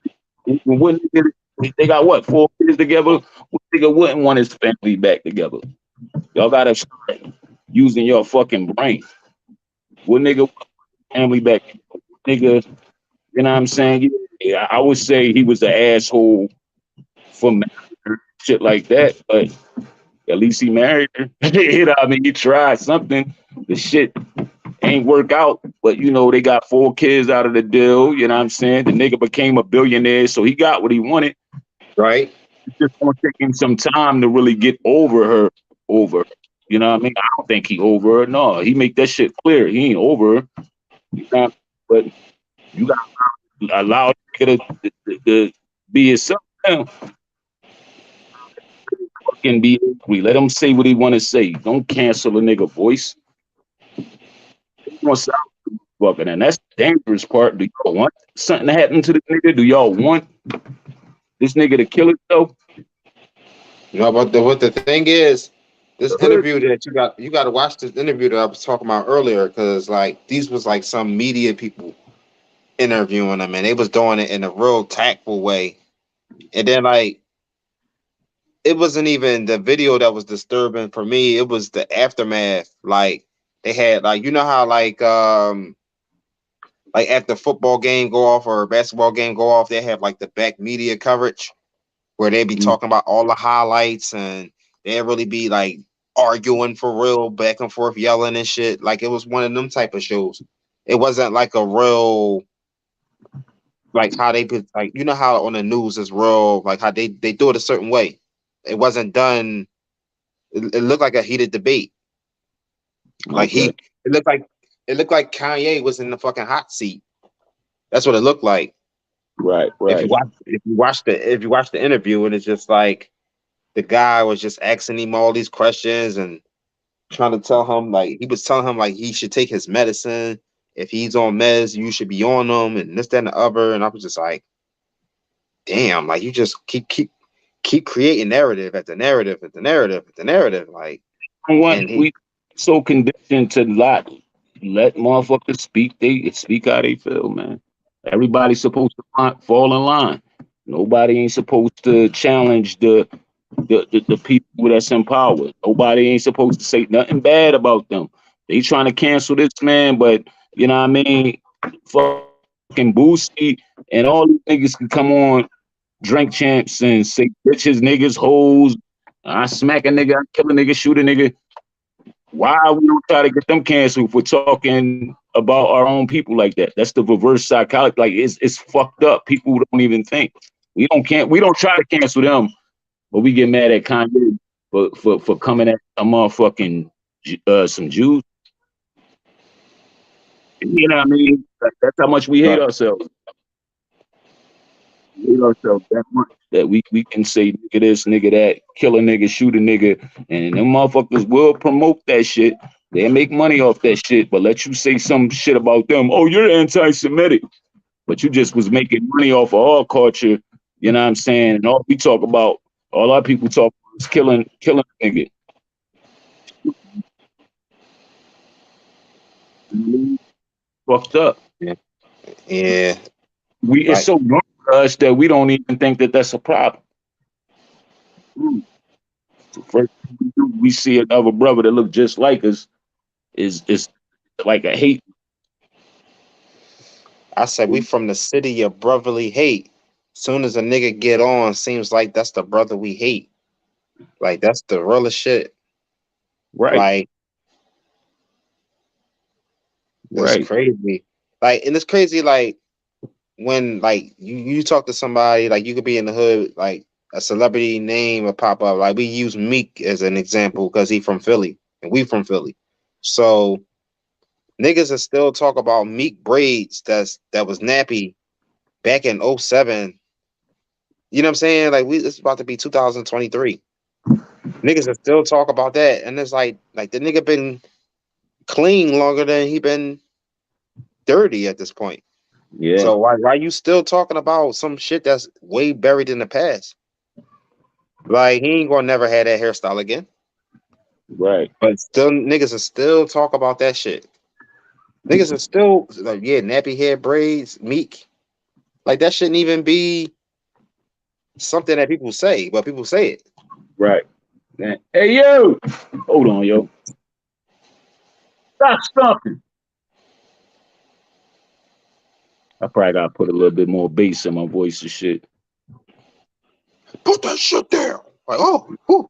Yeah. What nigga, they got what, 4 kids together? What nigga wouldn't want his family back together? Y'all gotta start using your fucking brain. What nigga want his family back together? What nigga, you know what I'm saying? Yeah, I would say he was an asshole for marriage, shit like that, but at least he married her. You know what I mean? He tried something. The shit ain't work out, but you know, they got 4 kids out of the deal. You know what I'm saying? The nigga became a billionaire, so he got what he wanted. Right. It's just gonna take him some time to really get over her. You know what I mean? I don't think he over her. No, he make that shit clear. He ain't over her. You know, but you gotta allow nigga to be himself now. Fucking be angry. Let him say what he wanna say. Don't cancel a nigga voice. He gonna sound fucking, and that's the dangerous part. Do y'all want something to happen to the nigga? Do y'all want this nigga to kill himself? You know, but what the thing is, this interview that you got to watch this interview that I was talking about earlier, because like these was like some media people interviewing them, and they was doing it in a real tactful way. And then like it wasn't even the video that was disturbing for me, it was the aftermath. Like they had like, you know how like after football game go off or a basketball game go off, they have like the back media coverage where they be talking about all the highlights, and they really be like arguing for real, back and forth, yelling and shit. Like it was one of them type of shows. It wasn't like a real, like how they put, like, you know how on the news is real, like how they do it a certain way. It wasn't done. It looked like a heated debate. Like Okay. it looked like Kanye was in the fucking hot seat. That's what it looked like. Right. If you watch the interview, and it's just like the guy was just asking him all these questions and trying to tell him, like, he was telling him like he should take his medicine. If he's on meds, you should be on them, and this, that, and the other. And I was just like, damn, like you just keep creating narrative after narrative after narrative after narrative. Like, and We so conditioned to let motherfuckers speak. They speak how they feel, man. Everybody's supposed to fall in line. Nobody ain't supposed to challenge the people that's in power. Nobody ain't supposed to say nothing bad about them. They trying to cancel this man, but you know what I mean? Fucking Boosie and all these niggas can come on Drink Champs and say bitches, niggas, hoes. I smack a nigga, I kill a nigga, shoot a nigga. Why we don't try to get them canceled if we're talking about our own people like that? That's the reverse psychology. Like it's fucked up. People don't even think. We don't try to cancel them, but we get mad at Kanye for coming at a motherfucking some Jews. You know what I mean? That's how much we hate ourselves. hate ourselves that much that we can say nigga this, nigga that, kill a nigga, shoot a nigga, and them motherfuckers will promote that shit. They make money off that shit, but let you say some shit about them. Oh, you're anti-Semitic, but you just was making money off of our culture. You know what I'm saying? And all we talk about, all our people talk about is killing a nigga. Fucked up. Yeah, It's like so normal to us that we don't even think that that's a problem. So first thing we do, we see another brother that look just like us is like a hate. I said, we from the city of brotherly hate. Soon as a nigga get on, seems like that's the brother we hate. Like that's the realest shit. Right, Like it's right. crazy. Like, and it's crazy. Like when like you talk to somebody, like you could be in the hood, like a celebrity name will pop up. Like we use Meek as an example because he from Philly and we from Philly. So niggas are still talk about Meek braids that was nappy back in 07. You know what I'm saying? Like it's about to be 2023. Niggas are still talk about that. And it's like the nigga been clean longer than he been dirty at this point. Yeah, So why you still talking about some shit that's way buried in the past? Like he ain't gonna never have that hairstyle again. right. But still niggas are still talk about that shit. Niggas are still like, yeah, nappy hair braids, Meek. Like that shouldn't even be something that people say, but people say it. Right. Man. Hey yo, hold on, yo. Stop stomping. I probably gotta put a little bit more bass in my voice and shit. Put that shit down. Like, oh, whew.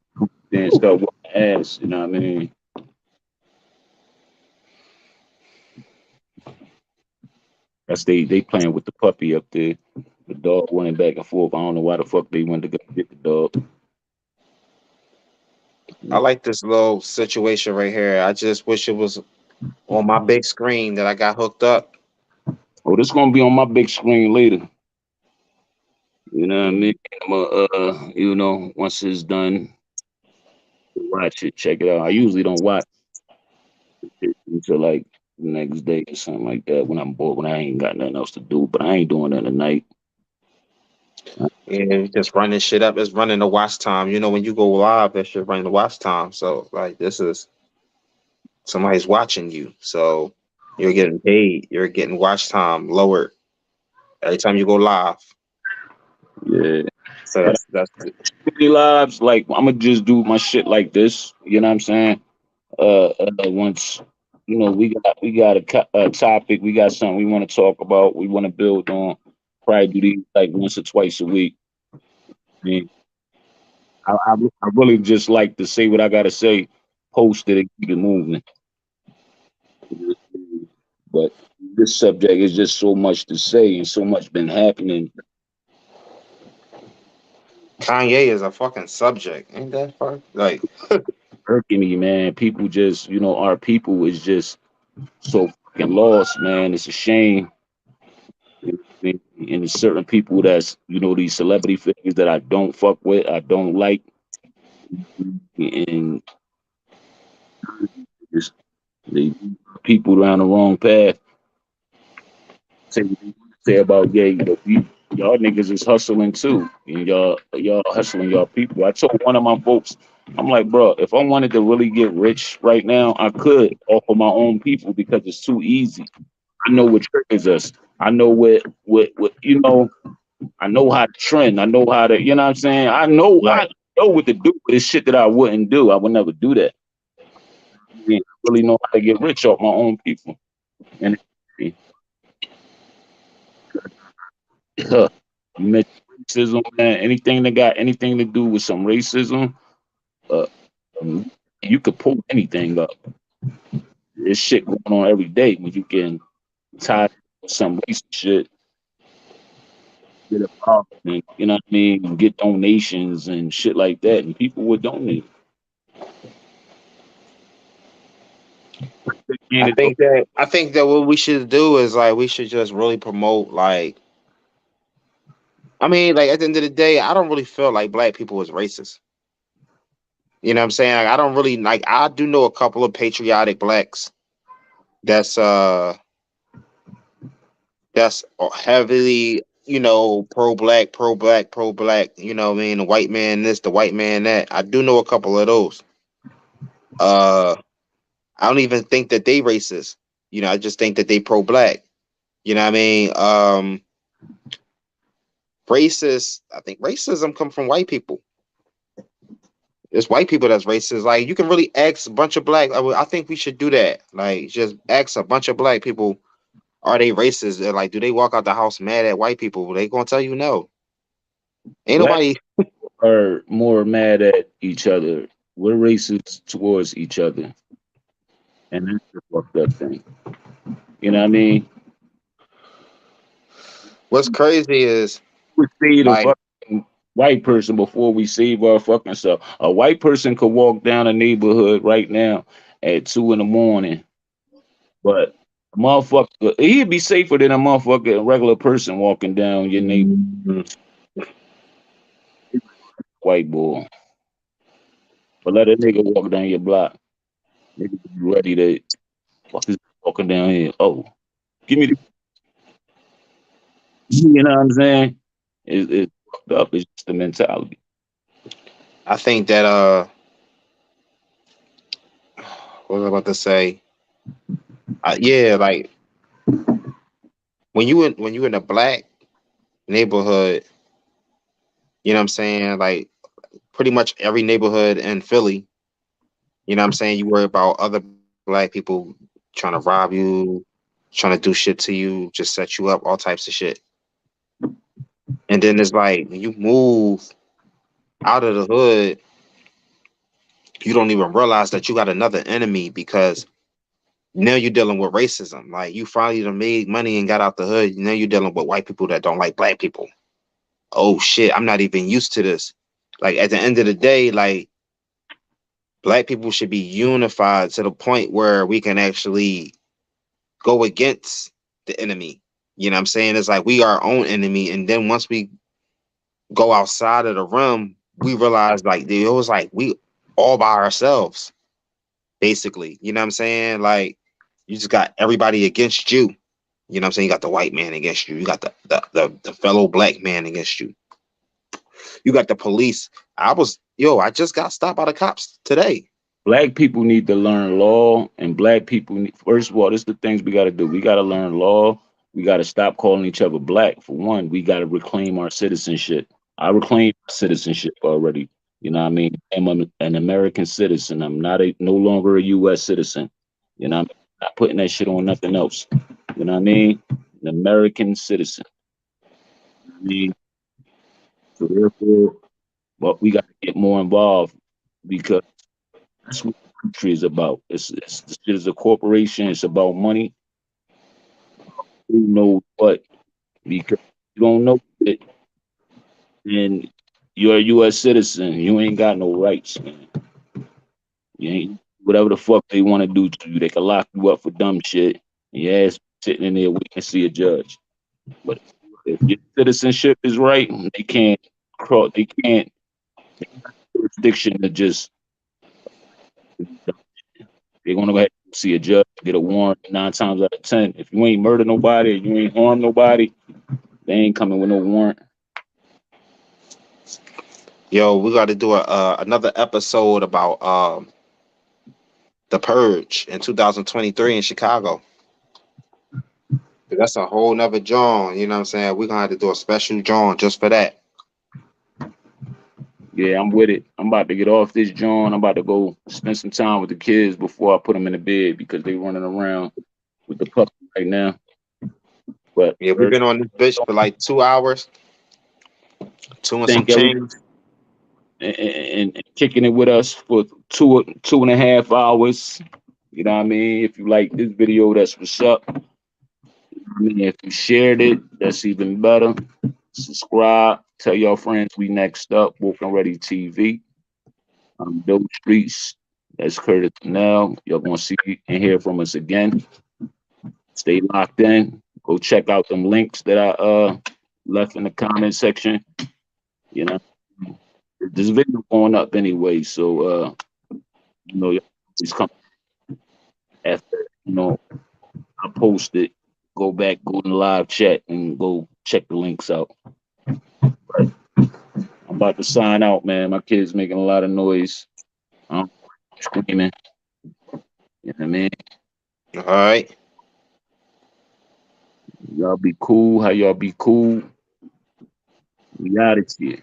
Then start whooping ass, you know what I mean? That's they playing with the puppy up there. The dog running back and forth. I don't know why the fuck they went to go get the dog. I like this little situation right here. I just wish it was on my big screen that I got hooked up. Oh, this gonna be on my big screen later. You know what I mean? I'm once it's done, watch it, check it out. I usually don't watch it until like the next day or something like that when I'm bored, when I ain't got nothing else to do. But I ain't doing that tonight. And just running shit up. It's running the watch time. You know, when you go live, that shit running the watch time. So like this is somebody's watching you. So you're getting paid. You're getting watch time lowered every time you go live. Yeah. So that's Many lives, like I'm gonna just do my shit like this. You know what I'm saying? Once we got a topic, we got something we want to talk about, we want to build on. Probably do these like once or twice a week. I mean, I really just like to say what I gotta say, post it, and keep it moving. But this subject is just so much to say and so much been happening. Kanye is a fucking subject. Ain't that fuck? Like Irking me, man. People just, our people is just so fucking lost, man. It's a shame. And there's certain people that's, these celebrity figures that I don't fuck with, I don't like, and just they people down the wrong path. Say about y'all niggas is hustling too, and y'all hustling y'all people. I told one of my folks, I'm like, bro, if I wanted to really get rich right now, I could off of my own people because it's too easy. I know what triggers us. I know what I know how to trend. I know how to, you know what I'm saying? I know what to do, but it's shit that I wouldn't do. I would never do that. I really know how to get rich off my own people. And you mentioned racism, man. Anything that got anything to do with some racism, uh, you could pull anything up. There's shit going on every day when you can tie some racist shit, get involved, and you know what I mean, and get donations and shit like that, and people would donate. I think that what we should do is like we should just really promote like I mean, like at the end of the day, I don't really feel like black people is racist. You know what I'm saying? Like, I don't really like. I do know a couple of patriotic blacks that's heavily, pro black, pro black, pro black. You know what I mean? The white man this, the white man that. I do know a couple of those. Uh, I don't even think that they racist. I just think that they pro black. You know what I mean? Racist. I think racism come from white people. It's white people that's racist. Like you can really ask a bunch of black. I think we should do that. Like just ask a bunch of black people, are they racist? They're like, do they walk out the house mad at white people? They gonna tell you no. Ain't Black nobody. are more mad at each other. We're racist towards each other, and that's the fucked up thing. You know what I mean? What's crazy is We see the like fucking white person before we save our fucking self. A white person could walk down a neighborhood right now at 2 in the morning, but a motherfucker, he'd be safer than a motherfucker, a regular person walking down your neighborhood, white boy. But let a nigga walk down your block. Nigga be ready to fuck is walking down here. Oh, give me the, you know what I'm saying? It's fucked up. It's just the mentality. I think that what was I about to say? Yeah, like when you in a black neighborhood, you know what I'm saying? Like pretty much every neighborhood in Philly, you know what I'm saying? You worry about other black people trying to rob you, trying to do shit to you, just set you up, all types of shit. And then it's like when you move out of the hood, you don't even realize that you got another enemy because now you're dealing with racism. Like you finally done made money and got out the hood. Now you're dealing with white people that don't like black people. Oh shit, I'm not even used to this. Like at the end of the day, like black people should be unified to the point where we can actually go against the enemy. You know what I'm saying? It's like we are our own enemy. And then once we go outside of the realm, we realize like it was like we all by ourselves, basically. You know what I'm saying? Like you just got everybody against you. You know what I'm saying? You got the white man against you. You got the fellow black man against you. You got the police. I just got stopped by the cops today. Black people need to learn law, and black people need, first of all, this is the things we got to do. We got to learn law. We got to stop calling each other black. For one, we got to reclaim our citizenship. I reclaimed citizenship already. You know what I mean? I'm an American citizen. I'm not no longer a U.S. citizen. You know what I mean? Not putting that shit on nothing else. You know what I mean? An American citizen. I mean, so therefore, well, we got to get more involved because that's what the country is about. It's this shit is a corporation. It's about money. Who knows what? Because you don't know it, and you're a U.S. citizen. You ain't got no rights, man. You ain't whatever the fuck they want to do to you. They can lock you up for dumb shit. And your ass sitting in there waiting to see a judge. But if your citizenship is right, they can't cross. They can't jurisdiction to just. They're gonna go ahead and see a judge, get a warrant 9 times out of 10. If you ain't murder nobody, you ain't harm nobody, they ain't coming with no warrant. Yo, we got to do another episode about the Purge in 2023 in Chicago. That's a whole nother John. You know what I'm saying? We're gonna have to do a special John just for that. Yeah, I'm with it. I'm about to get off this joint. I'm about to go spend some time with the kids before I put them in the bed because they running around with the puppy right now. But Yeah, we've been on this bitch for like 2 hours, two and some thank change. everyone and kicking it with us for 2.5 hours. You know what I mean? If you like this video, that's what's up. I mean, if you shared it, that's even better. Subscribe. Tell your friends we next up. Woken Ready TV. Dope Streets. That's Curtis Now. You're gonna see and hear from us again. Stay locked in. Go check out them links that I left in the comment section. You know, this video going up anyway, so you know, it's coming after, you know, I post it. Go back, go in the live chat, and go check the links out. Right. I'm about to sign out, man. My kid's making a lot of noise. I'm screaming. You know what I mean? All right. Y'all be cool. How y'all be cool? We out of here.